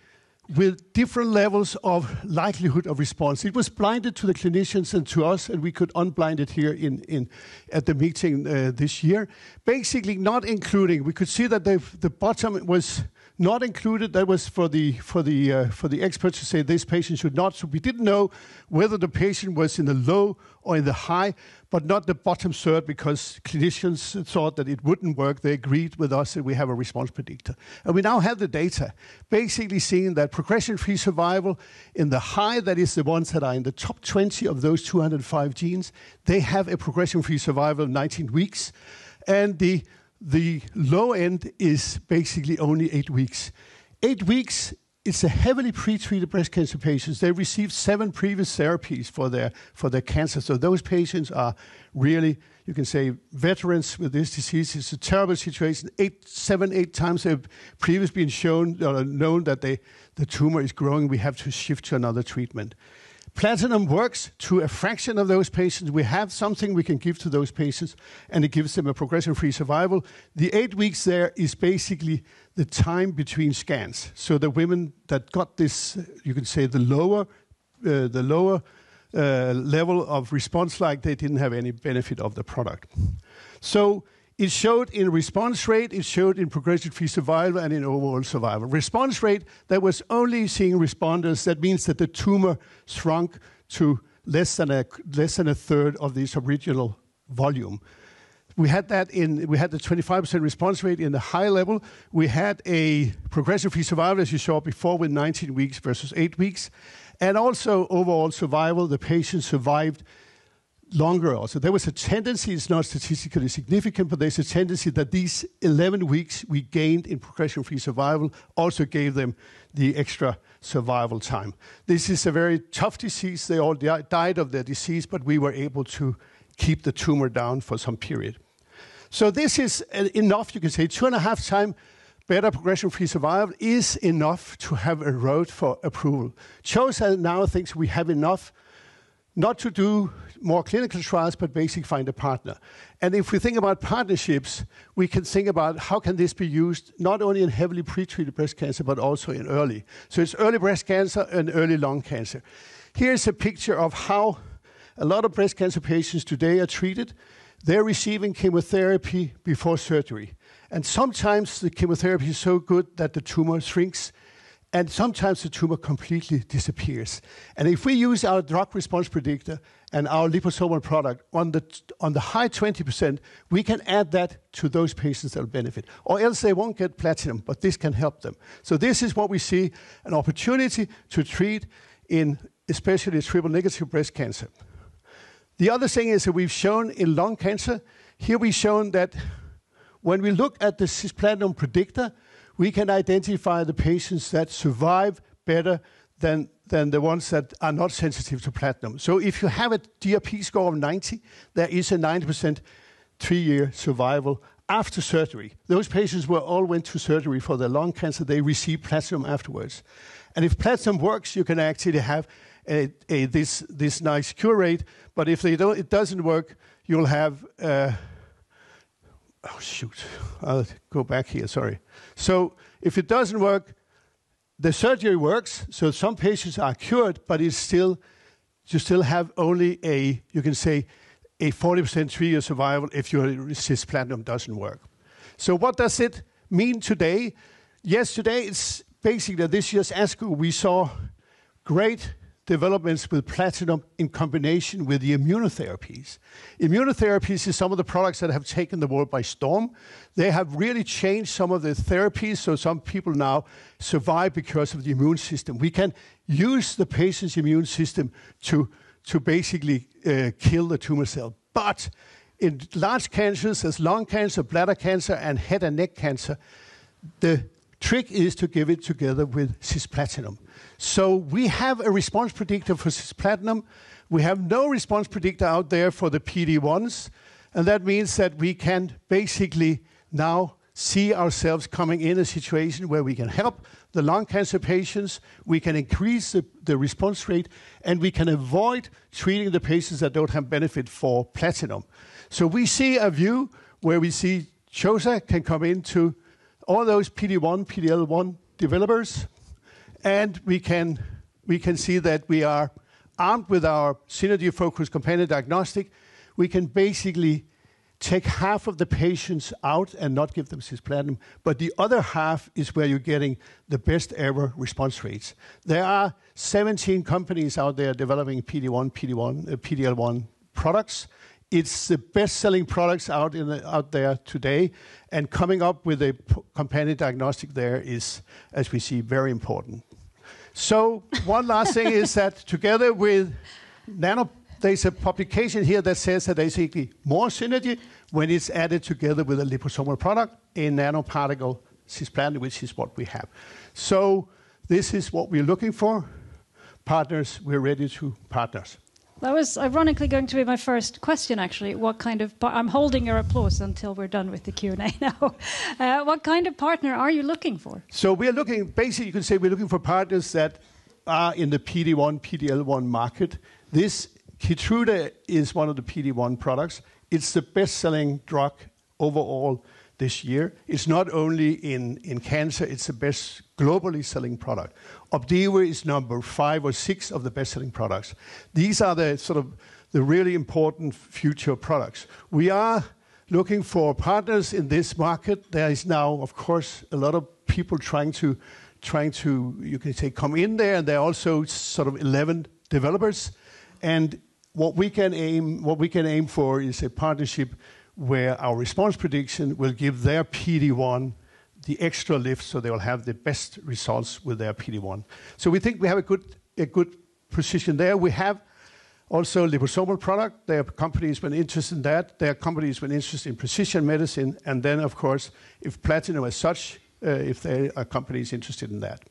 different levels of likelihood of response. It was blinded to the clinicians and to us, and we could unblind it here at the meeting this year. Basically not including, we could see that the bottom was not included. That was for the experts to say this patient should not. So we didn't know whether the patient was in the low or in the high, but not the bottom third, because clinicians thought that it wouldn't work. They agreed with us that we have a response predictor. And we now have the data, basically seeing that progression-free survival in the high, that is the ones that are in the top 20 of those 205 genes, they have a progression-free survival of 19 weeks. And the low end is basically only 8 weeks. 8 weeks, it's a heavily pretreated breast cancer patients. They received 7 previous therapies for their cancer. So those patients are really, you can say, veterans with this disease. It's a terrible situation. 7, 8 times they've previously been known that the tumor is growing. We have to shift to another treatment. Platinum works to a fraction of those patients. We have something we can give to those patients, and it gives them a progression-free survival. The 8 weeks there is basically the time between scans. So the women that got this, you can say the lower level of response, like they didn't have any benefit of the product. So it showed in response rate, it showed in progression-free survival, and in overall survival. Response rate, that was only seeing responders. That means that the tumor shrunk to less than a third of this original volume. We had the 25% response rate in the high level. We had a progression-free survival, as you saw before, with 19 weeks versus 8 weeks. And also overall survival, the patient survived longer also. There was a tendency, it's not statistically significant, but there's a tendency that these 11 weeks we gained in progression-free survival also gave them the extra survival time. This is a very tough disease. They all died of their disease, but we were able to keep the tumor down for some period. So this is enough, you can say 2.5 times better progression-free survival is enough to have a road for approval. Chosa now thinks we have enough not to do more clinical trials, but basically find a partner. And if we think about partnerships, we can think about how can this be used not only in heavily pretreated breast cancer, but also in early. So it's early breast cancer and early lung cancer. Here's a picture of how a lot of breast cancer patients today are treated. They're receiving chemotherapy before surgery. And sometimes the chemotherapy is so good that the tumor shrinks, and sometimes the tumor completely disappears. And if we use our drug response predictor and our liposomal product on the high 20%, we can add that to those patients that will benefit. Or else they won't get platinum, but this can help them. So this is what we see, an opportunity to treat in especially triple-negative breast cancer. The other thing is that we've shown in lung cancer, here we've shown that when we look at the cisplatin predictor, we can identify the patients that survive better than the ones that are not sensitive to platinum. So if you have a DRP score of 90, there is a 90% 3-year survival after surgery. Those patients all went to surgery for their lung cancer. They received platinum afterwards. And if platinum works, you can actually have this nice cure rate. But if it doesn't work, you'll have... oh, shoot. I'll go back here, sorry. So if it doesn't work, the surgery works. So some patients are cured, but you still have only you can say, a 40% 3-year survival if your cisplatin doesn't work. So what does it mean today? Yes, today it's basically this year's ASCO, we saw great developments with platinum in combination with the immunotherapies. Immunotherapies is some of the products that have taken the world by storm. They have really changed some of the therapies, so some people now survive because of the immune system. We can use the patient's immune system to basically kill the tumor cell. But in large cancers, as lung cancer, bladder cancer, and head and neck cancer, the trick is to give it together with cisplatin. So we have a response predictor for cisplatin. We have no response predictor out there for the PD-1s. And that means that we can basically now see ourselves coming in a situation where we can help the lung cancer patients, we can increase the response rate, and we can avoid treating the patients that don't have benefit for platinum. So we see a view where we see Chosa can come into all those PD-1, PD-L1 developers, and we can see that we are armed with our synergy-focused companion diagnostic. We can basically take half of the patients out and not give them cisplatin, but the other half is where you're getting the best ever response rates. There are 17 companies out there developing PD-L1 products. It's the best-selling products out there today, and coming up with a companion diagnostic there is, as we see, very important. So one last thing is that together with there's a publication here that says that there's actually more synergy when it's added together with a liposomal product, a nanoparticle cisplatin, which is what we have. So this is what we're looking for. Partners, we're ready to partners. That was ironically going to be my first question, actually. What kind of... I'm holding your applause until we're done with the Q&A now. What kind of partner are you looking for? So we're looking... Basically, you can say we're looking for partners that are in the PD-1, PD-L1 market. This Keytruda is one of the PD-1 products. It's the best-selling drug overall this year. It's not only in cancer, it's the best globally selling product. Opdivo is number 5 or 6 of the best-selling products. These are the sort of the really important future products. We are looking for partners in this market. There is now, of course, a lot of people trying to you can say come in there, and there are also sort of 11 developers. And what we can aim for is a partnership where our response prediction will give their PD-1 the extra lift, so they will have the best results with their PD-1. So we think we have a good position there. We have also liposomal product. There are companies been interested in that. There are companies been interested in precision medicine. And then, of course, if platinum as such, if there are companies interested in that.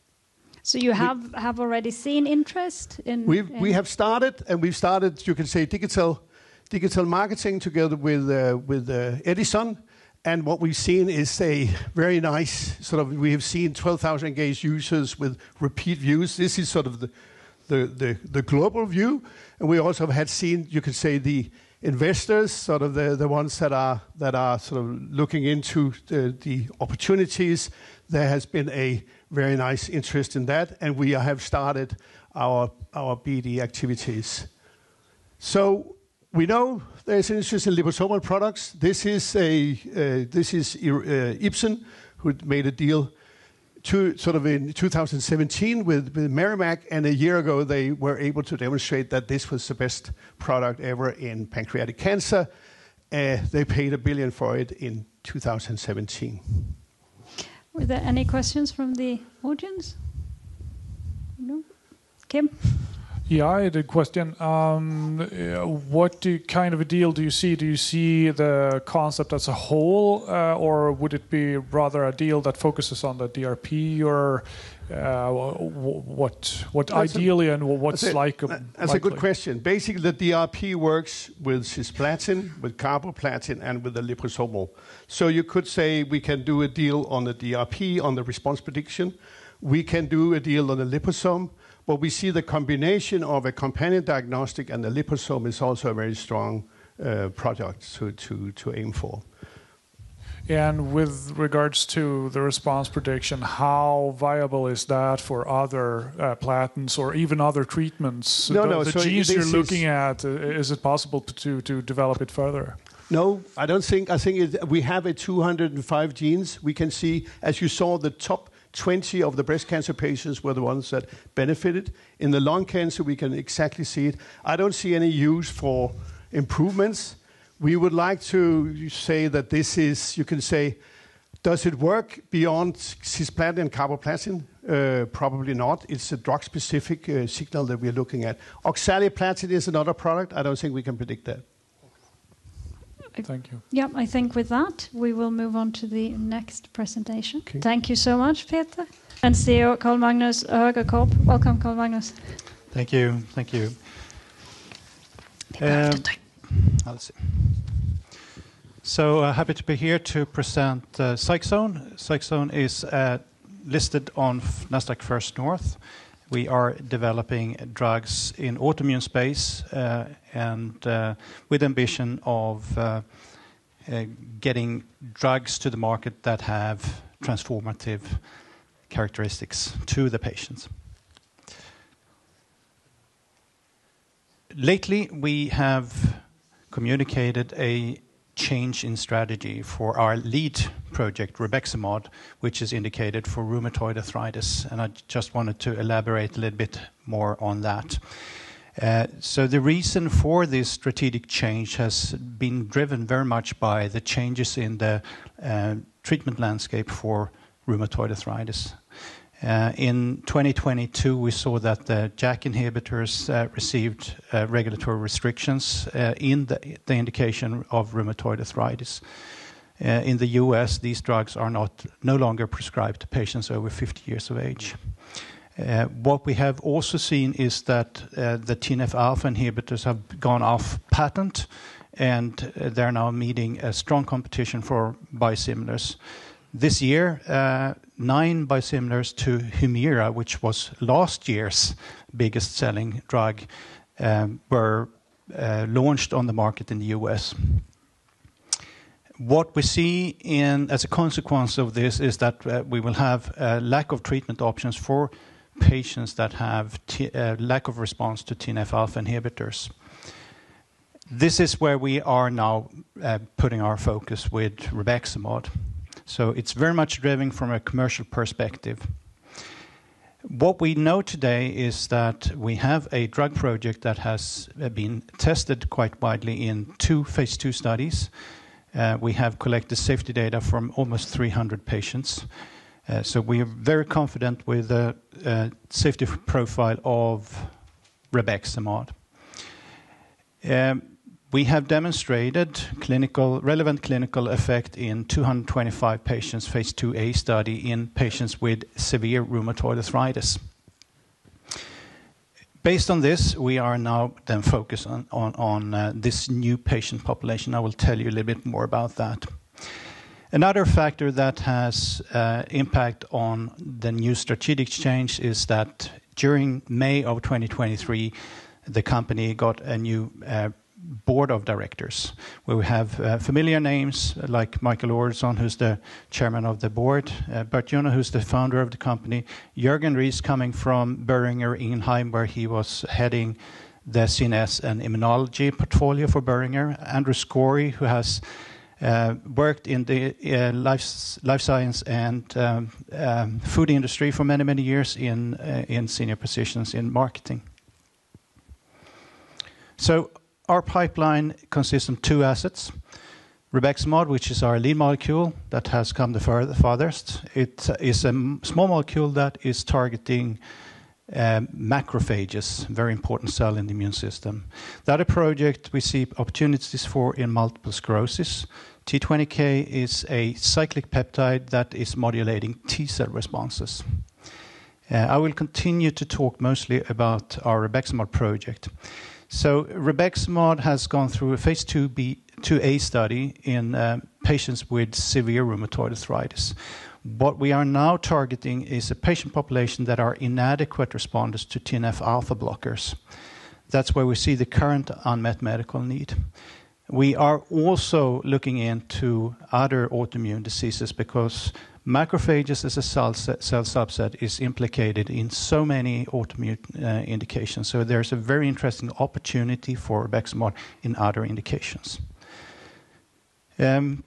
So you have already seen interest in... We have started, and we've started, you can say, digital marketing together with Edison. And what we've seen is a very nice we have seen 12,000 engaged users with repeat views. This is sort of the global view. And we also have seen, you could say, the investors, sort of the ones that are sort of looking into the opportunities. There has been a very nice interest in that, and we have started our BD activities. So we know there's an interest in liposomal products. This is Ipsen, who made a deal in 2017 with Merrimack, and a year ago they were able to demonstrate that this was the best product ever in pancreatic cancer. They paid $1 billion for it in 2017. Were there any questions from the audience? No? Kim? Yeah, I had a question. What kind of a deal do you see? Do you see the concept as a whole, or would it be rather a deal that focuses on the DRP, or what ideally and what's like? That's a good question. Basically, the DRP works with cisplatin, with carboplatin, and with the liposomal. So you could say we can do a deal on the DRP, on the response prediction. We can do a deal on the liposome. But we see the combination of a companion diagnostic and the liposome is also a very strong product to aim for. And with regards to the response prediction, how viable is that for other platins or even other treatments? The genes you're looking at, is it possible to develop it further? No, I don't think. I think we have 205 genes. We can see, as you saw, the top 20 of the breast cancer patients were the ones that benefited. In the lung cancer, we can exactly see it. I don't see any use for improvements. We would like to say that this is, you can say, does it work beyond cisplatin and carboplatin? Probably not. It's a drug-specific signal that we're looking at. Oxaliplatin is another product. I don't think we can predict that. Thank you. Yeah, I think with that, we will move on to the next presentation. Okay. Thank you so much, Peter. And CEO Carl Magnus Högerkorp. Welcome, Carl Magnus. Thank you. Thank you. Let's see. So happy to be here to present Cyxone. Cyxone is listed on Nasdaq First North. We are developing drugs in autoimmune space and with ambition of getting drugs to the market that have transformative characteristics to the patients. Lately, we have communicated a change in strategy for our lead project, Rebeximod, which is indicated for rheumatoid arthritis. And I just wanted to elaborate a little bit more on that. So the reason for this strategic change has been driven very much by the changes in the treatment landscape for rheumatoid arthritis. In 2022, we saw that the JAK inhibitors received regulatory restrictions in the indication of rheumatoid arthritis. In the US, these drugs are no longer prescribed to patients over 50 years of age. What we have also seen is that the TNF-alpha inhibitors have gone off patent, and they're now meeting a strong competition for biosimilars. This year, 9 biosimilars to Humira, which was last year's biggest selling drug, were launched on the market in the US. What we see as a consequence of this is that we will have a lack of treatment options for patients that have lack of response to TNF-alpha inhibitors. This is where we are now putting our focus with Rebeximod. So it's very much driven from a commercial perspective. What we know today is that we have a drug project that has been tested quite widely in 2 phase 2 studies. We have collected safety data from almost 300 patients. So we are very confident with the safety profile of rebexamod. We have demonstrated relevant clinical effect in 225 patients, phase 2A study in patients with severe rheumatoid arthritis. Based on this, we are now then focused on this new patient population. I will tell you a little bit more about that. Another factor that has impact on the new strategic change is that during May of 2023, the company got a new board of directors, where we have familiar names like Michael Orson, who's the chairman of the board, Bert Jona, who's the founder of the company, Jürgen Ries coming from Boehringer Ingelheim, where he was heading the CNS and immunology portfolio for Boehringer, Andrew Scory, who has worked in the life science and food industry for many, many years in senior positions in marketing. So our pipeline consists of 2 assets. Rebexamod, which is our lead molecule that has come the farthest. It is a small molecule that is targeting macrophages, very important cell in the immune system. The other project we see opportunities for in multiple sclerosis. T20K is a cyclic peptide that is modulating T-cell responses. I will continue to talk mostly about our rebexamod project. So rebexamod has gone through a phase 2A study in patients with severe rheumatoid arthritis. What we are now targeting is a patient population that are inadequate responders to TNF-alpha blockers. That's where we see the current unmet medical need. We are also looking into other autoimmune diseases because macrophages as a cell subset is implicated in so many autoimmune indications. So there's a very interesting opportunity for rebexamod in other indications. Going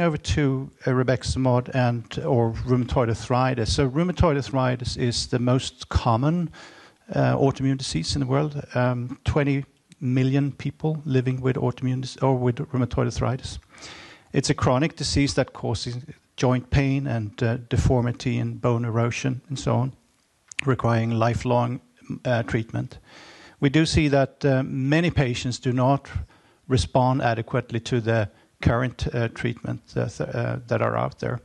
over to rebexamod or rheumatoid arthritis. So rheumatoid arthritis is the most common autoimmune disease in the world. 20 million people living with with rheumatoid arthritis. It's a chronic disease that causes joint pain and deformity and bone erosion and so on, requiring lifelong treatment. We do see that many patients do not respond adequately to the current treatment that are out there.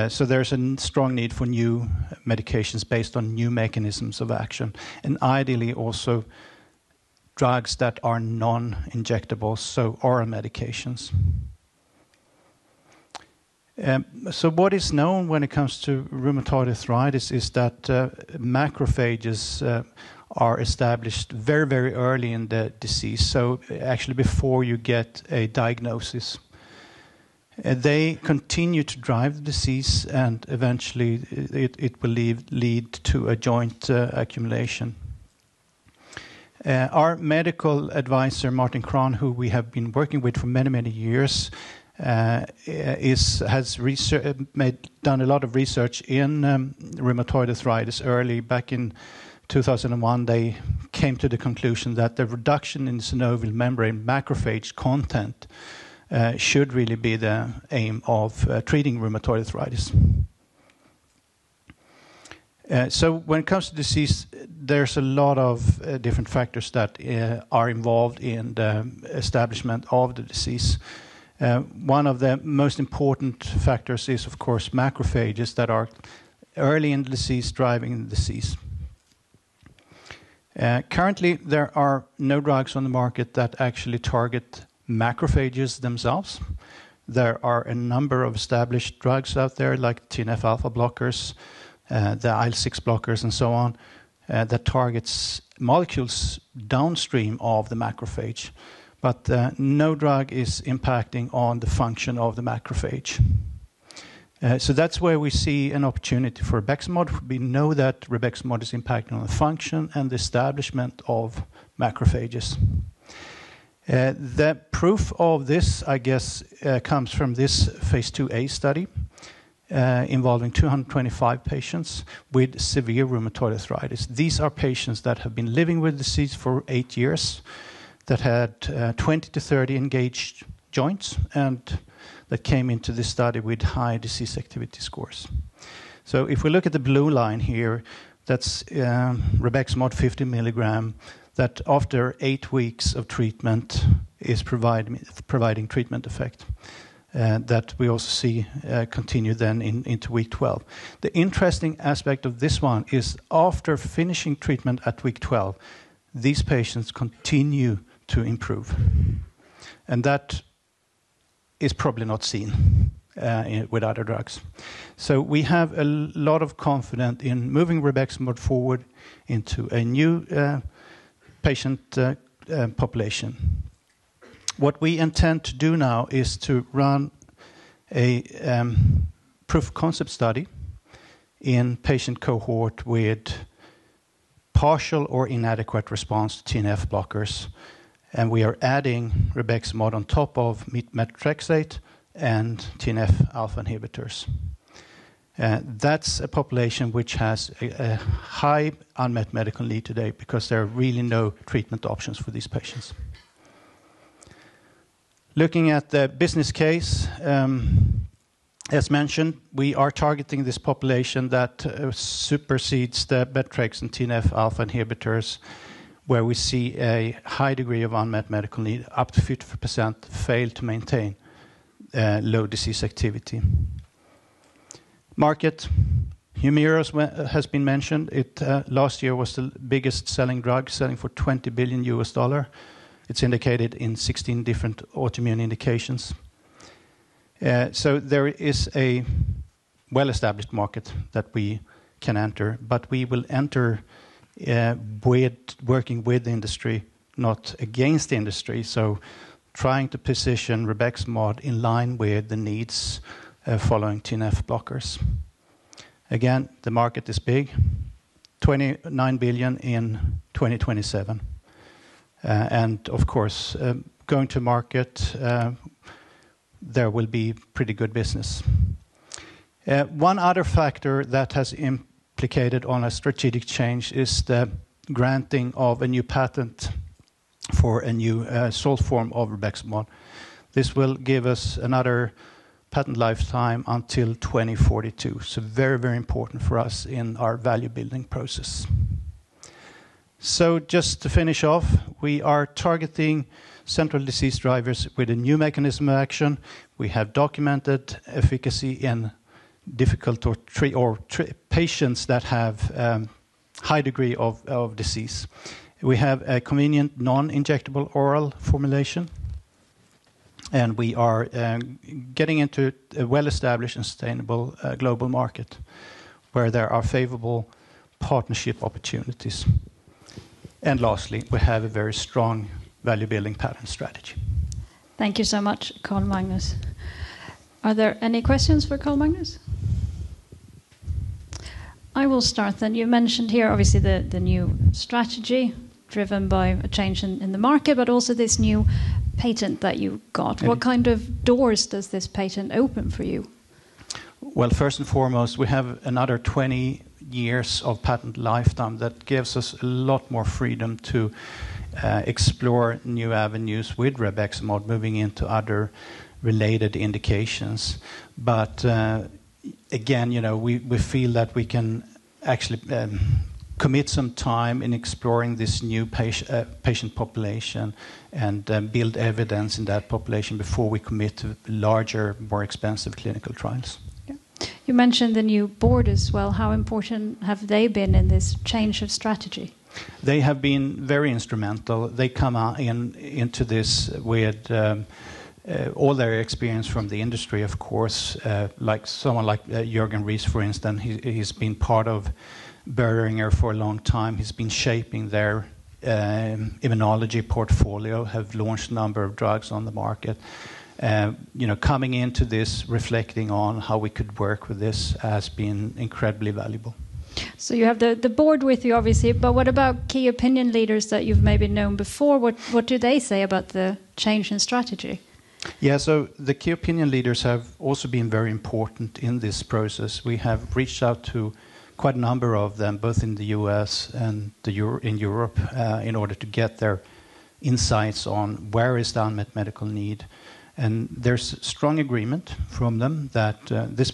So there's a strong need for new medications based on new mechanisms of action, and ideally also drugs that are non-injectable, so oral medications. So what is known when it comes to rheumatoid arthritis is that macrophages are established very, very early in the disease, so actually before you get a diagnosis. They continue to drive the disease, and eventually it will lead to a joint accumulation. Our medical advisor, Martin Kron, who we have been working with for many, many years, has done a lot of research in rheumatoid arthritis early. Back in 2001, they came to the conclusion that the reduction in synovial membrane macrophage content should really be the aim of treating rheumatoid arthritis. So when it comes to disease, there's a lot of different factors that are involved in the establishment of the disease. One of the most important factors is, of course, macrophages that are early in the disease driving the disease. Currently, there are no drugs on the market that actually target macrophages themselves. There are a number of established drugs out there, like TNF-alpha blockers, the IL-6 blockers, and so on, that targets molecules downstream of the macrophage. But no drug is impacting on the function of the macrophage. So that's where we see an opportunity for rebexamod. We know that rebexamod is impacting on the function and the establishment of macrophages. The proof of this, I guess, comes from this phase 2A study involving 225 patients with severe rheumatoid arthritis. These are patients that have been living with the disease for 8 years, that had 20 to 30 engaged joints, and that came into this study with high disease activity scores. So if we look at the blue line here, That's Rebexmod 50 milligram, that after 8 weeks of treatment is providing treatment effect. That we also see continue then into week 12. The interesting aspect of this one is after finishing treatment at week 12, these patients continue to improve. And that is probably not seen with other drugs. So we have a lot of confidence in moving Rebexmod forward into a new patient population. What we intend to do now is to run a proof of concept study in patient cohort with partial or inadequate response to TNF blockers. And we are adding Rebexmod on top of methotrexate and TNF alpha inhibitors. That's a population which has a high unmet medical need today because there are really no treatment options for these patients. Looking at the business case, as mentioned, we are targeting this population that supersedes the Betrex and TNF alpha inhibitors, where we see a high degree of unmet medical need. Up to 50% fail to maintain low disease activity. Market, Humira has been mentioned. It last year was the biggest selling drug, selling for $20 billion US. It's indicated in 16 different autoimmune indications. So there is a well-established market that we can enter, but we will enter working with the industry, not against the industry. So trying to position Rebexmod in line with the needs following TNF blockers. Again, the market is big, $29 billion in 2027. And of course, going to market, there will be pretty good business. One other factor that has implicated on a strategic change is the granting of a new patent for a new salt form of Rebexmod. This will give us another patent lifetime until 2042. So very, very important for us in our value building process. So just to finish off, we are targeting central disease drivers with a new mechanism of action. We have documented efficacy in difficult to treat or patients that have high degree of disease. We have a convenient non-injectable oral formulation. And we are getting into a well-established and sustainable global market where there are favorable partnership opportunities. And lastly, we have a very strong value-building patent strategy. Thank you so much, Carl Magnus. Are there any questions for Carl Magnus? I will start then. You mentioned here, obviously, the new strategy driven by a change in the market, but also this new patent that you got. What kind of doors does this patent open for you? Well, first and foremost, we have another 20 years of patent lifetime that gives us a lot more freedom to explore new avenues with Rebexmod, moving into other related indications. But again, you know, we feel that we can actually commit some time in exploring this new patient population and build evidence in that population before we commit to larger, more expensive clinical trials. You mentioned the new board as well. How important have they been in this change of strategy? They have been very instrumental. They come into this with all their experience from the industry, of course. Like someone like Jürgen Ries, for instance, he's been part of Boehringer for a long time. He's been shaping their immunology portfolio, have launched a number of drugs on the market. You know, coming into this, reflecting on how we could work with this has been incredibly valuable. So you have the board with you, obviously, but what about key opinion leaders that you've maybe known before? What do they say about the change in strategy? Yeah, so the key opinion leaders have also been very important in this process. We have reached out to quite a number of them, both in the US and in Europe, in order to get their insights on where is the unmet medical need. And there's strong agreement from them that this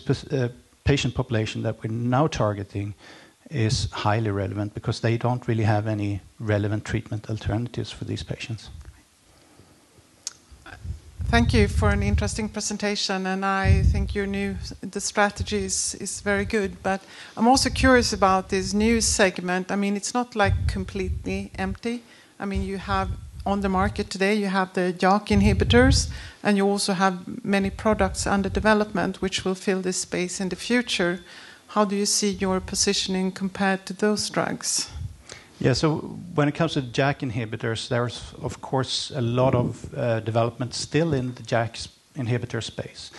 patient population that we're now targeting is highly relevant because they don't really have any relevant treatment alternatives for these patients. Thank you for an interesting presentation, and I think the strategy is very good. But I'm also curious about this new segment. I mean, it's not like completely empty. I mean, you have on the market today, you have the JAK inhibitors, and you also have many products under development which will fill this space in the future. How do you see your positioning compared to those drugs? Yeah, so when it comes to JAK inhibitors, there's of course a lot of development still in the JAK inhibitor space.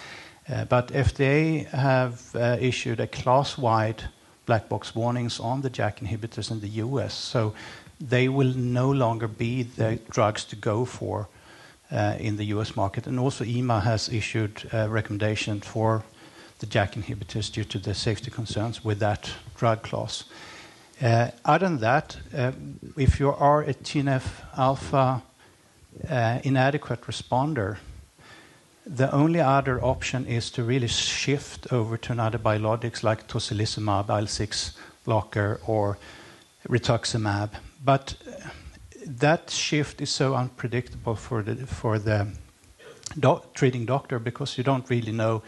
But FDA have issued a class-wide black box warnings on the JAK inhibitors in the US. So they will no longer be the drugs to go for in the US market. And also EMA has issued a recommendation for the JAK inhibitors due to the safety concerns with that drug class. Other than that, if you are a TNF-alpha inadequate responder, the only other option is to really shift over to another biologics like tocilizumab, IL-6 blocker, or rituximab. But that shift is so unpredictable for the treating doctor because you don't really know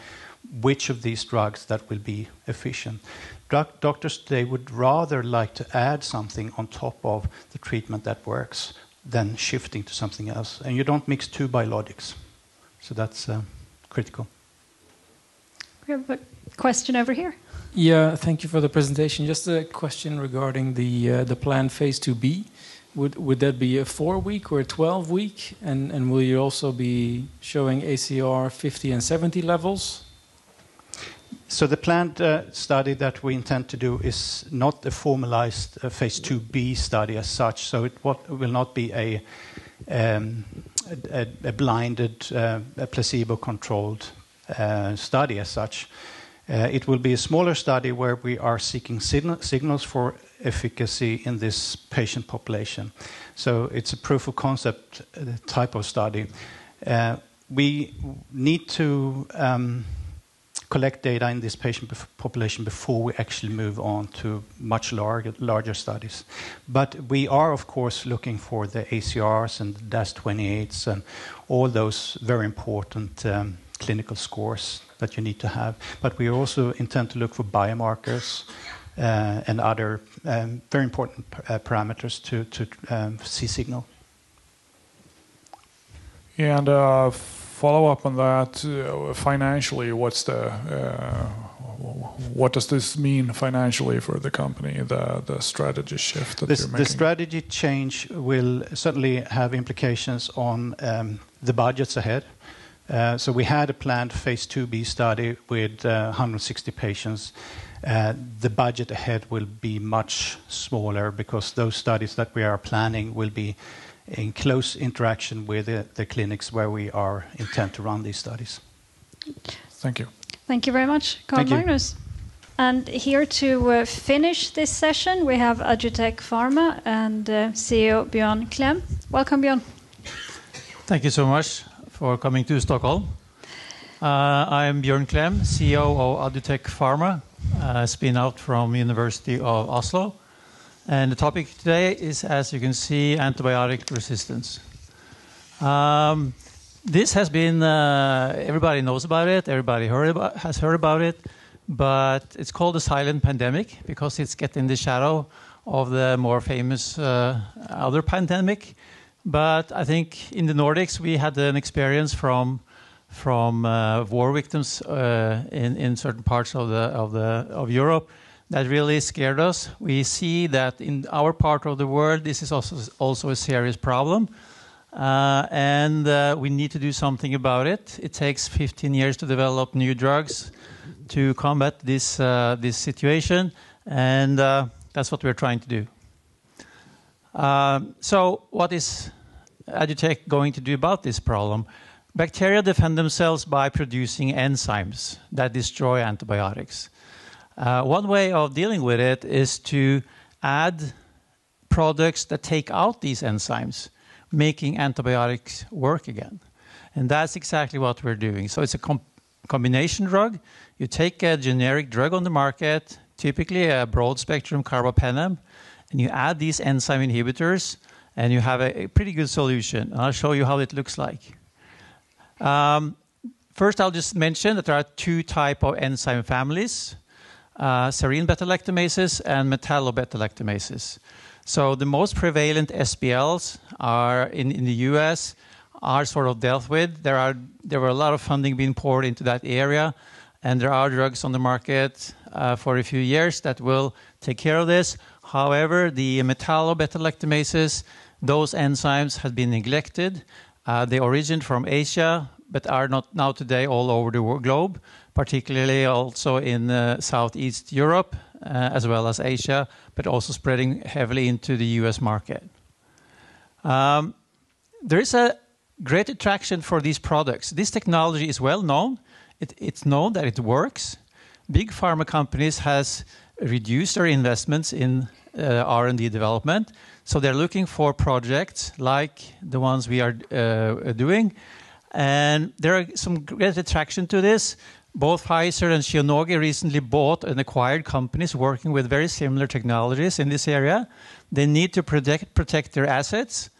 which of these drugs that will be efficient. Doctors today would rather like to add something on top of the treatment that works than shifting to something else. And you don't mix two biologics. So that's critical. We have a question over here. Yeah, thank you for the presentation. Just a question regarding the planned phase 2B. Would that be a 4-week or a 12-week? And will you also be showing ACR 50 and 70 levels? So the planned study that we intend to do is not a formalized phase 2B study as such. So it will not be a blinded, placebo-controlled study as such. It will be a smaller study where we are seeking signals for efficacy in this patient population. So it's a proof of concept type of study. We need to collect data in this patient population before we actually move on to much larger studies. But we are, of course, looking for the ACRs and the DAS28s and all those very important clinical scores that you need to have. But we also intend to look for biomarkers and other very important parameters to see signal. And follow up on that, financially, what does this mean financially for the company, the strategy shift that you're making? The strategy change will certainly have implications on the budgets ahead. So we had a planned phase 2B study with 160 patients. The budget ahead will be much smaller because those studies that we are planning will be in close interaction with the clinics where we are intent to run these studies. Thank you. Thank you very much, Carl Magnus. And here to finish this session, we have AdjuTec Pharma and CEO Björn Klemm. Welcome, Björn. Thank you so much for coming to Stockholm. I'm Björn Klemm, CEO of AdjuTec Pharma, spin-out from University of Oslo. And the topic today is, as you can see, antibiotic resistance. This has been, everybody knows about it, everybody has heard about it, but it's called a silent pandemic because it's getting the shadow of the more famous other pandemic. But I think in the Nordics we had an experience from war victims in certain parts of Europe that really scared us. We see that in our part of the world, this is also a serious problem. And we need to do something about it. It takes 15 years to develop new drugs to combat this situation. And that's what we're trying to do. So what is AdjuTec going to do about this problem? Bacteria defend themselves by producing enzymes that destroy antibiotics. One way of dealing with it is to add products that take out these enzymes, making antibiotics work again. And that's exactly what we're doing. So it's a combination drug. You take a generic drug on the market, typically a broad-spectrum carbapenem, and you add these enzyme inhibitors, and you have a pretty good solution. And I'll show you how it looks like. First, I'll just mention that there are two types of enzyme families, serine beta-lactamases and metallo-beta-lactamases. So the most prevalent SBLs are in the US are sort of dealt with. There were a lot of funding being poured into that area, and there are drugs on the market for a few years that will take care of this. However, the metallo-beta-lactamases, those enzymes have been neglected. They originate from Asia, but are not now today all over the globe, particularly also in Southeast Europe, as well as Asia, but also spreading heavily into the US market. There is a great attraction for these products. This technology is well known. It's known that it works. Big pharma companies has reduced their investments in R&D development, so they're looking for projects like the ones we are doing. And there are some great attraction to this. Both Pfizer and Shionogi recently bought and acquired companies working with very similar technologies in this area. They need to protect their assets,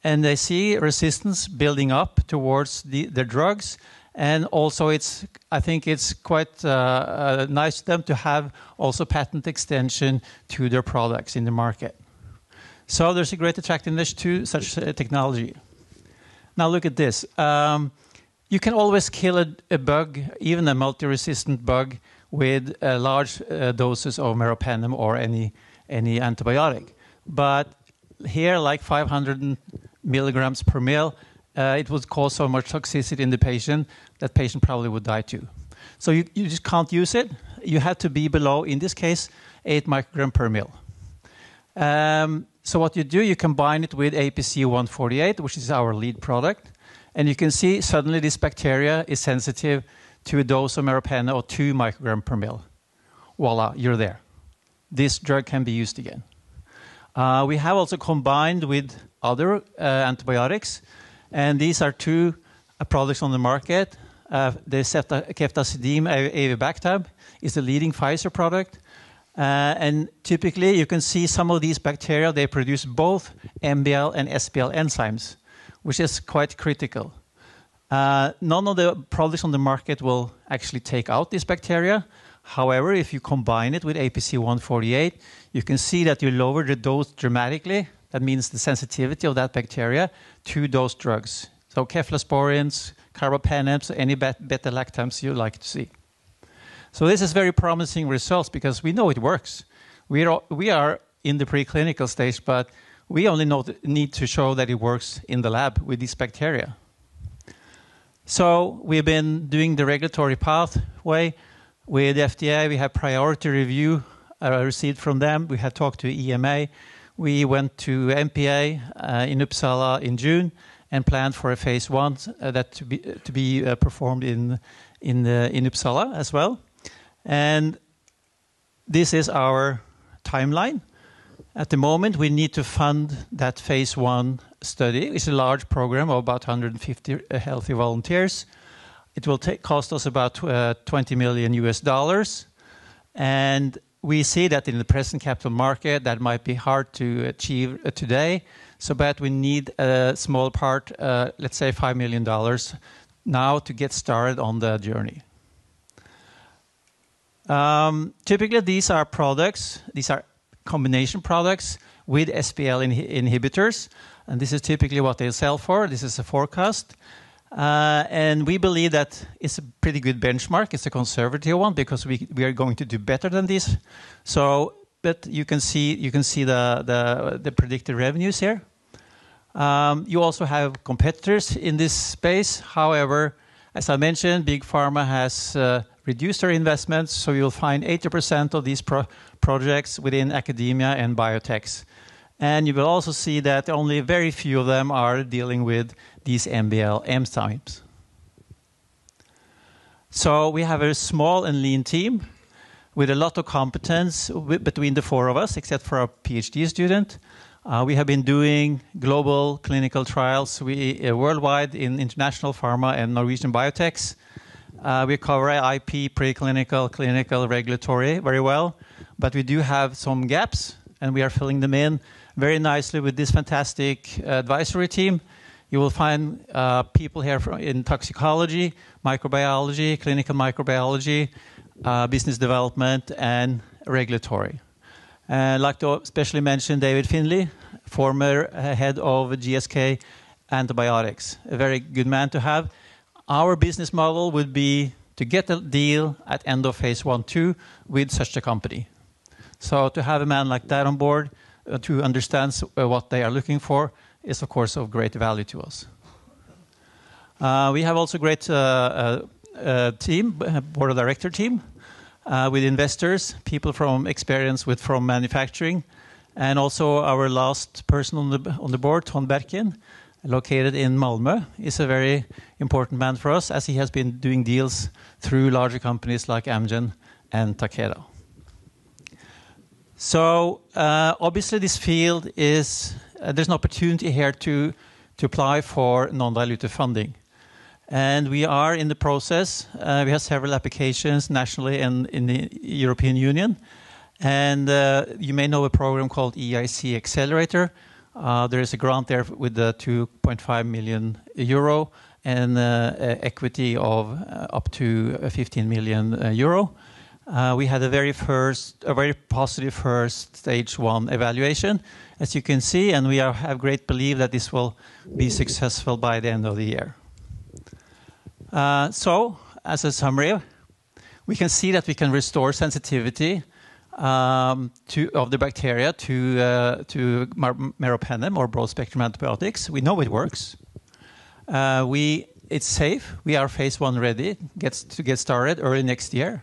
and they see resistance building up towards their drugs. And also, I think it's quite nice to them to have also patent extension to their products in the market. So there's a great attractiveness to such technology. Now look at this. You can always kill a bug, even a multi-resistant bug, with large doses of meropenem or any antibiotic. But here, like 500 milligrams per ml, it would cause so much toxicity in the patient that patient probably would die too. So you just can't use it. You have to be below, in this case, 8 microgram per ml. So what you do, you combine it with APC-148, which is our lead product. And you can see suddenly this bacteria is sensitive to a dose of meropenem of 2 microgram per ml. Voila, you're there. This drug can be used again. We have also combined with other antibiotics. And these are two products on the market. The ceftazidime avibactam is the leading Pfizer product. And typically, you can see some of these bacteria, they produce both MBL and SBL enzymes, which is quite critical. None of the products on the market will actually take out these bacteria. However, if you combine it with APC-148, you can see that you lower the dose dramatically. That means the sensitivity of that bacteria to those drugs. So cephalosporins, carbapenems, any beta-lactams you like to see. So this is very promising results because we know it works. We are in the preclinical stage, but we only need to show that it works in the lab with these bacteria. So we've been doing the regulatory pathway with FDA. We have priority review received from them. We have talked to EMA. We went to MPA in Uppsala in June and planned for a phase 1 that to be performed in Uppsala as well. And this is our timeline. At the moment, we need to fund that phase 1 study. It's a large program of about 150 healthy volunteers. It will cost us about $20 million US. And we see that in the present capital market, that might be hard to achieve today. So, but we need a small part, let's say $5 million now to get started on the journey. Typically, these are products. These are combination products with SBL inhibitors. And this is typically what they sell for. This is a forecast. And we believe that it's a pretty good benchmark. It's a conservative one because we are going to do better than this. So, but you can see the predicted revenues here. You also have competitors in this space. However, as I mentioned, Big Pharma has reduced their investments, so you'll find 80% of these projects within academia and biotechs. And you will also see that only very few of them are dealing with these MBL enzymes. So we have a small and lean team with a lot of competence between the four of us, except for our PhD student. We have been doing global clinical trials worldwide in international pharma and Norwegian biotechs. We cover IP, preclinical, clinical, regulatory very well. but we do have some gaps, and we are filling them in very nicely with this fantastic advisory team. You will find people here in toxicology, microbiology, clinical microbiology, business development, and regulatory. I'd like to especially mention David Finley, former head of GSK Antibiotics, a very good man to have. Our business model would be to get a deal at end of phase 1-2 with such a company. So to have a man like that on board to understand what they are looking for is, of course, of great value to us. We have also a great team, board of director team, with investors, people from experience from manufacturing, and also our last person on the board, Ton Berken, located in Malmö, is a very important man for us, as he has been doing deals through larger companies like Amgen and Takeda. So obviously this field is, there's an opportunity here to apply for non-dilutive funding. And we are in the process. We have several applications nationally and in the European Union. And you may know a program called EIC Accelerator. There is a grant there with the 2.5 million euro and equity of up to 15 million euro. We had a very positive first stage 1 evaluation, as you can see, and we have great belief that this will be successful by the end of the year. So, as a summary, we can see that we can restore sensitivity of the bacteria to meropenem or broad-spectrum antibiotics. We know it works. It's safe. We are phase 1 ready to get started early next year.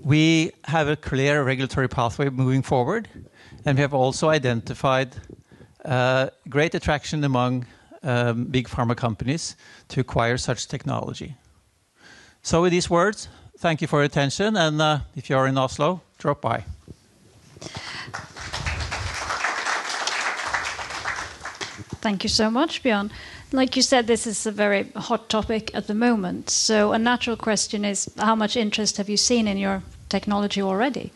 We have a clear regulatory pathway moving forward, and we have also identified great attraction among big pharma companies to acquire such technology. So with these words, thank you for your attention, and if you are in Oslo, drop by. Thank you so much, Björn. Like you said, this is a very hot topic at the moment. So a natural question is, how much interest have you seen in your technology already?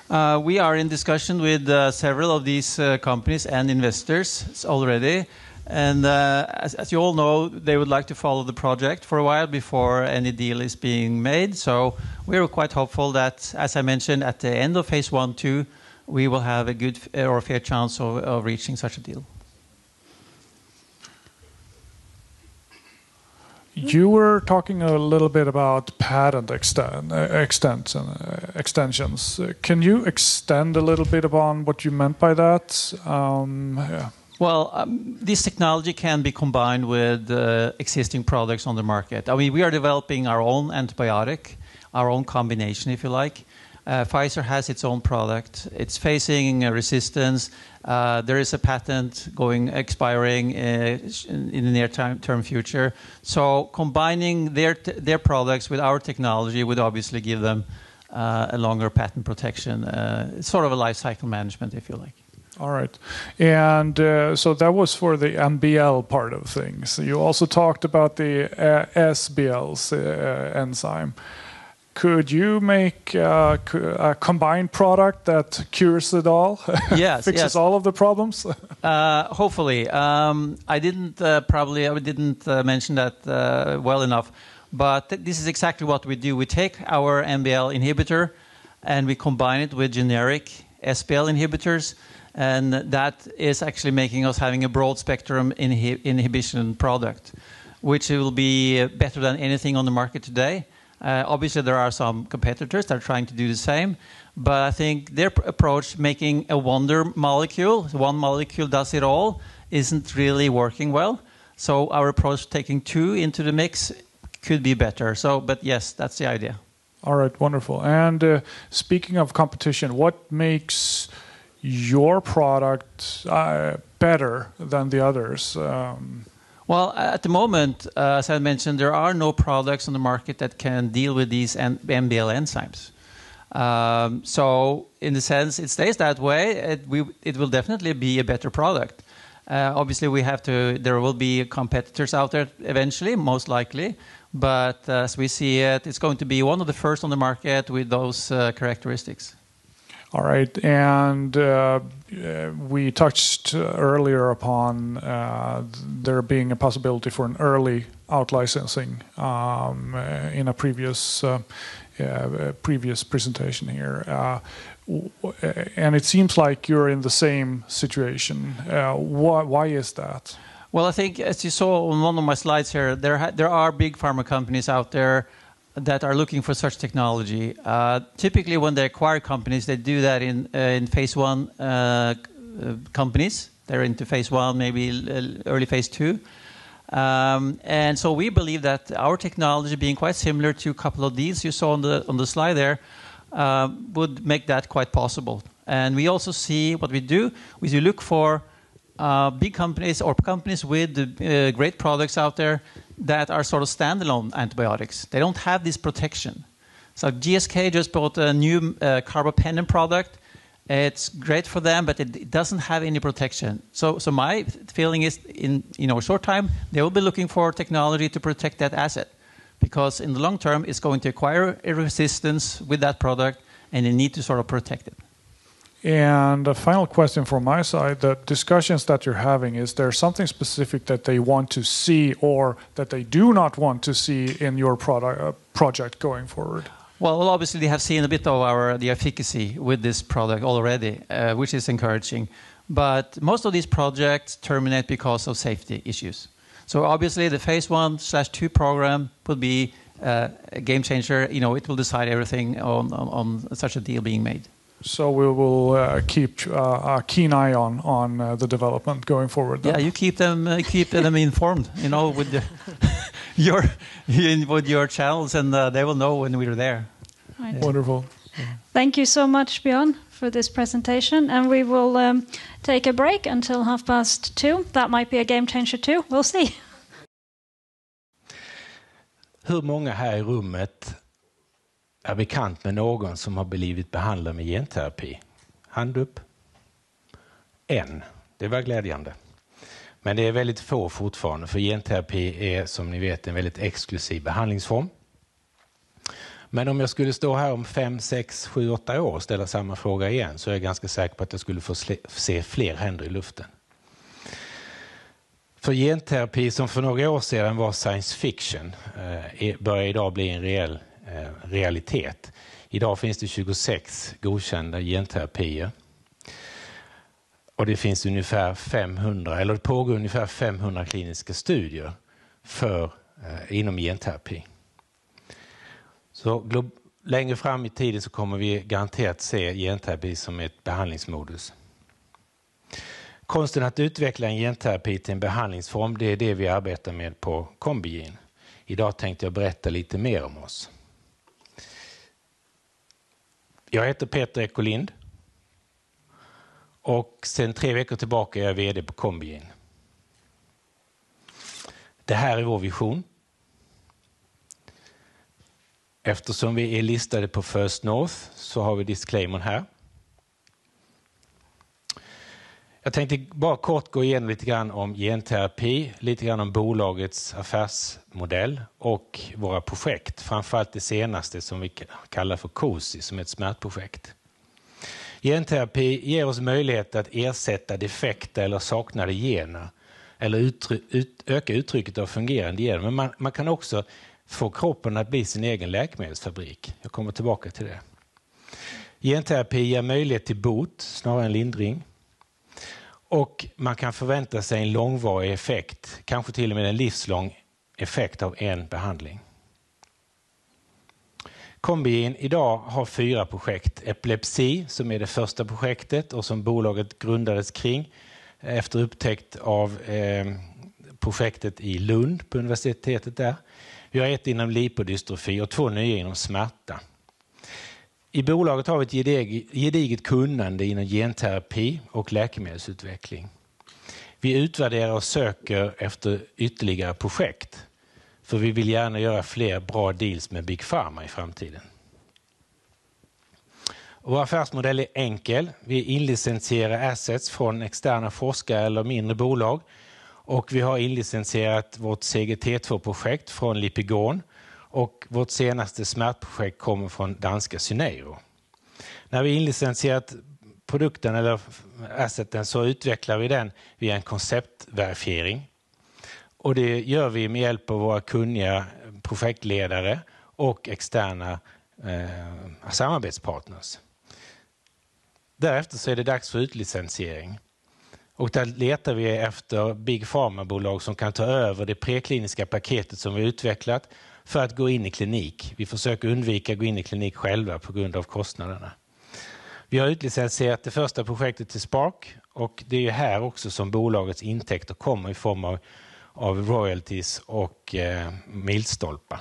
We are in discussion with several of these companies and investors already. And as you all know, they would like to follow the project for a while before any deal is being made. So we're quite hopeful that, as I mentioned, at the end of phase 1-2, we will have a good or a fair chance of reaching such a deal. You were talking a little bit about patent extensions. Can you extend a little bit upon what you meant by that? Yeah. Well, this technology can be combined with existing products on the market. I mean, we are developing our own antibiotic, our own combination, if you like. Pfizer has its own product. It's facing resistance. There is a patent expiring in the near-term future. So combining their products with our technology would obviously give them a longer patent protection. It's sort of a life cycle management, if you like. All right. And so that was for the MBL part of things. You also talked about the SBL's enzyme. Could you make a combined product that cures it all? Yes, fixes all of the problems? Hopefully. I didn't mention that well enough, but this is exactly what we do. We take our MBL inhibitor and we combine it with generic SBL inhibitors, and that is actually making us having a broad spectrum inhibition product, which will be better than anything on the market today. Obviously, there are some competitors that are trying to do the same, but I think their approach, making a wonder molecule, one molecule does it all, isn't really working well. So our approach, taking two into the mix, could be better. So, but yes, that's the idea. All right, wonderful. And speaking of competition, what makes your product better than the others? Well, at the moment, as I mentioned, there are no products on the market that can deal with these MBL enzymes. So, in the sense, it stays that way. It will definitely be a better product. Obviously, there will be competitors out there eventually, most likely. But as we see it, it's going to be one of the first on the market with those characteristics. All right, and we touched earlier upon there being a possibility for an early out-licensing in a previous presentation here, and it seems like you're in the same situation. Why is that? Well, I think, as you saw on one of my slides here, there are big pharma companies out there that are looking for such technology. Typically, when they acquire companies, they do that in phase 1 companies. They're into phase 1, maybe early phase 2. And so we believe that our technology, being quite similar to a couple of these you saw on the slide there, would make that quite possible. And we also see what we do is we look for big companies or companies with great products out there that are sort of standalone antibiotics. They don't have this protection. So GSK just bought a new carbapenem product. It's great for them, but it doesn't have any protection. So my feeling is, in a short time, they will be looking for technology to protect that asset, because in the long term, it's going to acquire a resistance with that product, and they need to sort of protect it. And a final question from my side: the discussions that you're having, is there something specific that they want to see or that they do not want to see in your project going forward? Well, obviously they have seen a bit of the efficacy with this product already, which is encouraging. But most of these projects terminate because of safety issues. So obviously the phase 1/2 program will be a game changer. It will decide everything on such a deal being made. So we will keep a keen eye on the development going forward. Then. Yeah, you keep them informed. With with your channels, and they will know when we're there. Right. Yeah. Wonderful. Thank you so much, Björn, for this presentation, and we will take a break until 2:30. That might be a game changer too. We'll see. Hur många här i rummet är bekant med någon som har blivit behandlad med genterapi? Hand upp. En. Det var glädjande. Men det är väldigt få fortfarande, för genterapi är, som ni vet, en väldigt exklusiv behandlingsform. Men om jag skulle stå här om 5, 6, 7, 8 år och ställa samma fråga igen, så är jag ganska säker på att jag skulle få se fler händer i luften. För genterapi, som för några år sedan var science fiction, börjar idag bli en realitet. Idag finns det 26 godkända genterapier. Och det finns ungefär 500, eller det pågår ungefär 500 kliniska studier inom genterapi. Så längre fram i tiden så kommer vi garanterat se genterapi som ett behandlingsmodus. Konsten att utveckla en genterapi till en behandlingsform, det är det vi arbetar med på CombiGene. Idag tänkte jag berätta lite mer om oss. Jag heter Peter Ekolind och sedan 3 veckor tillbaka är jag vd på CombiGene. Det här är vår vision. Eftersom vi är listade på First North så har vi disclaimern här. Jag tänkte bara kort gå igenom lite grann om genterapi, lite grann om bolagets affärsmodell och våra projekt. Framförallt det senaste som vi kallar för COSI, som är ett smärtprojekt. Genterapi ger oss möjlighet att ersätta defekta eller saknade gener eller öka uttrycket av fungerande gener. Men man kan också få kroppen att bli sin egen läkemedelsfabrik. Jag kommer tillbaka till det. Genterapi ger möjlighet till bot snarare än lindring. Och man kan förvänta sig en långvarig effekt, kanske till och med en livslång effekt av en behandling. CombiGene idag har 4 projekt. Epilepsi, som är det första projektet och som bolaget grundades kring efter upptäckt av projektet i Lund på universitetet där. Vi har 1 inom lipodystrofi och 2 nya inom smärta. I bolaget har vi ett gediget kunnande inom genterapi och läkemedelsutveckling. Vi utvärderar och söker efter ytterligare projekt. För vi vill gärna göra fler bra deals med Big Pharma i framtiden. Vår affärsmodell är enkel. Vi inlicensierar assets från externa forskare eller mindre bolag. Och vi har inlicensierat vårt CGT2-projekt från Lipum. Och vårt senaste smärtprojekt kommer från danska Synartro. När vi inlicensierat produkten eller asseten så utvecklar vi den via en konceptverifiering. Och det gör vi med hjälp av våra kunniga projektledare och externa samarbetspartners. Därefter så är det dags för utlicensiering. Och där letar vi efter big pharma-bolag som kan ta över det prekliniska paketet som vi utvecklat för att gå in i klinik. Vi försöker undvika att gå in i klinik själva på grund av kostnaderna. Vi har utlicensierat det första projektet till Spark och det är här också som bolagets intäkter kommer i form av royalties och milstolpar.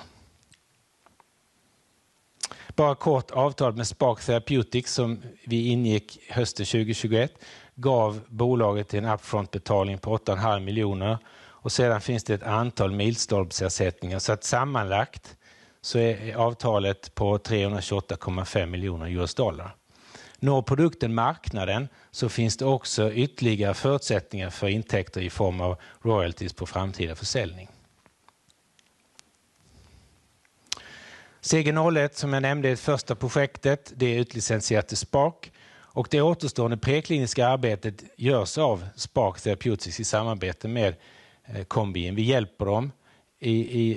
Bara kort, avtal med Spark Therapeutics som vi ingick hösten 2021 gav bolaget en upfront-betalning på 8,5 miljoner och sedan finns det ett antal milstolpsersättningar så att sammanlagt så är avtalet på 328,5 miljoner US-dollar. Når produkten marknaden så finns det också ytterligare förutsättningar för intäkter i form av royalties på framtida försäljning. CG01 som jag nämnde är det första projektet, det är utlicensierat till Spark och det återstående prekliniska arbetet görs av Spark Therapeutics i samarbete med CombiGene. Vi hjälper dem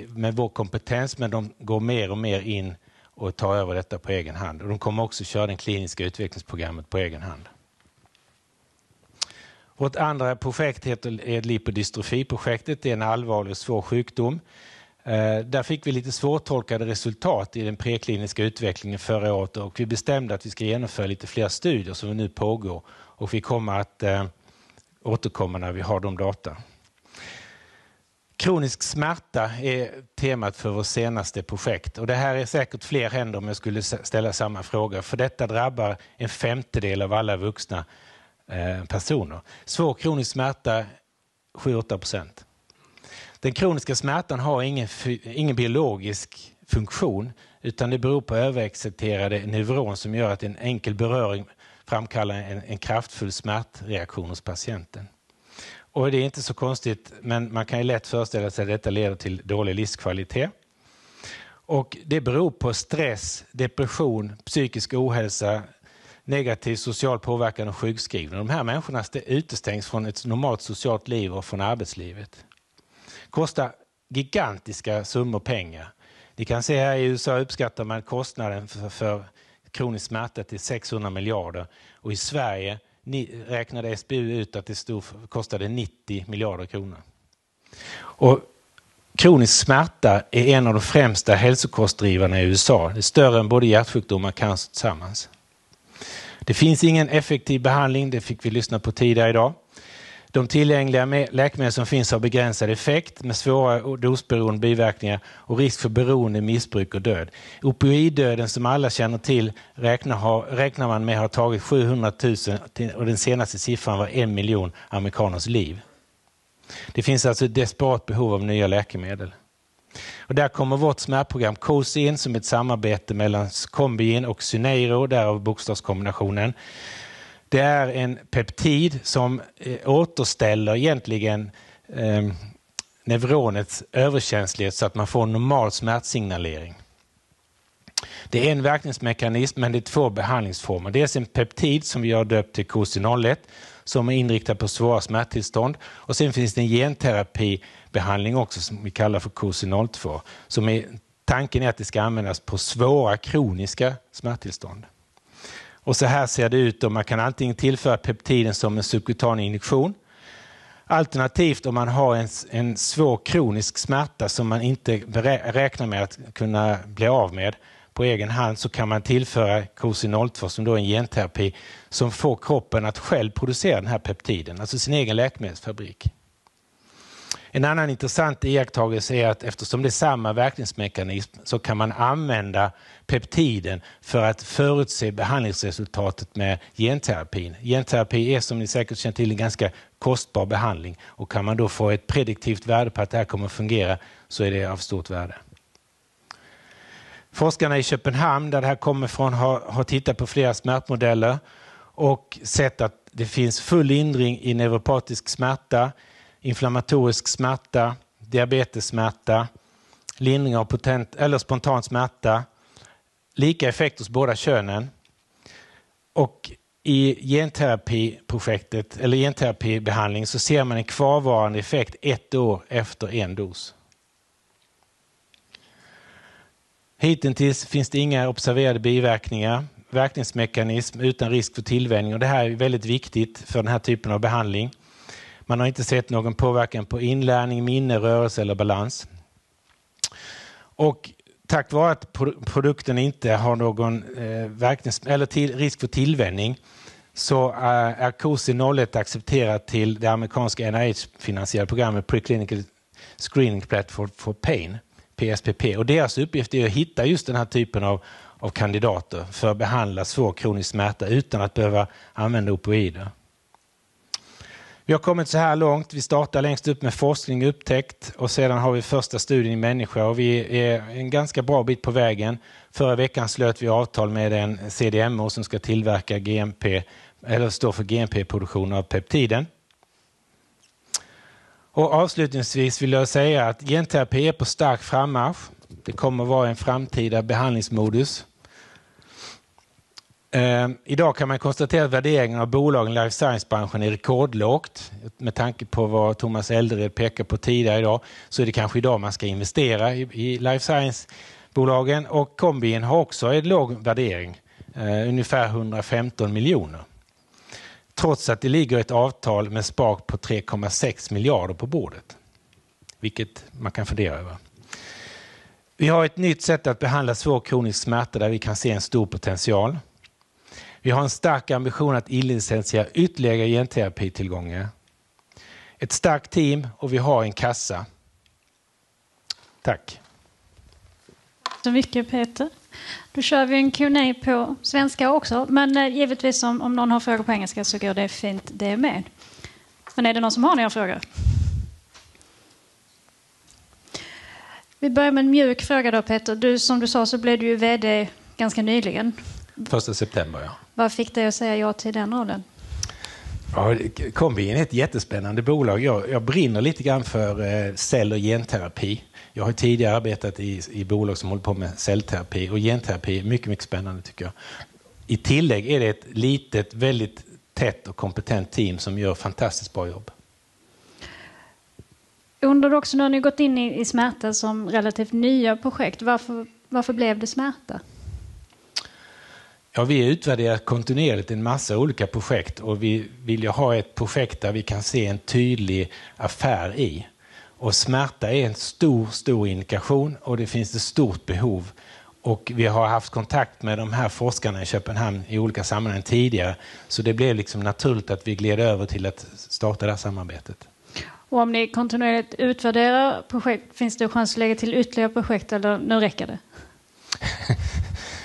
med vår kompetens men de går mer och mer in och tar över detta på egen hand. Och de kommer också köra det kliniska utvecklingsprogrammet på egen hand. Vårt andra projekt heter lipodystrofi-projektet. Det är en allvarlig och svår sjukdom. Där fick vi lite svårtolkade resultat i den prekliniska utvecklingen förra året och vi bestämde att vi ska genomföra lite fler studier som nu pågår och vi kommer att återkomma när vi har de data. Kronisk smärta är temat för vårt senaste projekt och det här är säkert fler händer om jag skulle ställa samma fråga för detta drabbar 1/5 av alla vuxna personer. Svår kronisk smärta 7-8%. Den kroniska smärtan har ingen biologisk funktion utan det beror på överexciterade neuron som gör att en enkel beröring framkallar en kraftfull smärtreaktion hos patienten. Och det är inte så konstigt men man kan ju lätt föreställa sig att detta leder till dålig livskvalitet. Och det beror på stress, depression, psykisk ohälsa, negativ social påverkan och sjukskrivning. De här människorna utestängs från ett normalt socialt liv och från arbetslivet. Kostar gigantiska summor pengar. Ni kan se här i USA uppskattar man kostnaden för kronisk smärta till 600 miljarder och i Sverige räknade SBU ut att det kostade 90 miljarder kronor. Och kronisk smärta är en av de främsta hälsokostdrivarna i USA. Det är större än både hjärtsjukdomar och cancer tillsammans. Det finns ingen effektiv behandling, det fick vi lyssna på tidigare idag. De tillgängliga läkemedel som finns har begränsad effekt med svåra dosberoende biverkningar och risk för beroende, missbruk och död. Opioiddöden som alla känner till räknar man med har tagit 700 000 och den senaste siffran var 1 miljon amerikaners liv. Det finns alltså ett desperat behov av nya läkemedel. Och där kommer vårt smärtprogram Chosa in som ett samarbete mellan CombiGene och Synartro, därav bokstavskombinationen. Det är en peptid som återställer egentligen neuronets överkänslighet så att man får en normal smärtsignalering. Det är en verkningsmekanism men det är 2 behandlingsformer. Dels en peptid som vi har döpt till Chosa som är inriktad på svåra smärttillstånd och sen finns det en genterapibehandling också som vi kallar för Chosa tanken är att det ska användas på svåra kroniska smärttillstånd. Och så här ser det ut om man kan antingen tillföra peptiden som en subkutan injektion. Alternativt om man har en svår kronisk smärta som man inte räknar med att kunna bli av med på egen hand så kan man tillföra Chosa som då är en genterapi som får kroppen att själv producera den här peptiden, alltså sin egen läkemedelsfabrik. En annan intressant iakttagelse är att eftersom det är samma verkningsmekanism så kan man använda peptiden för att förutse behandlingsresultatet med genterapin. Genterapi är som ni säkert känner till en ganska kostbar behandling och kan man då få ett prediktivt värde på att det här kommer att fungera så är det av stort värde. Forskarna i Köpenhamn där det här kommer från har tittat på flera smärtmodeller och sett att det finns full lindring i neuropatisk smärta, inflammatorisk smärta, diabetessmärta, lindring av spontan smärta, lika effekt hos båda könen. Och i genterapiprojektet eller genterapibehandling så ser man en kvarvarande effekt 1 år efter en dos. Hittills finns det inga observerade biverkningar, verkningsmekanism utan risk för tillvänjning, och det här är väldigt viktigt för den här typen av behandling. Man har inte sett någon påverkan på inlärning, minne, rörelse eller balans. Och tack vare att produkten inte har någon risk för tillvänjning så är COSI 01 accepterat till det amerikanska NIH-finansierade programmet Preclinical Screening Platform for Pain, PSPP. Och deras uppgift är att hitta just den här typen av kandidater för att behandla svår kronisk smärta utan att behöva använda opioider. Vi har kommit så här långt. Vi startar längst upp med forskning och upptäckt och sedan har vi första studien i människa och vi är en ganska bra bit på vägen. Förra veckan slöt vi avtal med en CDMO som ska tillverka GMP eller stå för GMP-produktion av peptiden. Och avslutningsvis vill jag säga att genterapi är på stark frammarsch. Det kommer vara en framtida behandlingsmodus. Idag kan man konstatera att värderingen av bolagen i life science-branschen är rekordlågt. Med tanke på vad Thomas Eldered pekar på tidigare idag så är det kanske idag man ska investera i life science-bolagen. Och CombiGene har också en låg värdering, ungefär 115 miljoner. Trots att det ligger ett avtal med SPARK på 3,6 miljarder på bordet. Vilket man kan fundera över. Vi har ett nytt sätt att behandla svår kronisk smärta där vi kan se en stor potential. Vi har en stark ambition att inlicensiera ytterligare genterapitillgångar. Ett starkt team och vi har en kassa. Tack. Så mycket Peter. Då kör vi en Q&A på svenska också. Men givetvis om någon har frågor på engelska så går det fint det med. Men är det någon som har några frågor? Vi börjar med en mjuk fråga då Peter. Som du sa så blev du ju vd ganska nyligen. 1 september, ja. Vad fick dig att säga ja till den rollen? Ja, CombiGene är ett jättespännande bolag. Jag brinner lite grann för cell- och genterapi. Jag har tidigare arbetat i bolag som håller på med cellterapi och genterapi är mycket, mycket spännande tycker jag. I tillägg är det ett litet, väldigt tätt och kompetent team som gör fantastiskt bra jobb. Jag undrar också, nu har ni gått in i smärta som relativt nya projekt. Varför blev det smärta? Ja, vi utvärderar kontinuerligt en massa olika projekt och vi vill ju ha ett projekt där vi kan se en tydlig affär i. Och smärta är en stor indikation och det finns ett stort behov. Och vi har haft kontakt med de här forskarna i Köpenhamn i olika sammanhang tidigare. Så det blev liksom naturligt att vi gled över till att starta det här samarbetet. Och om ni kontinuerligt utvärderar projekt, finns det chans att lägga till ytterligare projekt eller nu räcker det?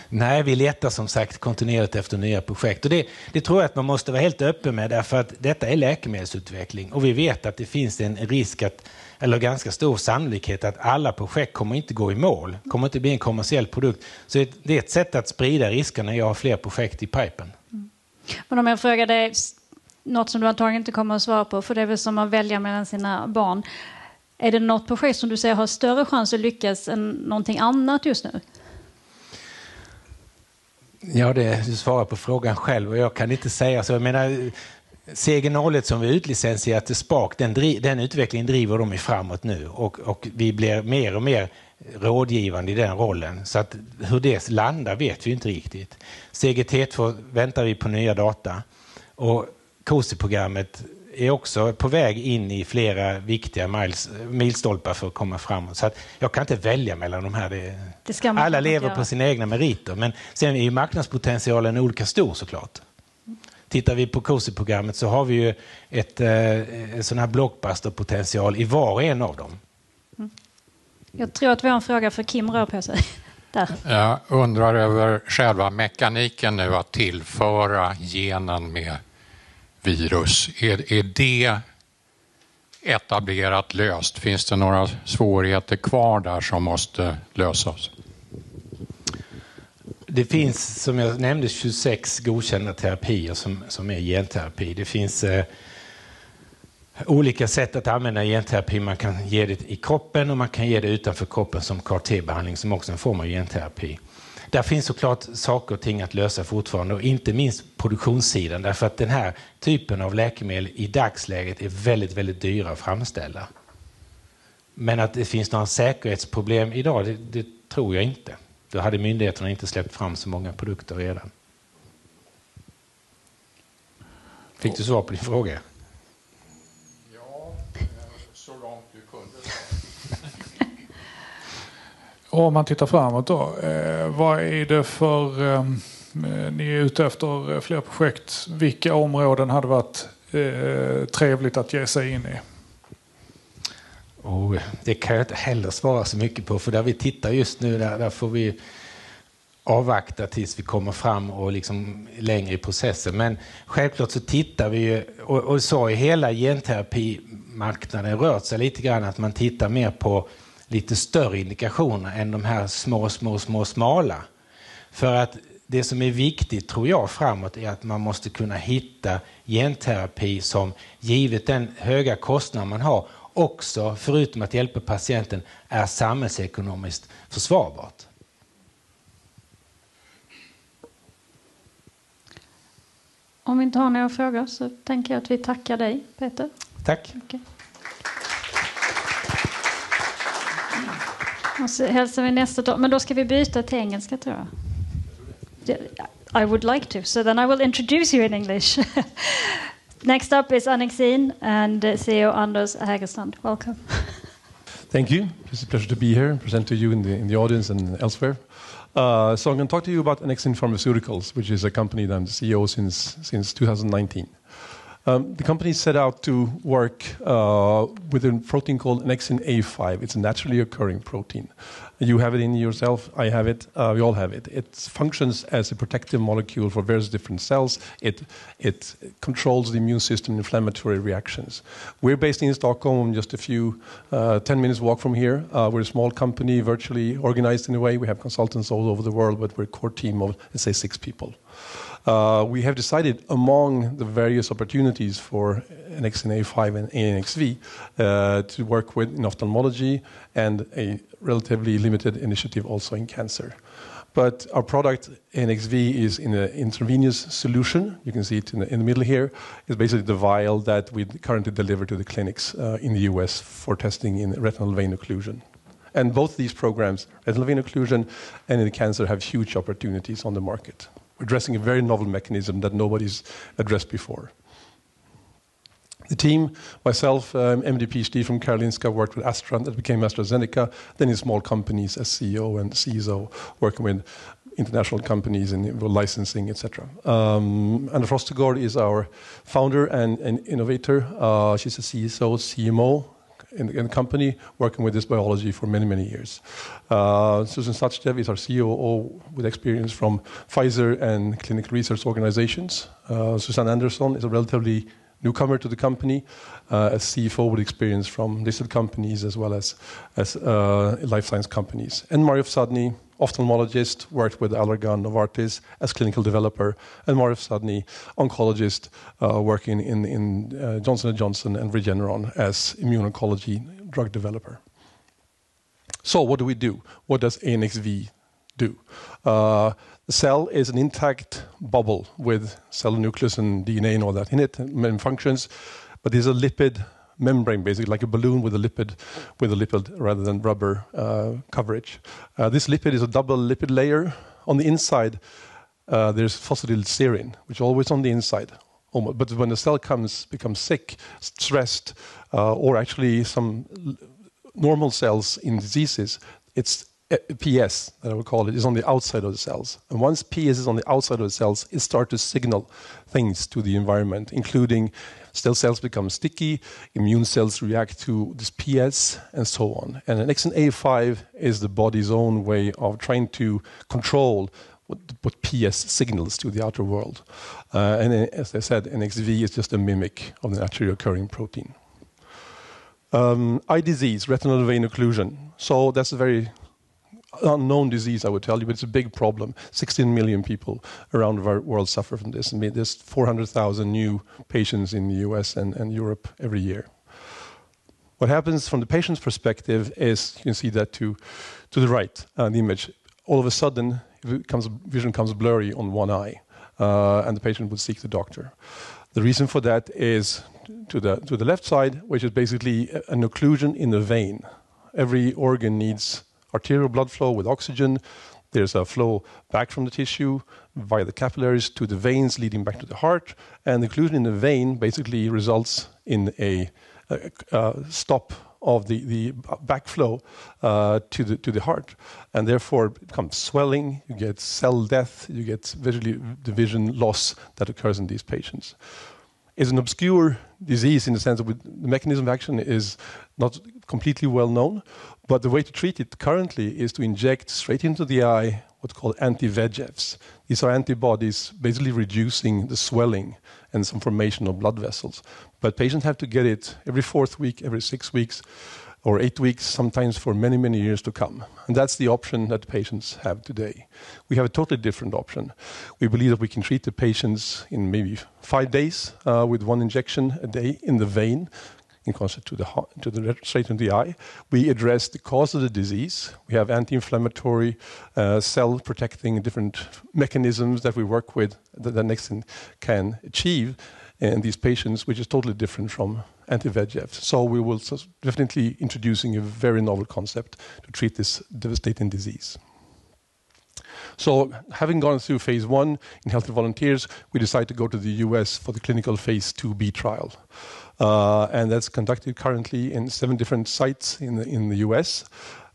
Nej, vi letar som sagt kontinuerligt efter nya projekt. Och det tror jag att man måste vara helt öppen med därför att detta är läkemedelsutveckling. Och vi vet att det finns en risk eller ganska stor sannolikhet att alla projekt kommer inte gå i mål. Kommer inte bli en kommersiell produkt. Så det är ett sätt att sprida riskerna när jag har fler projekt i pipen. Mm. Men om jag frågar dig något som du antagligen inte kommer att svara på, för det är väl som att välja mellan sina barn. Är det något projekt som du säger har större chans att lyckas än någonting annat just nu? Ja, du svarar på frågan själv och jag kan inte säga så. Jag menar, CG01 som vi utlicensierat till SPARK, den utvecklingen driver de framåt nu och vi blir mer och mer rådgivande i den rollen. Så att hur det landar vet vi inte riktigt. CGT2 väntar vi på nya data och COSI-programmet är också på väg in i flera viktiga milstolpar för att komma framåt. Så att jag kan inte välja mellan de här. Alla lever på sina egna meriter. Men sen är ju marknadspotentialen olika stor såklart. Tittar vi på COSI-programmet så har vi ju en sån här blockbuster-potential i var och en av dem. Mm. Jag tror att vi har en fråga för Kim rör på sig. Där. Jag undrar över själva mekaniken nu att tillföra genen med virus. Är det etablerat löst? Finns det några svårigheter kvar där som måste lösas? Det finns, som jag nämnde, 26 godkända terapier som är genterapi. Det finns olika sätt att använda genterapi. Man kan ge det i kroppen och man kan ge det utanför kroppen som CAR-T-behandling som också är en form av genterapi. där finns såklart saker och ting att lösa fortfarande, och inte minst produktionssidan, därför att den här typen av läkemedel i dagsläget är väldigt, väldigt dyra att framställa. Men att det finns några säkerhetsproblem idag, det tror jag inte. Då hade myndigheterna inte släppt fram så många produkter redan. Fick du svar på din fråga? Ja, så långt du kunde. Om man tittar framåt då, vad är det för... ni är ute efter fler projekt. Vilka områden hade varit trevligt att ge sig in i? Det kan jag inte heller svara så mycket på, för där vi tittar just nu, där får vi avvakta tills vi kommer fram och liksom längre i processen. Men självklart så tittar vi ju, och så är hela genterapimarknaden rört sig lite grann, att man tittar mer på lite större indikationer än de här smala. För att det som är viktigt, tror jag, framåt är att man måste kunna hitta genterapi som, givet den höga kostnad man har, också, förutom att hjälpa patienten, är samhällsekonomiskt försvarbart. Om vi inte har några frågor så tänker jag att vi tackar dig, Peter. Tack. Okay. Och så hälsar vi nästa dag. Men då ska vi byta till engelska, tror jag. I would like to. So then I will introduce you in English. Next up is Annexin and CEO Anders Hägerstrand. Welcome. Thank you. It's a pleasure to be here and present to you in the audience and elsewhere. So I'm going to talk to you about Annexin Pharmaceuticals, which is a company that I'm the CEO since 2019. The company set out to work with a protein called Annexin A5. It's a naturally occurring protein. You have it in yourself, I have it, we all have it. It functions as a protective molecule for various different cells. It controls the immune system inflammatory reactions. We're based in Stockholm, just a few 10 minutes walk from here. We're a small company, virtually organized in a way. We have consultants all over the world, but we're a core team of, let's say, 6 people. We have decided among the various opportunities for Annexin A5 and ANXV to work with in ophthalmology and a relatively limited initiative also in cancer. But our product ANXV is in an intravenous solution. You can see it in the middle here. It's basically the vial that we currently deliver to the clinics in the US for testing in retinal vein occlusion. And both these programs, retinal vein occlusion and in cancer, have huge opportunities on the market. We're addressing a very novel mechanism that nobody's addressed before. The team, myself, MD PhD from Karolinska, worked with Astra, that became AstraZeneca, then in small companies as CEO and CISO, working with international companies in licensing, etc. Anna Frostergaard is our founder and innovator. She's a CSO, CMO, in the company, working with this biology for many, many years. Susan Sachdev is our COO with experience from Pfizer and clinical research organizations. Susanne Andersson is a relatively newcomer to the company, as CFO with experience from listed companies as well as life science companies. And Mario Sadny, ophthalmologist, worked with Allergan, Novartis as clinical developer, and Mario Sadny, oncologist, working in Johnson & Johnson and Regeneron as immuno-oncology drug developer. So what do? What does ANXV do? The cell is an intact bubble with cell nucleus and DNA and all that in it, and functions, but there's a lipid membrane, basically like a balloon with a lipid rather than rubber coverage. This lipid is a double lipid layer. On the inside, there's phosphatidylserine, which is always on the inside. But when the cell becomes sick, stressed, or actually some normal cells in diseases, it's PS, that I would call it, is on the outside of the cells. And once PS is on the outside of the cells, it starts to signal things to the environment, including cells become sticky, immune cells react to this PS, and so on. And Annexin A5 is the body's own way of trying to control what PS signals to the outer world. And as I said, NXV is just a mimic of the naturally occurring protein. Eye disease, retinal vein occlusion. So that's a very unknown disease, I would tell you, but it's a big problem. 16 million people around the world suffer from this. And there's 400,000 new patients in the US and Europe every year. What happens from the patient's perspective is, you can see that to the right, the image. All of a sudden, vision becomes blurry on one eye, and the patient would seek the doctor. The reason for that is to the left side, which is basically an occlusion in the vein. Every organ needs arterial blood flow with oxygen. There's a flow back from the tissue via the capillaries to the veins leading back to the heart. And the occlusion in the vein basically results in a stop of the backflow to the heart. And therefore it becomes swelling, you get cell death, you get the vision loss that occurs in these patients. It's an obscure disease in the sense that the mechanism of action is not completely well known, but the way to treat it currently is to inject straight into the eye what's called anti-VEGFs. These are antibodies basically reducing the swelling and some formation of blood vessels. But patients have to get it every 4th week, every 6 weeks, or 8 weeks, sometimes for many, many years to come. And that's the option that the patients have today. We have a totally different option. We believe that we can treat the patients in maybe 5 days with 1 injection a day in the vein, in concert to the straight into the eye. We address the cause of the disease. We have anti-inflammatory, cell-protecting different mechanisms that we work with that Annexin can achieve in these patients, which is totally different from anti-VEGF. So we will definitely introducing a very novel concept to treat this devastating disease. So having gone through phase 1 in healthy volunteers, we decided to go to the US for the clinical phase 2B trial. And that's conducted currently in 7 different sites in the US.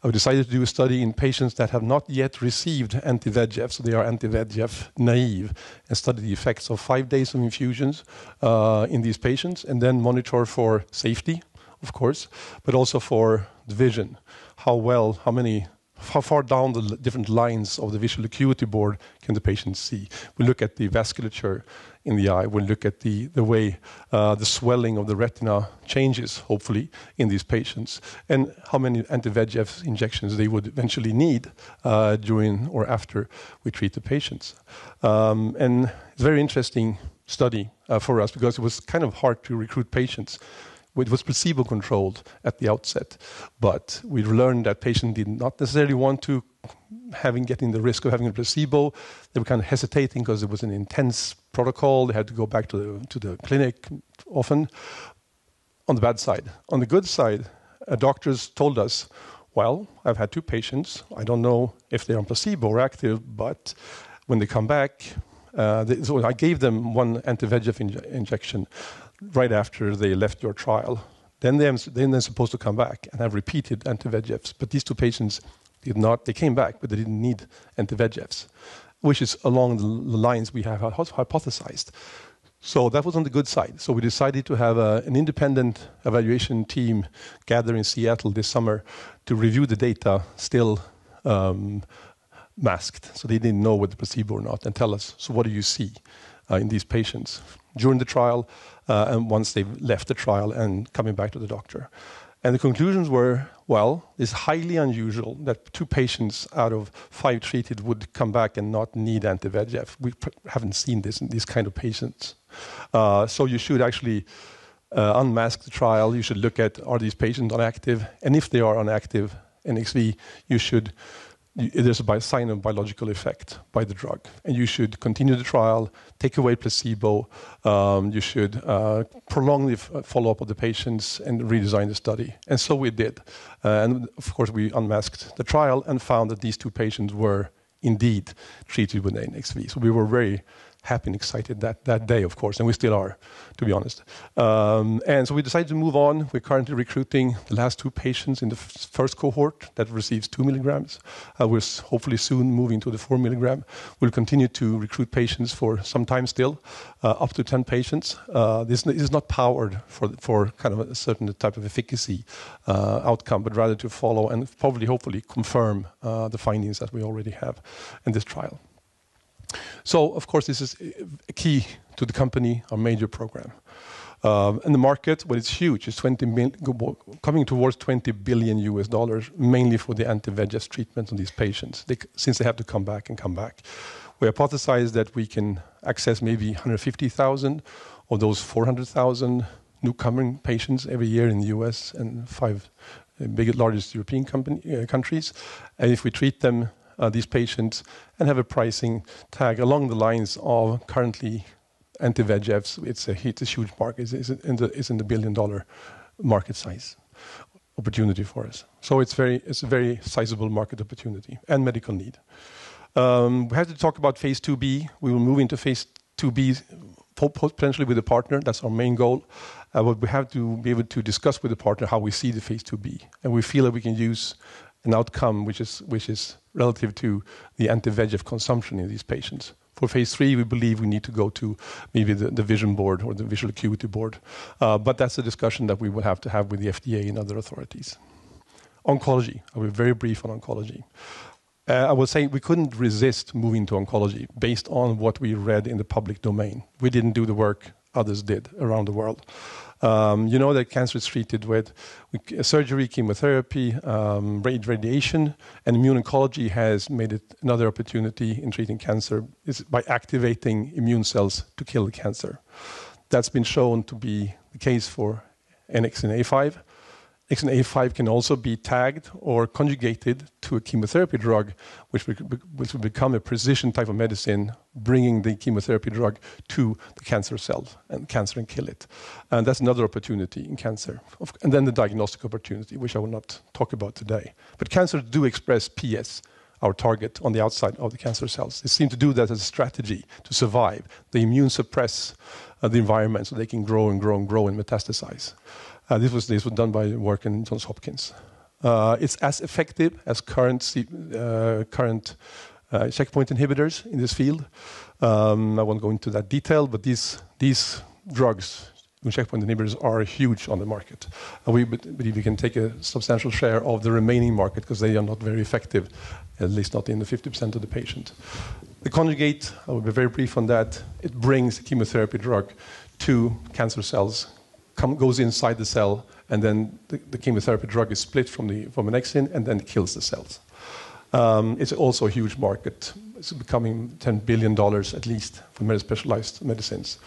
We decided to do a study in patients that have not yet received anti-VEGF, so they are anti-VEGF naive, and study the effects of 5 days of infusions in these patients, and then monitor for safety, of course, but also for the vision. How far down the different lines of the visual acuity board can the patient see? We look at the vasculature in the eye. We look at the way the swelling of the retina changes, hopefully, in these patients, and how many anti-VEGF injections they would eventually need during or after we treat the patients. And it's a very interesting study for us because it was kind of hard to recruit patients. It was placebo-controlled at the outset, but we learned that patients did not necessarily want to getting the risk of having a placebo. They were kind of hesitating because it was an intense protocol. They had to go back to the clinic often. On the bad side. On the good side, doctors told us, well, I've had 2 patients. I don't know if they're on placebo or active, but when they come back, so I gave them 1 anti-VEGF injection right after they left your trial. Then they're supposed to come back and have repeated anti-VEGFs. But these 2 patients did not. They came back, but they didn't need anti-VEGFs, which is along the lines we have hypothesized. So that was on the good side. So we decided to have an independent evaluation team gather in Seattle this summer to review the data still masked. So they didn't know whether placebo or not, and tell us, so what do you see in these patients during the trial and once they've left the trial and coming back to the doctor. And the conclusions were, well, it's highly unusual that 2 patients out of 5 treated would come back and not need anti-VEGF. We haven't seen this in these kind of patients. So you should actually unmask the trial. You should look at, are these patients on active? And if they are on active NXV, there's a sign of biological effect by the drug. And you should continue the trial, take away placebo. You should prolong the follow-up of the patients and redesign the study. And so we did. And of course, we unmasked the trial and found that these 2 patients were indeed treated with NXV. So we were very happy and excited that day, of course, and we still are, to be honest. And so we decided to move on. We're currently recruiting the last 2 patients in the first cohort that receives 2 milligrams. We're hopefully soon moving to the 4 milligram. We'll continue to recruit patients for some time still, up to 10 patients. This is not powered for kind of a certain type of efficacy outcome, but rather to follow and probably, hopefully, confirm the findings that we already have in this trial. So, of course, this is a key to the company, our major program. And the market, well, it's huge. It's coming towards $20 billion, mainly for the anti-VEGF treatment on these patients, since they have to come back. We hypothesize that we can access maybe 150,000 of those 400,000 newcomer patients every year in the US and 5 largest European countries. And if we treat them these patients and have a pricing tag along the lines of currently anti-VEGFs. It's a huge market. It's in the $1 billion market size opportunity for us. So it's a very sizable market opportunity and medical need. We have to talk about phase 2B. We will move into phase 2B potentially with a partner. That's our main goal. But we have to be able to discuss with the partner how we see the phase 2B. And we feel that we can use an outcome which is relative to the anti-VEGF consumption in these patients. For phase 3, we believe we need to go to maybe the vision board or the visual acuity board. But that's a discussion that we will have to have with the FDA and other authorities. Oncology. I will be very brief on oncology. I will say we couldn't resist moving to oncology based on what we read in the public domain. We didn't do the work others did around the world. You know that cancer is treated with surgery, chemotherapy, radiation, and immuno-oncology has made it another opportunity in treating cancer is by activating immune cells to kill the cancer. That's been shown to be the case for Annexin A5. Annexin A5 can also be tagged or conjugated to a chemotherapy drug, which will become a precision type of medicine, bringing the chemotherapy drug to the cancer cells and cancer and kill it. And that's another opportunity in cancer. And then the diagnostic opportunity, which I will not talk about today. But cancers do express PS, our target, on the outside of the cancer cells. They seem to do that as a strategy to survive. They immune suppress the environment so they can grow and grow and grow and metastasize. This was done by work in Johns Hopkins. It's as effective as current checkpoint inhibitors in this field. I won't go into that detail, but these drugs, checkpoint inhibitors, are huge on the market. And we believe we can take a substantial share of the remaining market because they are not very effective, at least not in the 50% of the patient. The conjugate, I will be very brief on that. It brings the chemotherapy drug to cancer cells, goes inside the cell, and then the chemotherapy drug is split from Annexin and then kills the cells. It's also a huge market. It's becoming $10 billion at least for specialized medicines.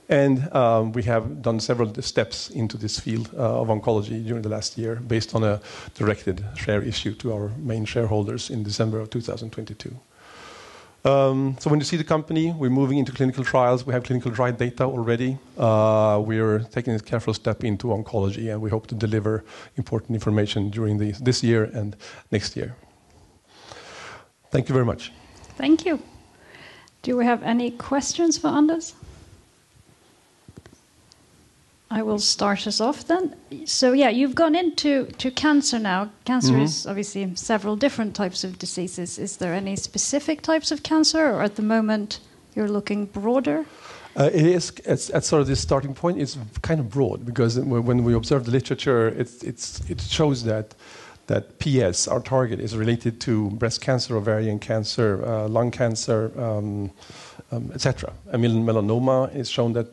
And we have done several steps into this field of oncology during the last year based on a directed share issue to our main shareholders in December of 2022. So when you see the company, we're moving into clinical trials. We have clinical trial data already. We're taking a careful step into oncology, and we hope to deliver important information during this year and next year. Thank you very much. Thank you. Do we have any questions for Anders? I will start us off then. So yeah, you've gone into cancer now. Cancer is obviously several different types of diseases. Is there any specific types of cancer, or at the moment you're looking broader? It is at sort of this starting point. It's kind of broad because when we observe the literature, it shows that PS, our target, is related to breast cancer, ovarian cancer, lung cancer, etc. I mean, melanoma is shown that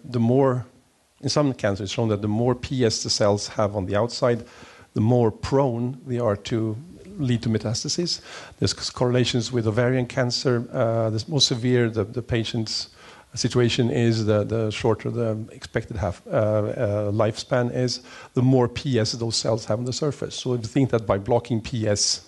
in some cancers, it's shown that the more PS the cells have on the outside, the more prone they are to lead to metastasis. There's correlations with ovarian cancer. The more severe the patient's situation is, the shorter the expected lifespan is, the more PS those cells have on the surface. So if you think that by blocking PS,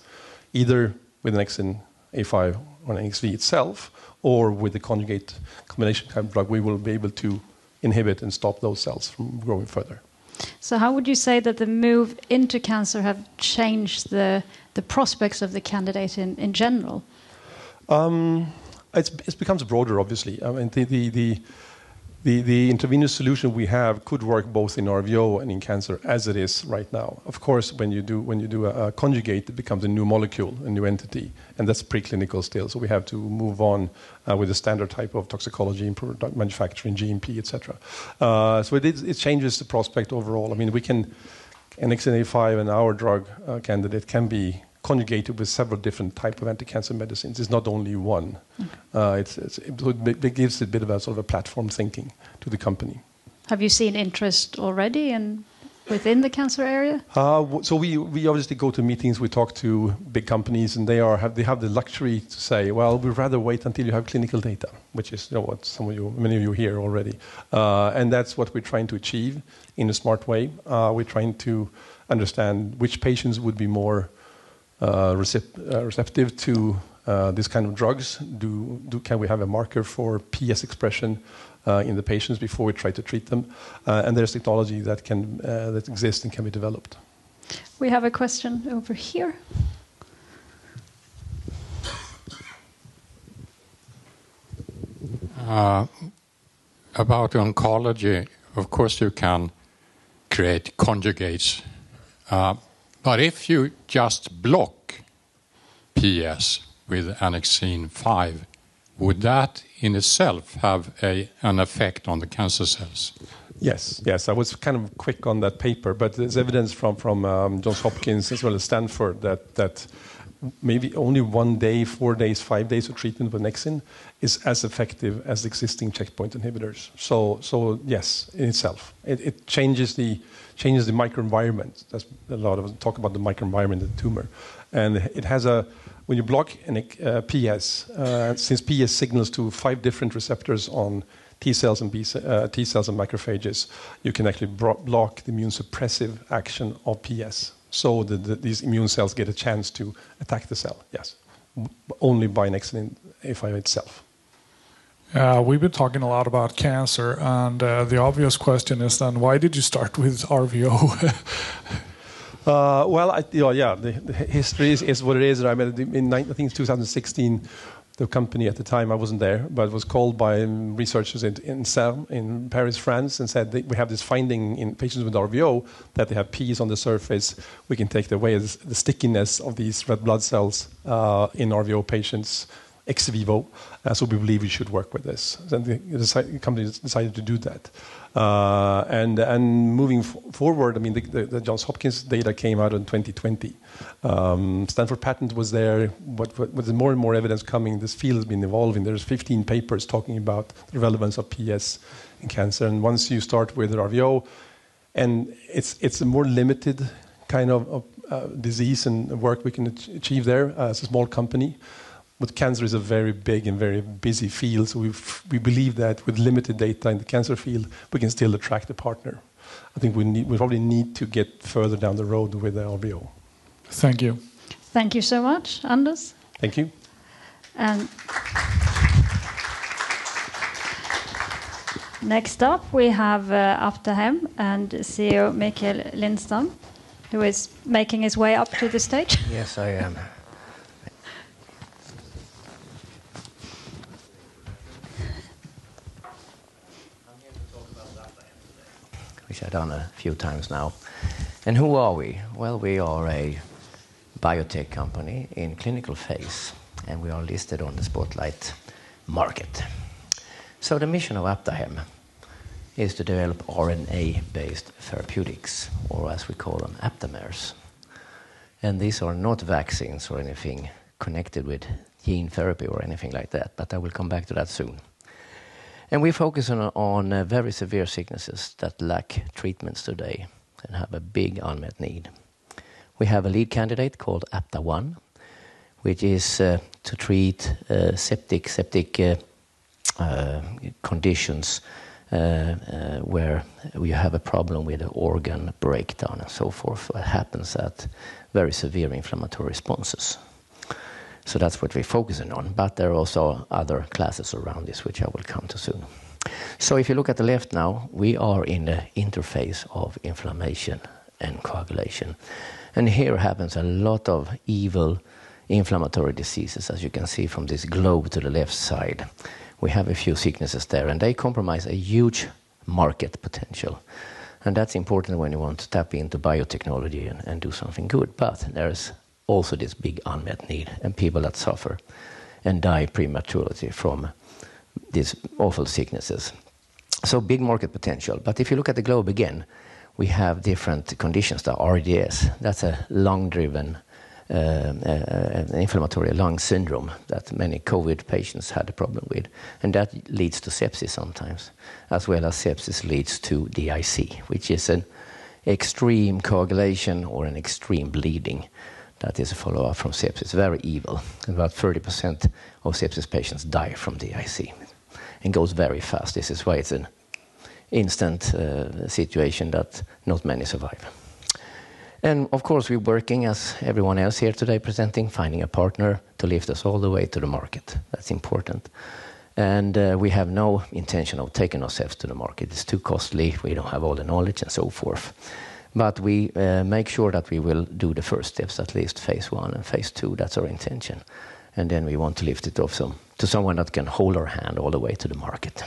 either with an Annexin A5 or an NXV itself, or with the conjugate combination type drug, we will be able to inhibit and stop those cells from growing further. So how would you say that the move into cancer have changed the prospects of the candidate in general? It becomes broader, obviously. I mean, the intravenous solution we have could work both in RVO and in cancer as it is right now. Of course, when you do a conjugate, it becomes a new molecule, a new entity, and that's preclinical still. So we have to move on with the standard type of toxicology, manufacturing, GMP, etc. So it changes the prospect overall. I mean, Annexin A5 and our drug candidate can be conjugated with several different types of anti-cancer medicines. It's not only one. It gives a bit of a sort of a platform thinking to the company. Have you seen interest already within the cancer area? So we obviously go to meetings. We talk to big companies, and they have the luxury to say, well, we'd rather wait until you have clinical data, which is what many of you hear already. And that's what we're trying to achieve in a smart way. We're trying to understand which patients would be more receptive to this kind of drugs? Can we have a marker for PS expression in the patients before we try to treat them? And there's technology that exists and can be developed. We have a question over here. About oncology, of course you can create conjugates, but if you just block PS with Annexin 5, would that in itself have an effect on the cancer cells? Yes. I was kind of quick on that paper, but there's evidence from Johns Hopkins as well as Stanford that maybe only 1 day, 4 days, 5 days of treatment with Annexin is as effective as existing checkpoint inhibitors. So yes, in itself, it changes the microenvironment. That's a lot of talk about the microenvironment of the tumor, and it has when you block PS, since PS signals to 5 different receptors on T cells and T cells and macrophages, you can actually block the immune suppressive action of PS. So these immune cells get a chance to attack the cell, yes, only by Annexin itself. We've been talking a lot about cancer, and the obvious question is then, why did you start with RVO? The history is what it is. I mean, I think it's 2016. The company at the time, I wasn't there, but was called by researchers in CERN in Paris, France, and said we have this finding in patients with RVO that they have Ps on the surface. We can take away the stickiness of these red blood cells in RVO patients ex vivo. So we believe we should work with this. And the company decided to do that. And moving forward, I mean, the Johns Hopkins data came out in 2020. Stanford patent was there. With more and more evidence coming, this field has been evolving. There's 15 papers talking about the relevance of PS in cancer. And once you start with RVO, and it's a more limited kind of disease and work we can achieve there as a small company. But cancer is a very big and very busy field, so we believe that with limited data in the cancer field, we can still attract a partner. I think we probably need to get further down the road with the RVO. Thank you. Thank you so much, Anders. Thank you. And next up, we have Aptahem and CEO Mikael Lindström, who is making his way up to the stage. Yes, I am. Which I've done a few times now. And who are we? Well, we are a biotech company in clinical phase, and we are listed on the Spotlight market. So the mission of Aptahem is to develop RNA-based therapeutics, or as we call them, aptamers. And these are not vaccines or anything connected with gene therapy or anything like that, but I will come back to that soon. And we focus on very severe sicknesses that lack treatments today and have a big unmet need. We have a lead candidate called Apta1, which is to treat septic conditions where you have a problem with the organ breakdown and so forth. What happens at very severe inflammatory responses. So that's what we're focusing on. But there are also other classes around this, which I will come to soon. So if you look at the left now, we are in the interface of inflammation and coagulation. And here happens a lot of evil inflammatory diseases, as you can see from this globe to the left side. We have a few sicknesses there, and they compromise a huge market potential. And that's important when you want to tap into biotechnology and do something good. But there's also this big unmet need, and people that suffer and die prematurely from these awful sicknesses. So big market potential. But if you look at the globe again, we have different conditions. The RDS, that's a lung-driven inflammatory lung syndrome that many COVID patients had a problem with. And that leads to sepsis sometimes, as well as sepsis leads to DIC, which is an extreme coagulation or an extreme bleeding. That is a follow-up from sepsis, very evil. About 30% of sepsis patients die from DIC. It goes very fast. This is why it's an instant situation that not many survive. And of course, we're working, as everyone else here today presenting, finding a partner to lift us all the way to the market. That's important. And we have no intention of taking ourselves to the market. It's too costly. We don't have all the knowledge and so forth. But we make sure that we will do the first steps, at least phase 1 and phase 2. That's our intention. And then we want to lift it off to someone that can hold our hand all the way to the market.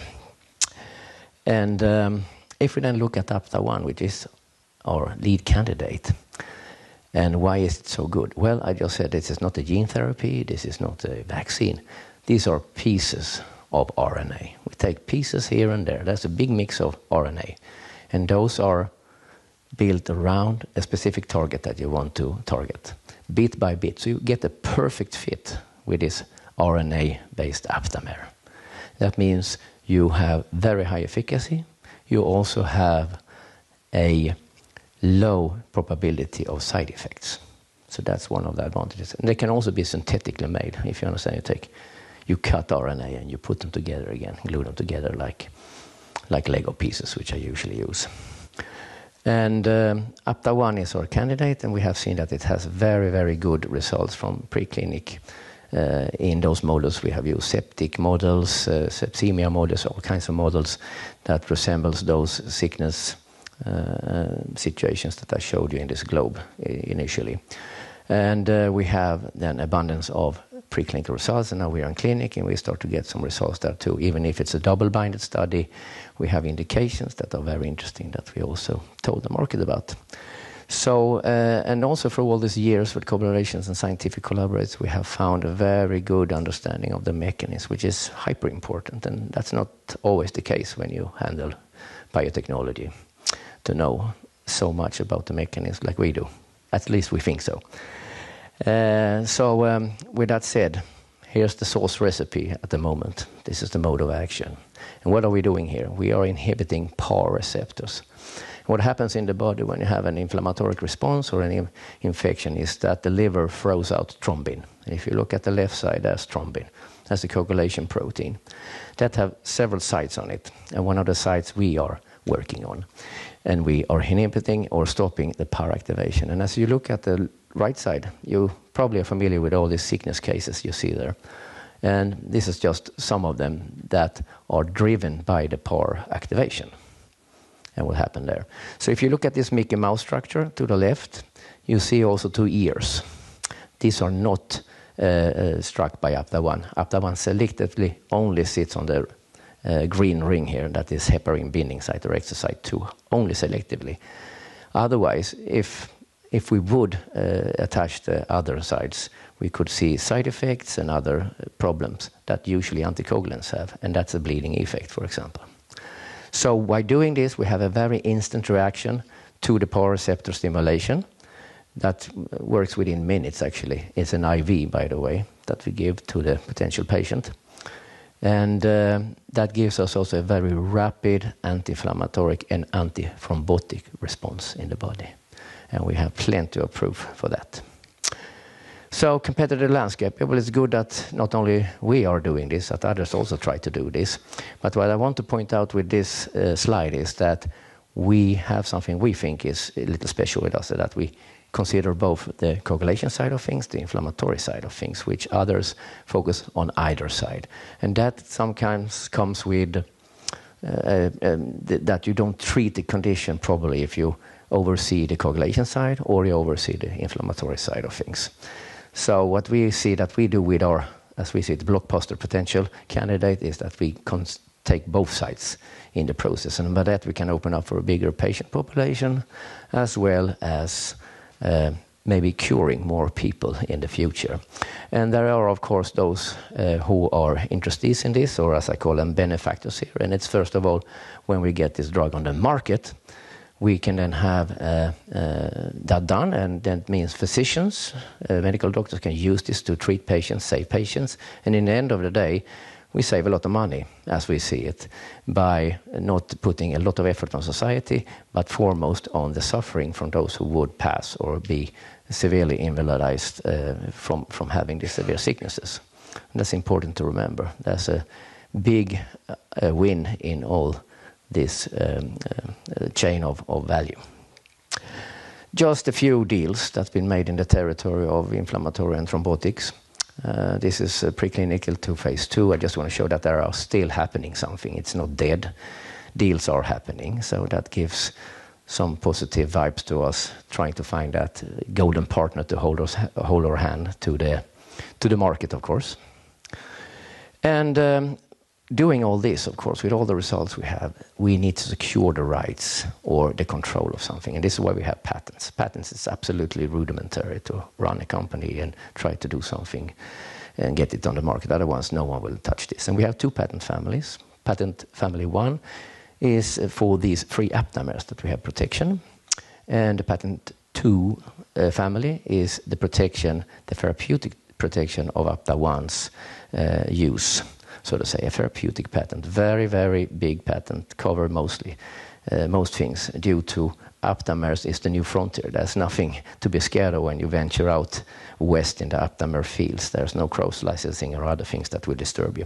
And if we then look at Aptahem, which is our lead candidate, and why is it so good? Well, I just said this is not a gene therapy, this is not a vaccine. These are pieces of RNA. We take pieces here and there. That's a big mix of RNA. And those are built around a specific target that you want to target, bit by bit. So you get a perfect fit with this RNA-based aptamer. That means you have very high efficacy. You also have a low probability of side effects. So that's one of the advantages. And they can also be synthetically made. If you understand, you cut RNA and you put them together again, glue them together like Lego pieces, which I usually use. And Aptahem is our candidate, and we have seen that it has very, very good results from preclinic. In those models, we have used septic models, sepsemia models, all kinds of models that resembles those sickness situations that I showed you in this globe initially. And we have then abundance of preclinical results, and now we are in clinic, and we start to get some results there too. Even if it's a double-blinded study, we have indications that are very interesting that we also told the market about. So, and also for all these years with collaborations and scientific collaborations, we have found a very good understanding of the mechanism, which is hyper important, and that's not always the case when you handle biotechnology, to know so much about the mechanism like we do. At least we think so. So with that said, here's the source recipe at the moment. This is the mode of action. And what are we doing here? We are inhibiting PAR receptors. What happens in the body when you have an inflammatory response or any infection is that the liver throws out thrombin. And if you look at the left side, there's thrombin. That's the coagulation protein. That have several sites on it. And one of the sites we are working on. And we are inhibiting or stopping the PAR activation. And as you look at the right side, you probably are familiar with all these sickness cases you see there. And this is just some of them that are driven by the PAR activation. And what happened there. So if you look at this Mickey Mouse structure to the left, you see also 2 ears. These are not struck by Aptahem. Aptahem selectively only sits on the green ring here, that is heparin binding site or Orexo site 2, only selectively. Otherwise, if we would attach the other sides, we could see side effects and other problems that usually anticoagulants have, and that's a bleeding effect, for example. So by doing this, we have a very instant reaction to the PAR receptor stimulation that works within minutes, actually. It's an IV, by the way, that we give to the potential patient. And that gives us also a very rapid anti-inflammatory and anti-thrombotic response in the body. And we have plenty of proof for that. So competitive landscape, well, it's good that not only we are doing this, that others also try to do this. But what I want to point out with this slide is that we have something we think is a little special with us, that we consider both the coagulation side of things, the inflammatory side of things, which others focus on either side. And that sometimes comes with that you don't treat the condition properly if you oversee the coagulation side or you oversee the inflammatory side of things. So what we see that we do with our, as we see the blockbuster potential candidate, is that we take both sides in the process. And by that we can open up for a bigger patient population, as well as maybe curing more people in the future. And there are, of course, those who are interested in this, or as I call them, benefactors here. And it's first of all, when we get this drug on the market, we can then have that done, and that means physicians, medical doctors can use this to treat patients, save patients, and in the end of the day, we save a lot of money, as we see it, by not putting a lot of effort on society, but foremost on the suffering from those who would pass or be severely invalidized from having these severe sicknesses. And that's important to remember. There's a big win in all this chain of value. Just a few deals that's been made in the territory of inflammatory and thrombotics. This is preclinical to phase 2. I just want to show that there are still happening something. It's not dead. Deals are happening, so that gives some positive vibes to us, trying to find that golden partner to hold our hand to the market, of course. And doing all this, of course, with all the results we have, we need to secure the rights or the control of something. And this is why we have patents. Patents is absolutely rudimentary to run a company and try to do something and get it on the market. Otherwise, no one will touch this. And we have 2 patent families. Patent family 1 is for these 3 aptamers that we have protection. And the patent 2 family is the protection, the therapeutic protection of Apta1's use. So to say, a therapeutic patent, very, very big patent, cover mostly most things due to aptamers is the new frontier. There's nothing to be scared of when you venture out west in the aptamer fields. There's no cross licensing or other things that will disturb you.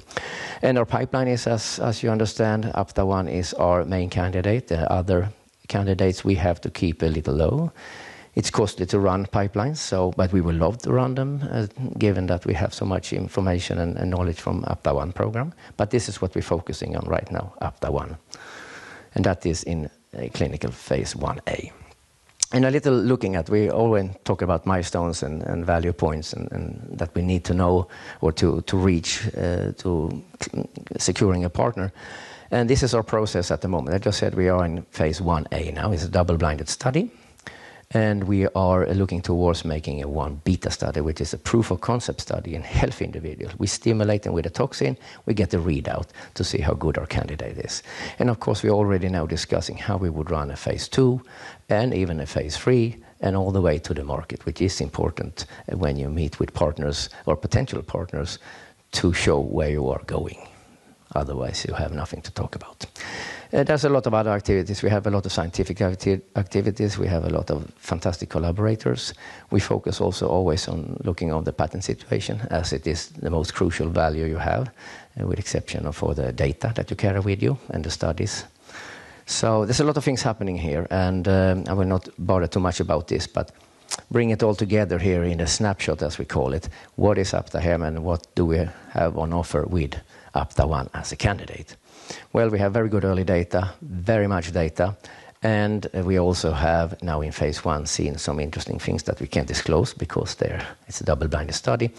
And our pipeline is, as you understand, Apta1 is our main candidate. The other candidates we have to keep a little low. It's costly to run pipelines, but we will love to run them, given that we have so much information and knowledge from Apta1 program. But this is what we're focusing on right now, Apta1. And that is in clinical phase 1A. And a little looking at, we always talk about milestones and value points and that we need to know or to reach to securing a partner. And this is our process at the moment. I just said we are in phase 1A now. It's a double-blinded study. And we are looking towards making a 1 beta study, which is a proof of concept study in healthy individuals. We stimulate them with a toxin, we get the readout to see how good our candidate is. And of course, we're already now discussing how we would run a phase 2 and even a phase 3 and all the way to the market, which is important when you meet with partners or potential partners to show where you are going. Otherwise, you have nothing to talk about. There's a lot of other activities. We have a lot of scientific activities. We have a lot of fantastic collaborators. We focus also always on looking on the patent situation, as it is the most crucial value you have, with exception for the data that you carry with you and the studies. So there's a lot of things happening here, and I will not bother too much about this, but bring it all together here in a snapshot, as we call it. What is Aptahem and what do we have on offer with Apta1 as a candidate? Well, we have very good early data, very much data, and we also have now in phase 1 seen some interesting things that we can't disclose because it's a double-blinded study.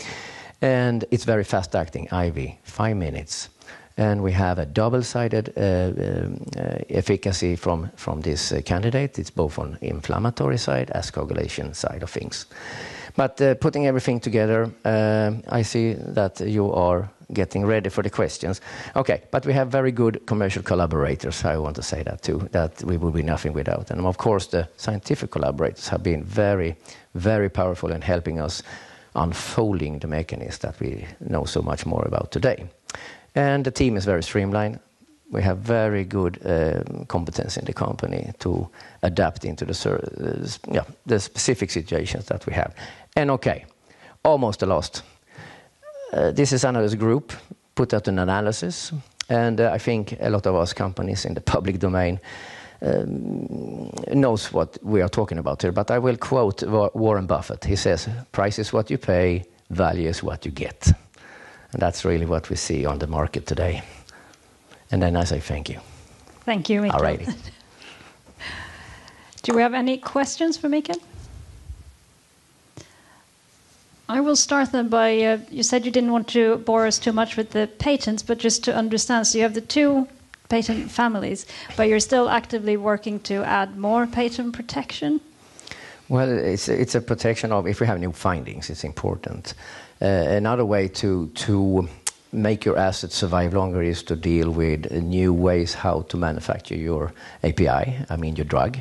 And it's very fast-acting, IV, 5 minutes. And we have a double-sided efficacy from this candidate. It's both on inflammatory side as coagulation side of things. But putting everything together, I see that you are getting ready for the questions. Okay, but we have very good commercial collaborators, I want to say that too, that we would be nothing without. And of course, the scientific collaborators have been very, very powerful in helping us unfolding the mechanisms that we know so much more about today. And the team is very streamlined. We have very good competence in the company to adapt into the specific situations that we have. And okay, almost the last. This is another group, put out an analysis, and I think a lot of us companies in the public domain knows what we are talking about here, but I will quote Warren Buffett. He says, price is what you pay, value is what you get. And that's really what we see on the market today. And then I say thank you. Thank you, Mikael. All righty. Do we have any questions for Mikael? I will start then by, you said you didn't want to bore us too much with the patents, but just to understand, so you have the 2 patent families, but you're still actively working to add more patent protection? Well, it's a protection of, if we have new findings, it's important. Another way to make your assets survive longer is to deal with new ways how to manufacture your API, I mean your drug.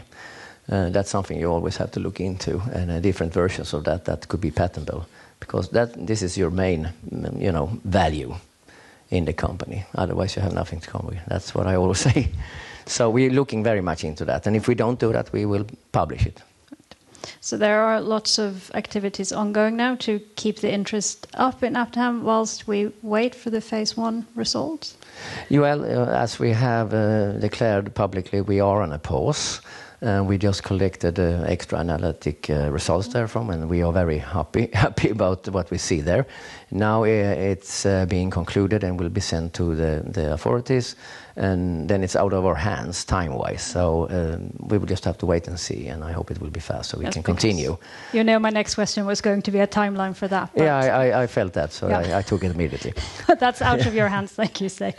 That's something you always have to look into, and different versions of that could be patentable, because this is your main, value in the company. Otherwise, you have nothing to come with. That's what I always say. So we're looking very much into that, and if we don't do that, we will publish it. So there are lots of activities ongoing now to keep the interest up in Aptahem whilst we wait for the phase 1 results. Well, as we have declared publicly, we are on a pause. We just collected extra analytic results there from, and we are very happy about what we see there. Now it's being concluded and will be sent to the authorities, and then it's out of our hands time-wise. So we will just have to wait and see, and I hope it will be fast so we can continue. You know, my next question was going to be a timeline for that. Yeah, I felt that, so yeah. I took it immediately. That's out of your hands, like you say.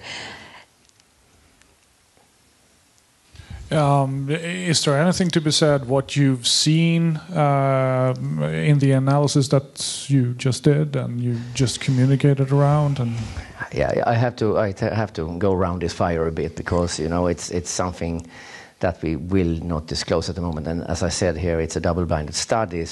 Is there anything to be said what you've seen in the analysis that you just did and you just communicated around? And yeah, I have to go around this fire a bit because it's something that we will not disclose at the moment. And as I said here, it's a double-blinded study.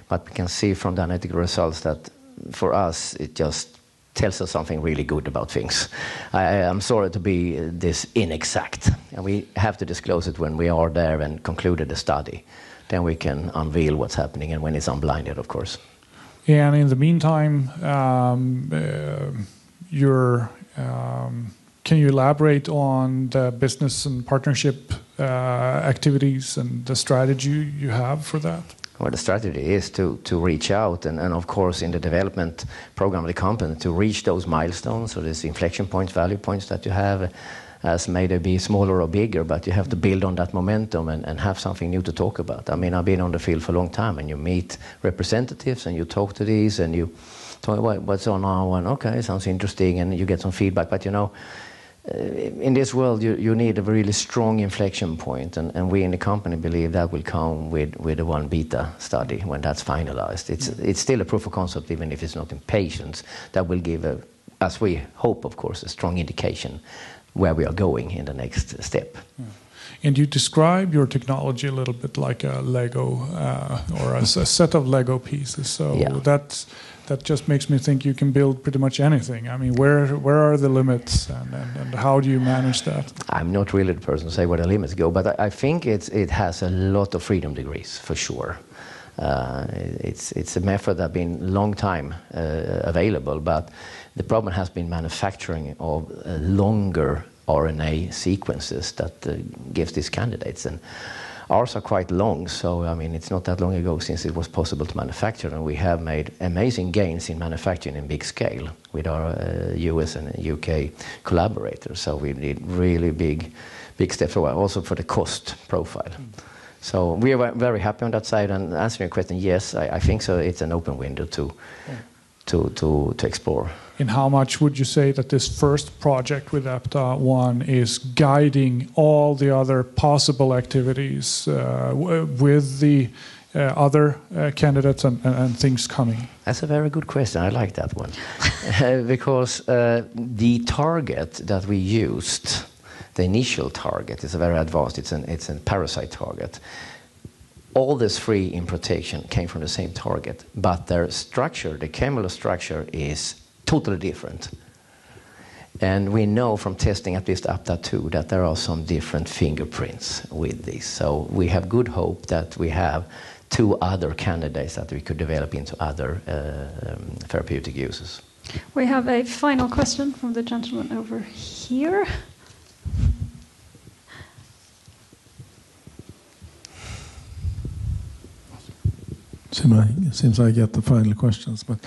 But we can see from the analytical results that for us it just tells us something really good about things. I'm sorry to be this inexact, and we have to disclose it when we are there and concluded the study. Then we can unveil what's happening, and when it's unblinded, of course. And in the meantime, can you elaborate on the business and partnership activities and the strategy you have for that? Well, the strategy is to reach out and of course in the development program of the company to reach those milestones or these inflection points, value points that you have, as may they be smaller or bigger, but you have to build on that momentum and have something new to talk about. I mean, I've been on the field for a long time, and you meet representatives and you talk to these and you talk about what's on now, and okay, sounds interesting, and you get some feedback. But in this world, you need a really strong inflection point, and we in the company believe that will come with the 1 beta study when that's finalized. It's still a proof of concept, even if it's not in patients. That will give, as we hope, of course, a strong indication where we are going in the next step. Yeah. And you describe your technology a little bit like a Lego or a set of Lego pieces. So that just makes me think you can build pretty much anything. I mean, where are the limits, and how do you manage that? I'm not really the person to say where the limits go, but I think it has a lot of freedom degrees for sure. It's a method that's been a long time available, but the problem has been manufacturing of longer RNA sequences that gives these candidates. And ours are quite long, so I mean, it's not that long ago since it was possible to manufacture, and we have made amazing gains in manufacturing in big scale with our US and UK collaborators. So we did really big steps forward, also for the cost profile. So we are very happy on that side. And answering your question, yes, I think so. It's an open window to explore. And how much would you say that this first project with Apta1 is guiding all the other possible activities with the other candidates and things coming? That's a very good question. I like that one. Because the target that we used, the initial target, is a very advanced. It's a parasite target. All the 3 in protection came from the same target, but their structure, the chemical structure, is totally different. And we know from testing at least Apta2 that there are some different fingerprints with this. So we have good hope that we have 2 other candidates that we could develop into other therapeutic uses. We have a final question from the gentleman over here. Seems I get the final questions, but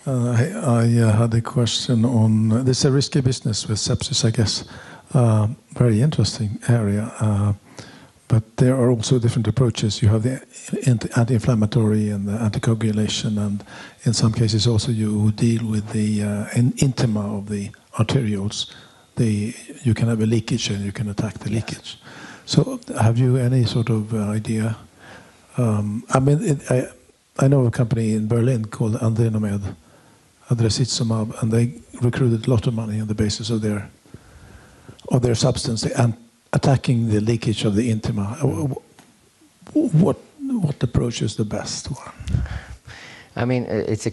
I had a question on this is a risky business with sepsis, I guess. Very interesting area, but there are also different approaches. You have the anti-inflammatory and the anticoagulation, and in some cases also you deal with the intima of the arterioles. You can have a leakage and you can attack the leakage. So have you any sort of idea? I mean, I know a company in Berlin called Adresizumab, and they recruited a lot of money on the basis of their substance and attacking the leakage of the intima. What approach is the best one? I mean, it's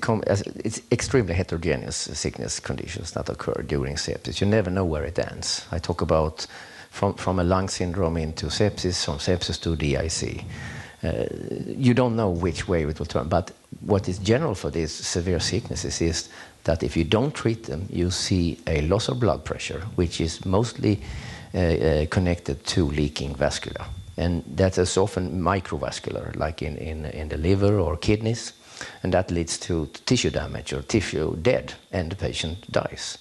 extremely heterogeneous sickness conditions that occur during sepsis. You never know where it ends. I talk about from a lung syndrome into sepsis, from sepsis to DIC. you don't know which way it will turn. But what is general for these severe sicknesses is that if you don't treat them, you see a loss of blood pressure, which is mostly connected to leaking vascular. And that is often microvascular, like in the liver or kidneys. And that leads to tissue damage or tissue dead, and the patient dies.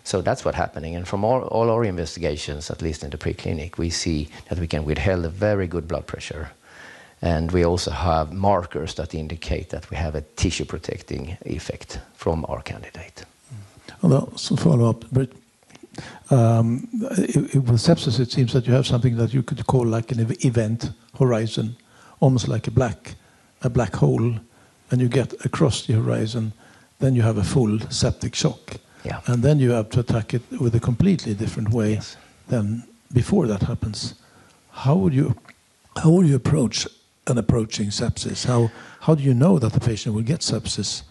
So that's what's happening. And from all our investigations, at least in the preclinic, we see that we can withhold a very good blood pressure. And we also have markers that indicate that we have a tissue protecting effect from our candidate. Well, some follow-up. But with sepsis, it seems that you have something that you could call like an event horizon, almost like a black hole, and you get across the horizon, then you have a full septic shock. Yeah. And then you have to attack it with a completely different way than before that happens. How would you approach approaching sepsis? How do you know that the patient will get sepsis?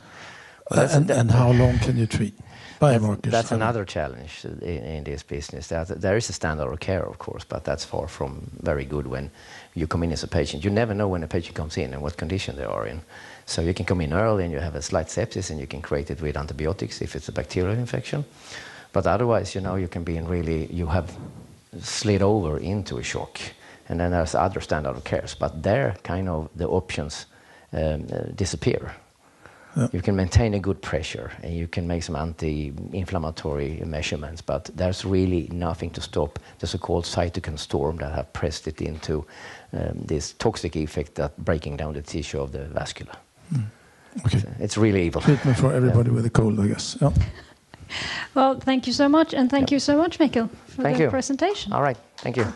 And how long can you treat? Biomarkers. That's another challenge in this business. There is a standard of care, of course, but that's far from very good when you come in as a patient. You never know when a patient comes in and what condition they are in. So you can come in early and you have a slight sepsis and you can create it with antibiotics if it's a bacterial infection. But otherwise, you can be you have slid over into a shock. And then there's other standard of cares, but there kind of the options disappear. Yeah. You can maintain a good pressure and you can make some anti-inflammatory measurements, but there's really nothing to stop the so-called cytokine storm that have pressed it into this toxic effect that breaking down the tissue of the vascular. Okay. So it's really evil. Treatment for everybody with a cold, I guess. Yeah. Well, thank you so much, and thank you so much, Mikkel, for the presentation. All right, thank you.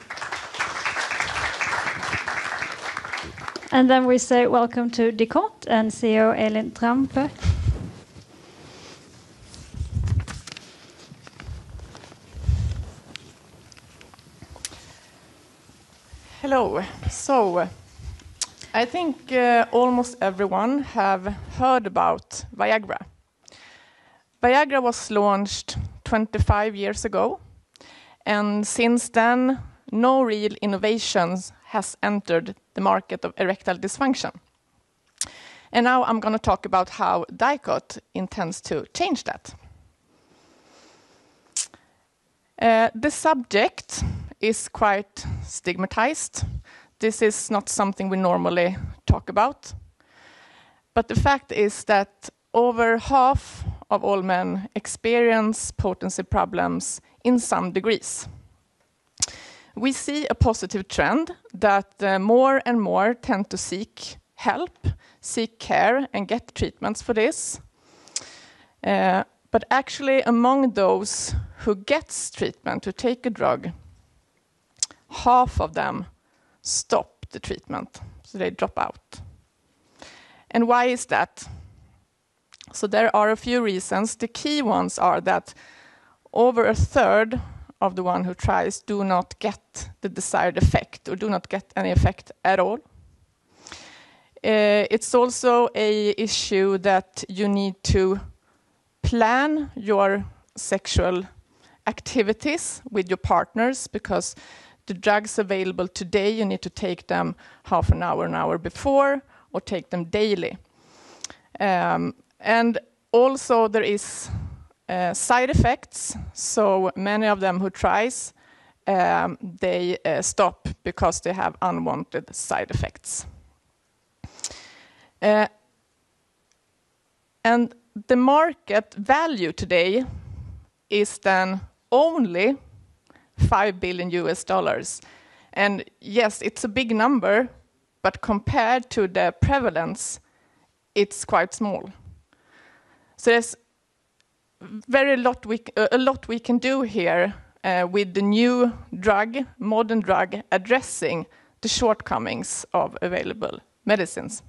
And then we say welcome to Dicot and CEO Elin Trampe. Hello. So, I think almost everyone have heard about Viagra. Viagra was launched 25 years ago, and since then, no real innovations has entered the market of erectile dysfunction. And now I'm going to talk about how Dicot intends to change that. The subject is quite stigmatized. This is not something we normally talk about. But the fact is that over half of all men experience potency problems in some degrees. We see a positive trend that more and more tend to seek help, seek care, and get treatments for this. But actually, among those who gets treatment, who take a drug, half of them stop the treatment, so they drop out. And why is that? So there are a few reasons. The key ones are that over a third of the one who tries do not get the desired effect or do not get any effect at all. It's also an issue that you need to plan your sexual activities with your partners, because the drugs available today, you need to take them half an hour before, or take them daily. And also there is side effects. So many of them who tries, they stop because they have unwanted side effects. And the market value today is then only $5 billion. And yes, it's a big number, but compared to the prevalence, it's quite small. So there's a lot we can do here with the new drug, modern drug, addressing the shortcomings of available medicines.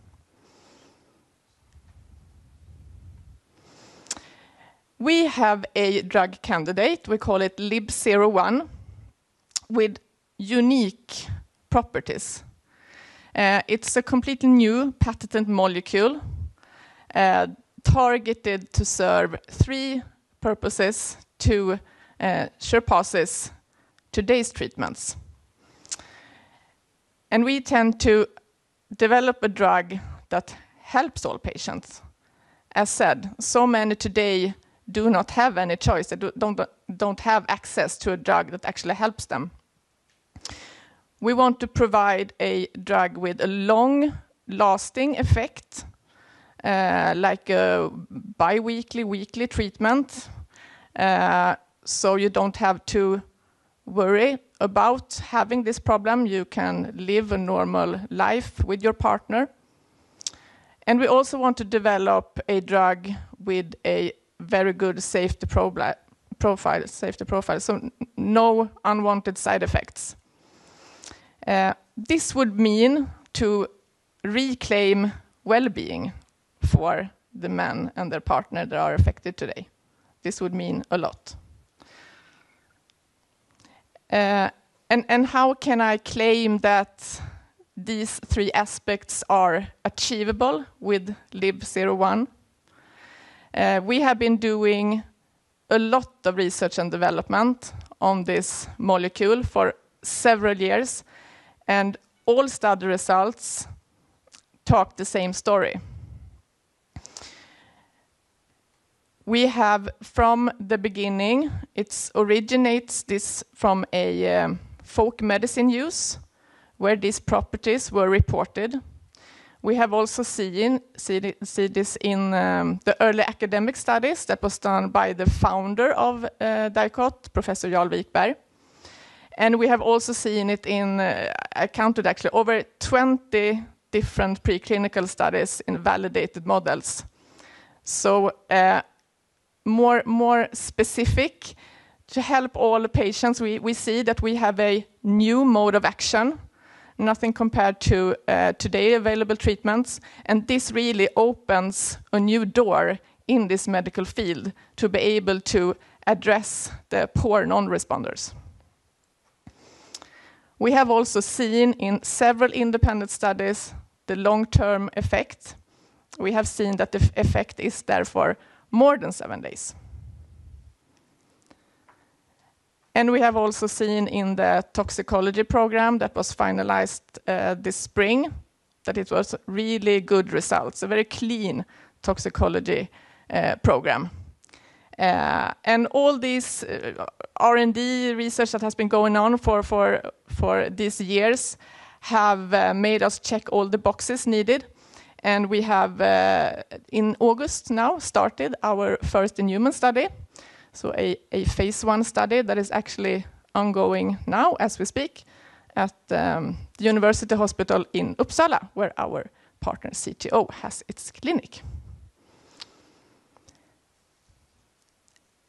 We have a drug candidate, we call it LIB01, with unique properties. It's a completely new patented molecule targeted to serve 3 purposes to surpasses today's treatments. And we tend to develop a drug that helps all patients. As said, so many today do not have any choice. They don't have access to a drug that actually helps them. We want to provide a drug with a long-lasting effect, like a bi-weekly, weekly treatment, so you don't have to worry about having this problem. You can live a normal life with your partner. And we also want to develop a drug with a very good safety profile, so no unwanted side effects. This would mean to reclaim well-being for the men and their partner that are affected today. This would mean a lot. And how can I claim that these three aspects are achievable with LIB01? We have been doing a lot of research and development on this molecule for several years, and all study results talk the same story. We have, from the beginning, it originates this from a folk medicine use, where these properties were reported. We have also see this in the early academic studies that was done by the founder of Dicot, Professor Jarl Wikberg. And we have also seen it in, I counted actually, over 20 different preclinical studies in validated models. So more specific, to help all the patients, we see that we have a new mode of action, nothing compared to today available treatments. And this really opens a new door in this medical field to be able to address the poor non-responders. We have also seen in several independent studies the long-term effect. We have seen that the effect is therefore more than 7 days. And we have also seen in the toxicology program that was finalized this spring that it was really good results, a very clean toxicology program. And all these R&D research that has been going on for these years have made us check all the boxes needed. And we have, in August now, started our first in-human study. So a phase 1 study that is actually ongoing now as we speak at the University Hospital in Uppsala, where our partner CTO has its clinic.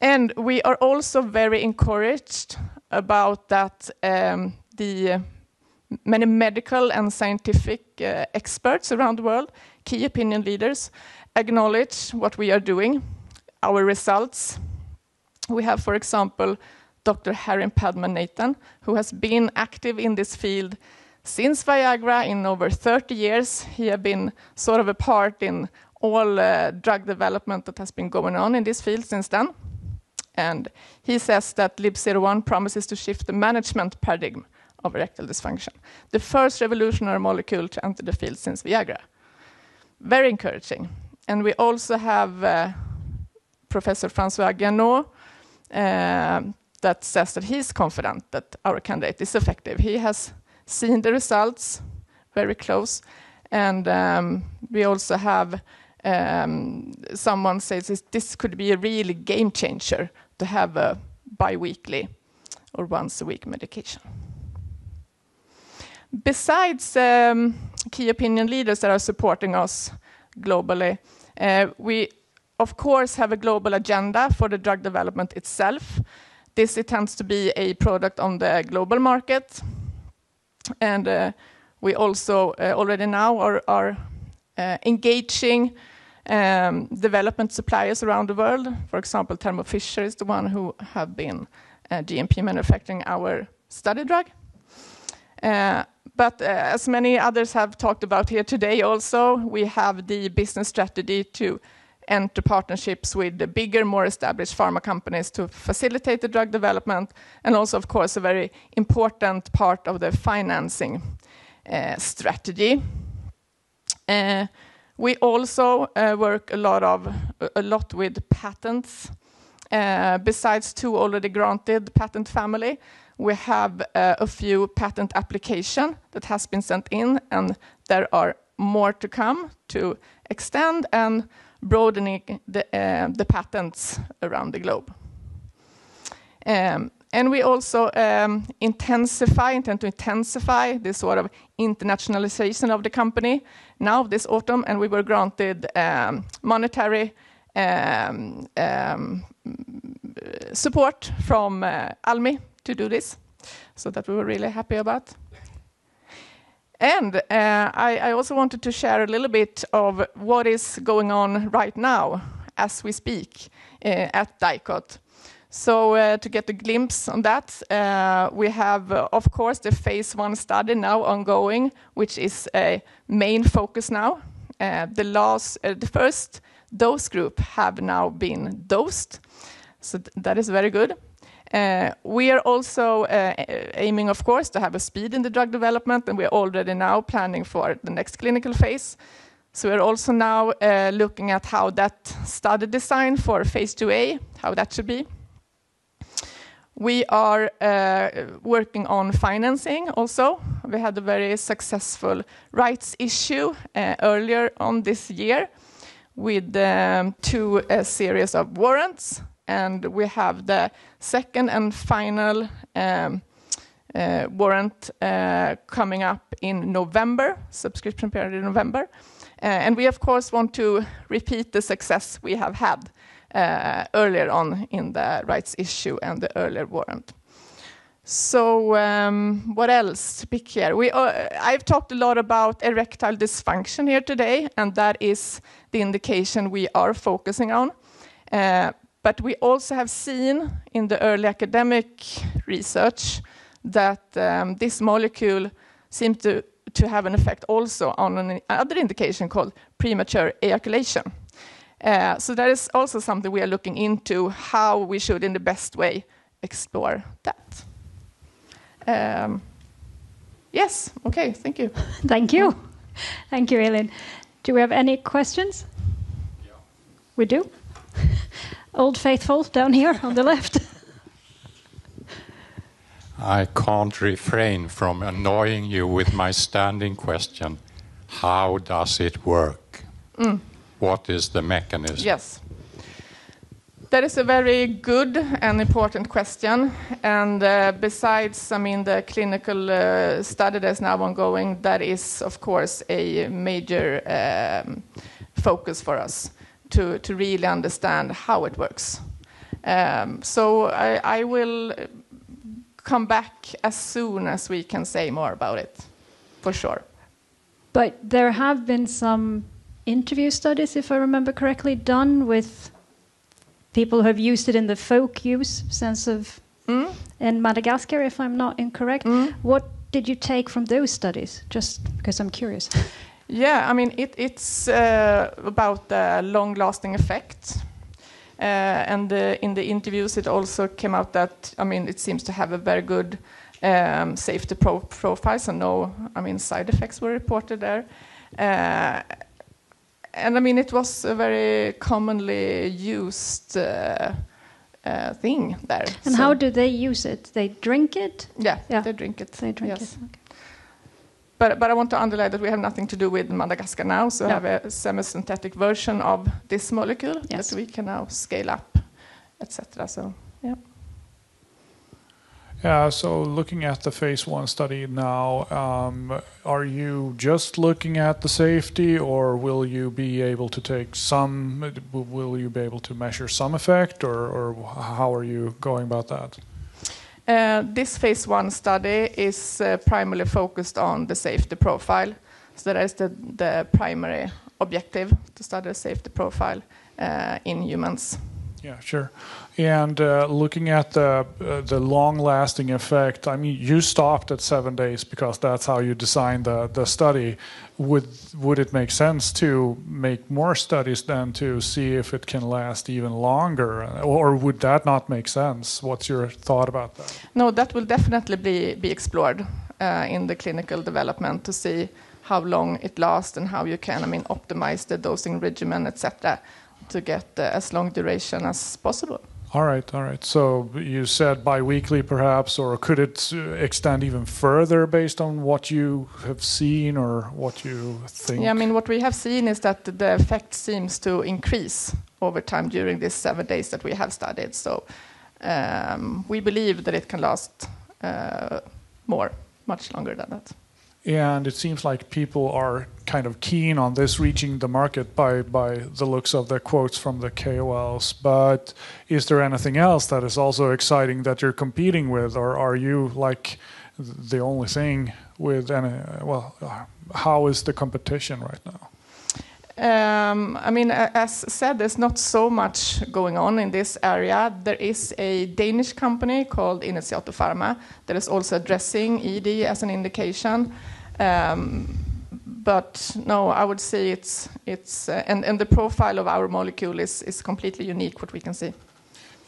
And we are also very encouraged about that the many medical and scientific experts around the world, key opinion leaders, acknowledge what we are doing, our results. We have, for example, Dr. Harim Padmanathan, who has been active in this field since Viagra in over 30 years. He has been sort of a part in all drug development that has been going on in this field since then. And he says that LIB01 promises to shift the management paradigm of erectile dysfunction. The first revolutionary molecule to enter the field since Viagra. Very encouraging. And we also have Professor François Guianot that says that he's confident that our candidate is effective. He has seen the results very close. And we also have someone says this could be a really game changer to have a bi-weekly or once-a-week medication. Besides key opinion leaders that are supporting us globally, we of course have a global agenda for the drug development itself. It tends to be a product on the global market. And we also already now are engaging development suppliers around the world. For example, Thermo Fisher is the one who have been GMP manufacturing our study drug. But as many others have talked about here today also, we have the business strategy to enter partnerships with the bigger, more established pharma companies to facilitate the drug development, and also, of course, a very important part of the financing strategy. We also work a lot with patents. Besides 2 already granted patent family, we have a few patent application that has been sent in, and there are more to come to extend and broadening the patents around the globe. And we also intend to intensify this sort of internationalization of the company now this autumn, and we were granted monetary support from Almi to do this, so that we were really happy about. And I also wanted to share a little bit of what is going on right now as we speak at Dicot. So to get a glimpse on that, we have, of course, the phase 1 study now ongoing, which is a main focus now. The first dose group have now been dosed, so that is very good. We are also aiming, of course, to have a speed in the drug development, and we are already now planning for the next clinical phase. So we are also now looking at how that study design for phase 2A, how that should be. We are working on financing also. We had a very successful rights issue earlier on this year with 2 series of warrants. And we have the second and final warrant coming up in November, subscription period in November. And we, of course, want to repeat the success we have had earlier on in the rights issue and the earlier warrant. So what else to pick here? I've talked a lot about erectile dysfunction here today, and that is the indication we are focusing on. But we also have seen in the early academic research that this molecule seems to have an effect also on another indication called premature ejaculation. So that is also something we are looking into, how we should in the best way explore that. Yes, okay, thank you. Thank you. Thank you, Elin. Do we have any questions? Yeah. We do? Old faithful down here on the left. I can't refrain from annoying you with my standing question. How does it work? What is the mechanism? Yes. That is a very good and important question. And besides, the clinical study that's now ongoing, that is, of course, a major focus for us to really understand how it works. So I will come back as soon as we can say more about it, for sure. But there have been some interview studies, if I remember correctly, done with people who have used it in the folk use sense of in Madagascar, if I'm not incorrect. What did you take from those studies? Just because I'm curious. Yeah, it's about the long-lasting effect. And in the interviews, it also came out that, it seems to have a very good safety profile, so no, side effects were reported there. And it was a very commonly used thing there. And how do they use it? They drink it? Yeah. They drink it. They drink yes. it. Okay. But I want to underline that we have nothing to do with Madagascar now, so we have a semi-synthetic version of this molecule that we can now scale up, etc. So, yeah. Yeah, so looking at the phase 1 study now, are you just looking at the safety, or will you be able to measure some effect, or how are you going about that? This phase 1 study is primarily focused on the safety profile. So that is the primary objective, to study the safety profile in humans. Yeah, sure. And looking at the long-lasting effect, you stopped at 7 days because that's how you designed the study. Would it make sense to make more studies then to see if it can last even longer, or would that not make sense? What's your thought about that? No, that will definitely be explored in the clinical development to see how long it lasts and how you can, optimize the dosing regimen, etc., to get as long duration as possible. All right. So you said bi-weekly perhaps, or could it extend even further based on what you have seen or what you think? Yeah, what we have seen is that the effect seems to increase over time during these 7 days that we have studied. So we believe that it can last much longer than that. And it seems like people are kind of keen on this reaching the market by the looks of the quotes from the KOLs. But is there anything else that is also exciting that you're competing with, or are you like the only thing with any? Well, how is the competition right now? As said, there's not so much going on in this area. There is a Danish company called AdjuTec Pharma that is also addressing ED as an indication. But no, I would say it's and the profile of our molecule is completely unique, what we can see.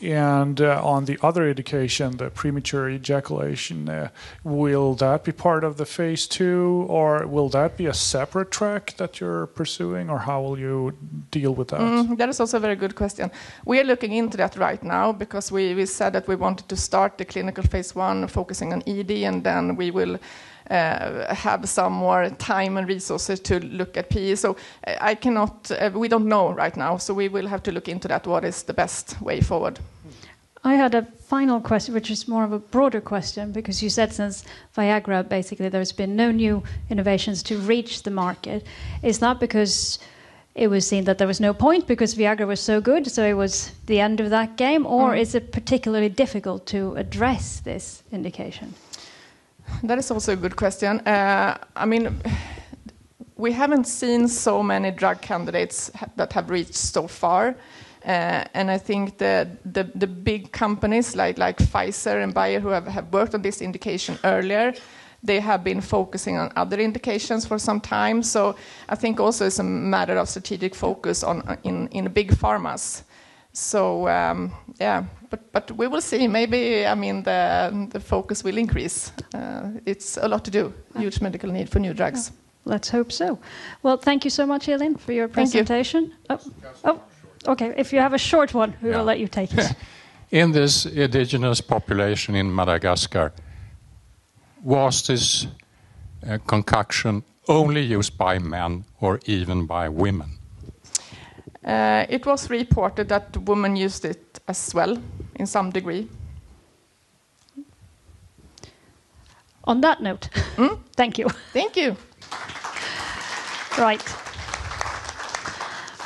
And on the other indication, the premature ejaculation, will that be part of the phase 2, or will that be a separate track that you're pursuing, or how will you deal with that? That is also a very good question. We are looking into that right now because we said that we wanted to start the clinical phase 1 focusing on ED, and then we will have some more time and resources to look at PE. So I cannot, we don't know right now, so we will have to look into that, what is the best way forward. I had a final question, which is more of a broader question, because you said since Viagra, basically, there's been no new innovations to reach the market. Is that because it was seen that there was no point because Viagra was so good, so it was the end of that game, or is it particularly difficult to address this indication? That is also a good question. We haven't seen so many drug candidates that have reached so far. And I think the big companies like Pfizer and Bayer, who have worked on this indication earlier, they have been focusing on other indications for some time. So I think also it's a matter of strategic focus in big pharmas. So but we will see. Maybe the focus will increase. It's a lot to do. Huge medical need for new drugs. Let's hope so. Well, thank you so much, Elin, for your presentation. Okay, if you have a short one, we will let you take it. In this indigenous population in Madagascar, was this concoction only used by men or even by women? It was reported that women used it as well, in some degree. On that note, thank you. Thank you. Right.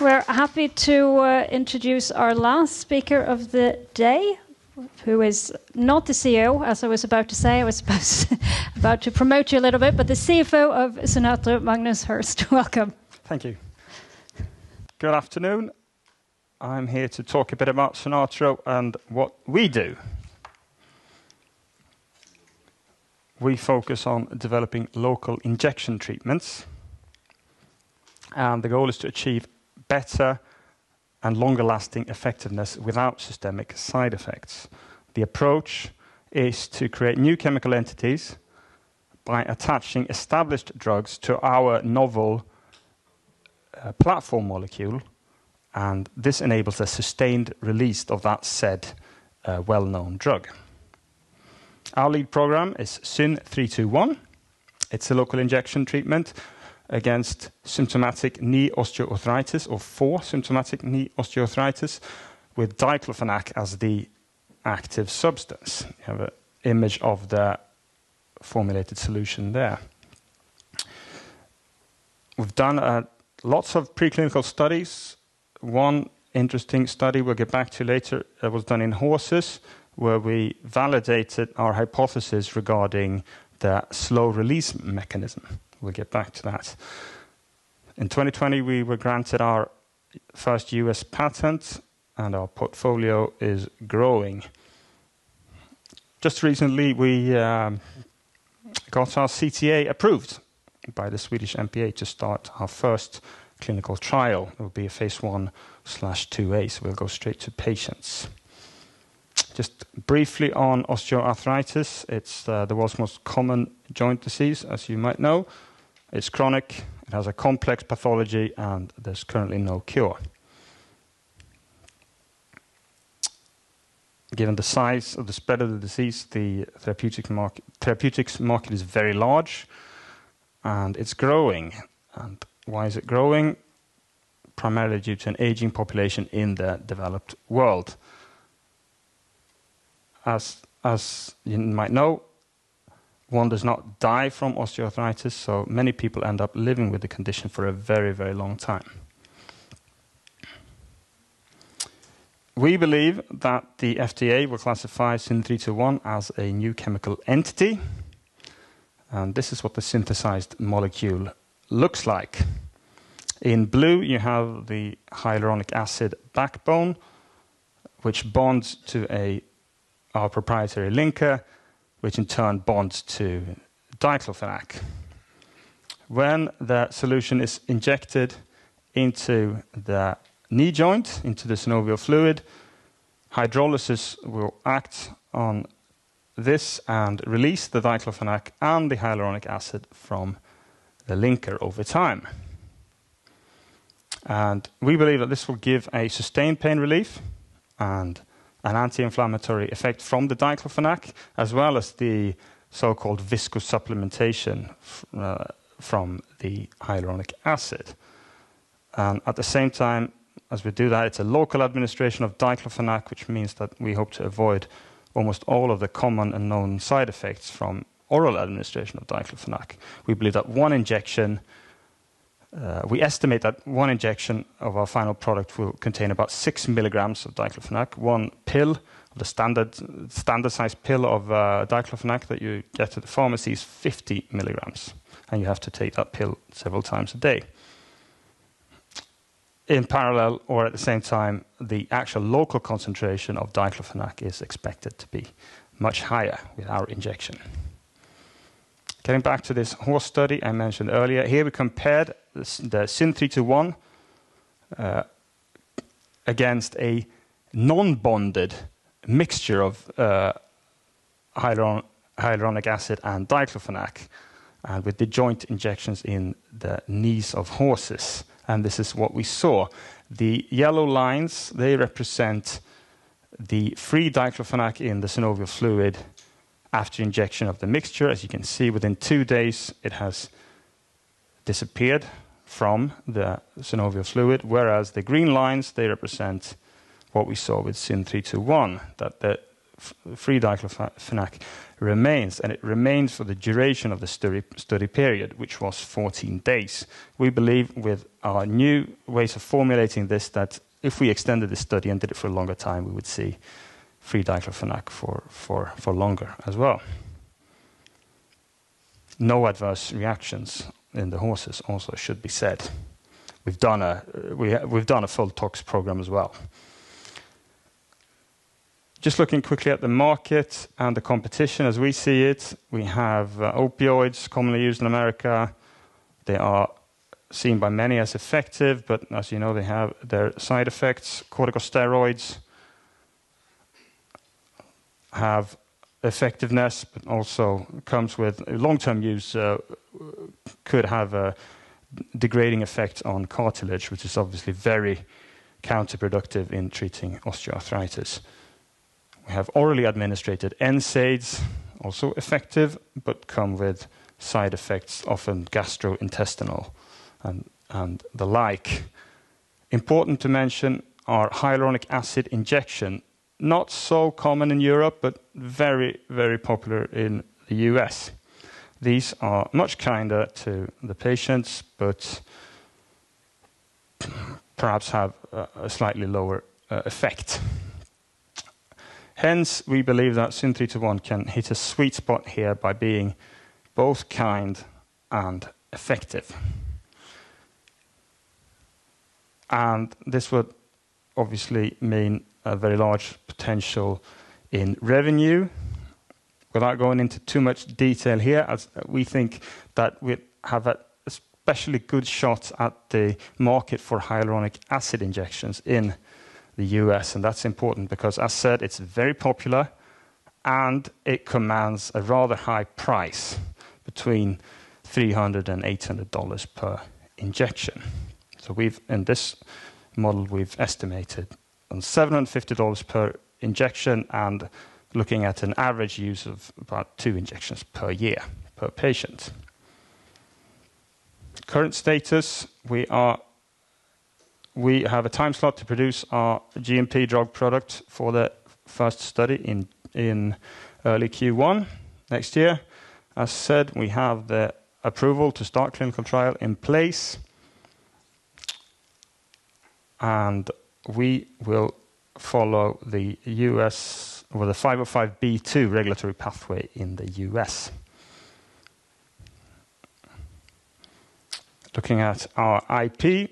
We're happy to introduce our last speaker of the day, who is not the CEO, as I was about to say. I was about to promote you a little bit, but the CFO of Synartro, Magnus Hurst. Welcome. Thank you. Good afternoon. I'm here to talk a bit about Synartro and what we do. We focus on developing local injection treatments, and the goal is to achieve better and longer-lasting effectiveness without systemic side effects. The approach is to create new chemical entities by attaching established drugs to our novel platform molecule, and this enables a sustained release of that said well-known drug. Our lead program is SYN321. It's a local injection treatment against symptomatic knee osteoarthritis, or for symptomatic knee osteoarthritis, with diclofenac as the active substance. You have an image of the formulated solution there. We've done lots of preclinical studies. One interesting study we'll get back to later was done in horses, where we validated our hypothesis regarding the slow release mechanism. We'll get back to that. In 2020, we were granted our first US patent, and our portfolio is growing. Just recently, we got our CTA approved by the Swedish MPA to start our first clinical trial. It will be a phase 1/2A, so we'll go straight to patients. Just briefly on osteoarthritis, it's the world's most common joint disease, as you might know. It's chronic, it has a complex pathology, and there's currently no cure. Given the size of the spread of the disease, the therapeutics market is very large, and it's growing. And why is it growing? Primarily due to an aging population in the developed world. As you might know, one does not die from osteoarthritis, so many people end up living with the condition for a very, very long time. We believe that the FDA will classify SYN321 as a new chemical entity, and this is what the synthesized molecule looks like. In blue, you have the hyaluronic acid backbone, which bonds to our proprietary linker, which in turn bonds to diclofenac. When the solution is injected into the knee joint, into the synovial fluid, hydrolysis will act on this and release the diclofenac and the hyaluronic acid from the linker over time. And we believe that this will give a sustained pain relief and an anti-inflammatory effect from the diclofenac, as well as the so-called viscous supplementation from the hyaluronic acid. And at the same time, as we do that, it's a local administration of diclofenac, which means that we hope to avoid almost all of the common and known side effects from oral administration of diclofenac. We believe that one injection, we estimate that one injection of our final product will contain about 6 milligrams of diclofenac. One pill, the standard size pill of diclofenac that you get at the pharmacy is 50 milligrams, and you have to take that pill several times a day. In parallel, or at the same time, the actual local concentration of diclofenac is expected to be much higher with our injection. Getting back to this horse study I mentioned earlier, here we compared the SYN321 against a non-bonded mixture of hyaluronic acid and diclofenac, and with the joint injections in the knees of horses. And this is what we saw. The yellow lines, they represent the free diclofenac in the synovial fluid after injection of the mixture. As you can see, within 2 days, it has disappeared from the synovial fluid, whereas the green lines, they represent what we saw with SYN321, that the free diclofenac remains, and it remains for the duration of the study period, which was 14 days. We believe with our new ways of formulating this that if we extended the study and did it for a longer time, we would see free diclofenac for longer as well. No adverse reactions in the horses also should be said. We've done a full tox program as well. Just looking quickly at the market and the competition as we see it, we have opioids commonly used in America. They are seen by many as effective, but as you know, they have their side effects. Corticosteroids have effectiveness, but also comes with long-term use, could have a degrading effect on cartilage, which is obviously very counterproductive in treating osteoarthritis. We have orally administered NSAIDs, also effective, but come with side effects, often gastrointestinal and the like. Important to mention are hyaluronic acid injection. Not so common in Europe, but very, very popular in the US. These are much kinder to the patients, but perhaps have a slightly lower effect. Hence, we believe that SYN321 can hit a sweet spot here by being both kind and effective. And this would obviously mean a very large potential in revenue. Without going into too much detail here, as we think that we have a especially good shot at the market for hyaluronic acid injections in the US, and that's important because, as said, it's very popular and it commands a rather high price, between $300 and $800 per injection. So in this model, we've estimated on $750 per injection and looking at an average use of about 2 injections per year per patient. Current status, we have a time slot to produce our GMP drug product for the first study in early Q1 next year. As said, we have the approval to start clinical trial in place, and we will follow the US or the 505(b)(2) regulatory pathway in the US. Looking at our IP,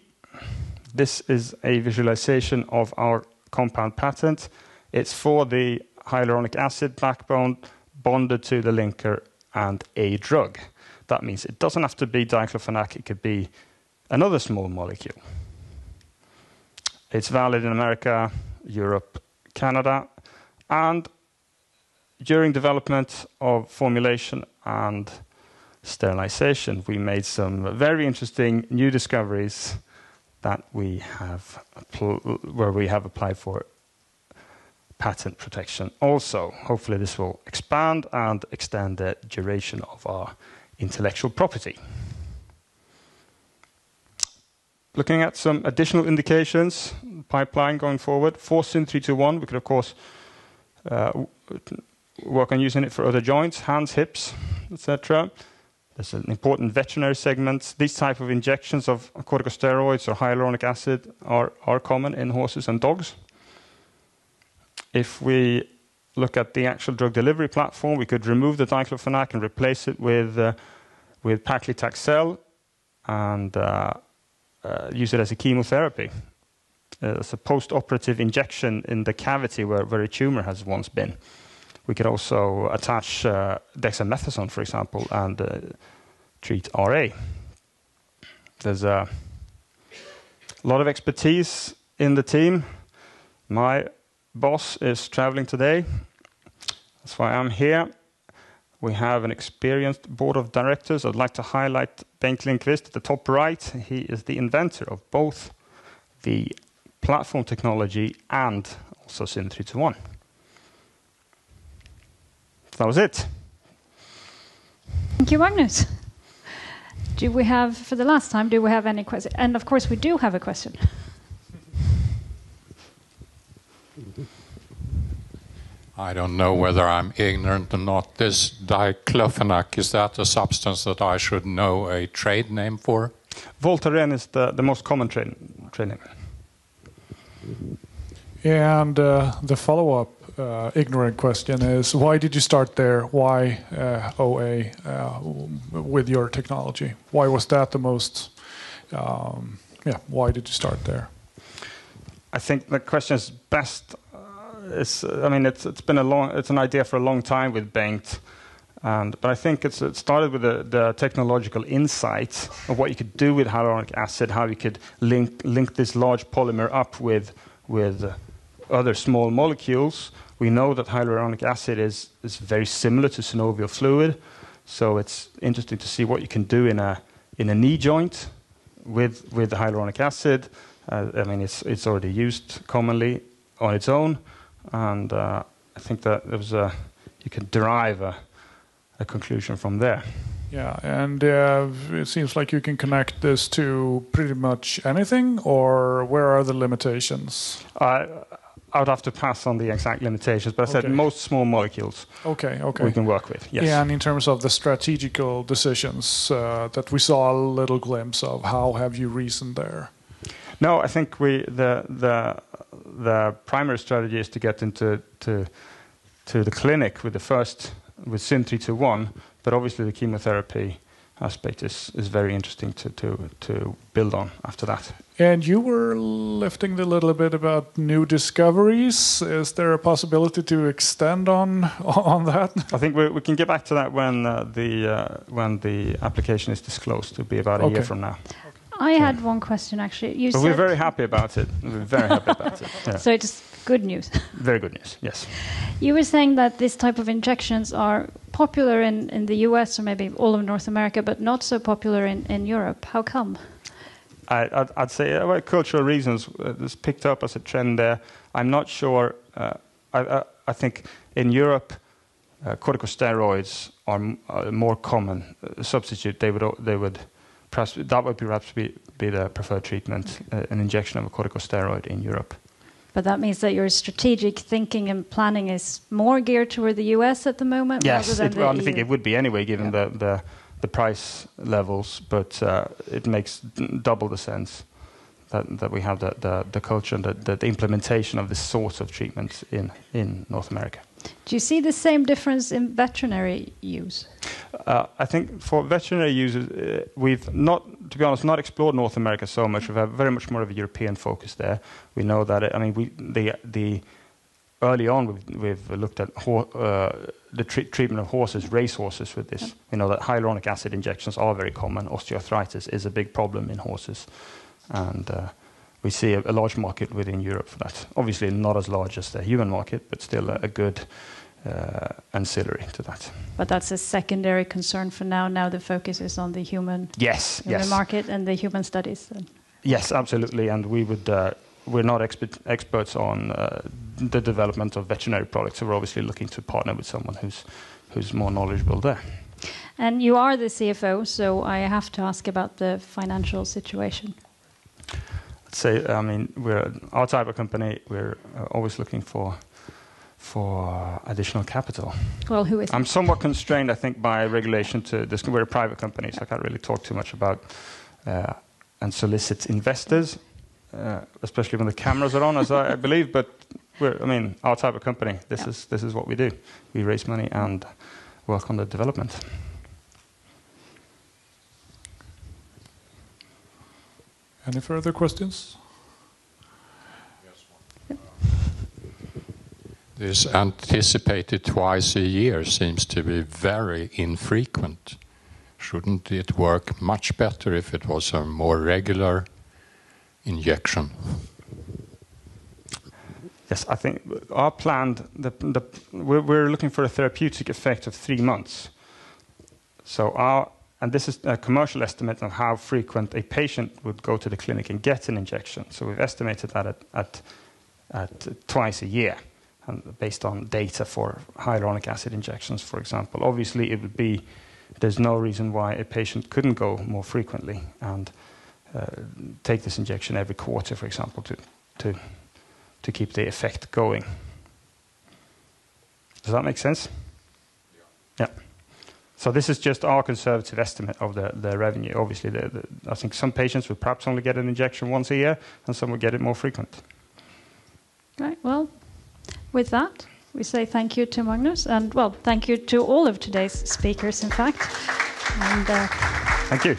this is a visualization of our compound patent. It's for the hyaluronic acid backbone bonded to the linker and a drug. That means it doesn't have to be diclofenac, it could be another small molecule. It's valid in America, Europe, Canada, and during development of formulation and sterilization, we made some very interesting new discoveries that we have where we have applied for patent protection. Also, hopefully this will expand and extend the duration of our intellectual property. Looking at some additional indications, pipeline going forward, for SYN-321, we could of course work on using it for other joints, hands, hips, etc. There's an important veterinary segment. These type of injections of corticosteroids or hyaluronic acid are common in horses and dogs. If we look at the actual drug delivery platform, we could remove the diclofenac and replace it with paclitaxel and use it as a chemotherapy. It's a post-operative injection in the cavity where a tumor has once been. We could also attach dexamethasone, for example, and treat RA. There's a lot of expertise in the team. My boss is traveling today. That's why I'm here. We have an experienced board of directors. I'd like to highlight Bengt Lindqvist at the top right. He is the inventor of both the platform technology and also SYN-321. That was it. Thank you, Magnus. Do we have, for the last time, do we have any questions? And of course, we do have a question. I don't know whether I'm ignorant or not. This diclofenac, is that a substance that I should know a trade name for? Voltaren is the most common trade name. And the follow-up ignorant question is, why did you start there? Why OA with your technology? Why was that the most, why did you start there? I think the question is best, it's an idea for a long time with Bengt, but I think it started with the technological insight of what you could do with hyaluronic acid, how you could link this large polymer up with other small molecules. We know that hyaluronic acid is very similar to synovial fluid, so it's interesting to see what you can do in a knee joint with the hyaluronic acid. It's already used commonly on its own, and I think that you can derive a conclusion from there. Yeah, and it seems like you can connect this to pretty much anything, or where are the limitations? I would have to pass on the exact limitations, but I said most small molecules we can work with. Yes. Yeah, and in terms of the strategical decisions that we saw a little glimpse of, how have you reasoned there? No, I think the primary strategy is to get into the clinic with SYN-321, but obviously the chemotherapy aspect is very interesting to build on after that. And you were lifting a little bit about new discoveries. Is there a possibility to extend on that? I think we can get back to that when the application is disclosed. It'll be about a year from now. I had one question actually. We're very happy about it. We're very happy about it. Yeah. So just good news. Very good news, yes. You were saying that this type of injections are popular in the US or maybe all of North America, but not so popular in Europe. How come? I'd say about cultural reasons, this picked up as a trend there. I'm not sure. I think in Europe, corticosteroids are a more common substitute. They would perhaps be the preferred treatment, an injection of a corticosteroid in Europe. But that means that your strategic thinking and planning is more geared toward the US at the moment. Yes, rather than I think it would be anyway, given the price levels. But it makes double the sense that we have the culture and the implementation of this sort of treatments in North America. Do you see the same difference in veterinary use? I think for veterinary users, we've not, to be honest, not explored North America so much. We've had very much more of a European focus there. We know that, early on we've looked at the treatment of horses, racehorses with this. We know that hyaluronic acid injections are very common. Osteoarthritis is a big problem in horses. And we see a large market within Europe for that. Obviously not as large as the human market, but still a good ancillary to that. But that's a secondary concern for now. Now the focus is on the human market and the human studies. Yes, absolutely. And we're not experts on the development of veterinary products, so we're obviously looking to partner with someone who's more knowledgeable there. And you are the CFO, so I have to ask about the financial situation. We're our type of company. We're always looking for additional capital. Well, who is? I'm somewhat constrained, I think, by regulation to this. We're a private company, so I can't really talk too much about and solicit investors, especially when the cameras are on, as I believe. But our type of company. This is what we do. We raise money and work on the development. Any further questions? This anticipated twice a year seems to be very infrequent. Shouldn't it work much better if it was a more regular injection? Yes, I think our plan, we're looking for a therapeutic effect of 3 months. And this is a commercial estimate of how frequent a patient would go to the clinic and get an injection. So we've estimated that at twice a year, and based on data for hyaluronic acid injections, for example. Obviously, there's no reason why a patient couldn't go more frequently and take this injection every quarter, for example, to keep the effect going. Does that make sense? Yeah. So this is just our conservative estimate of the revenue. Obviously, I think some patients would perhaps only get an injection once a year, and some would get it more frequent. Right. Well, with that, we say thank you to Magnus, and thank you to all of today's speakers, in fact. And thank you.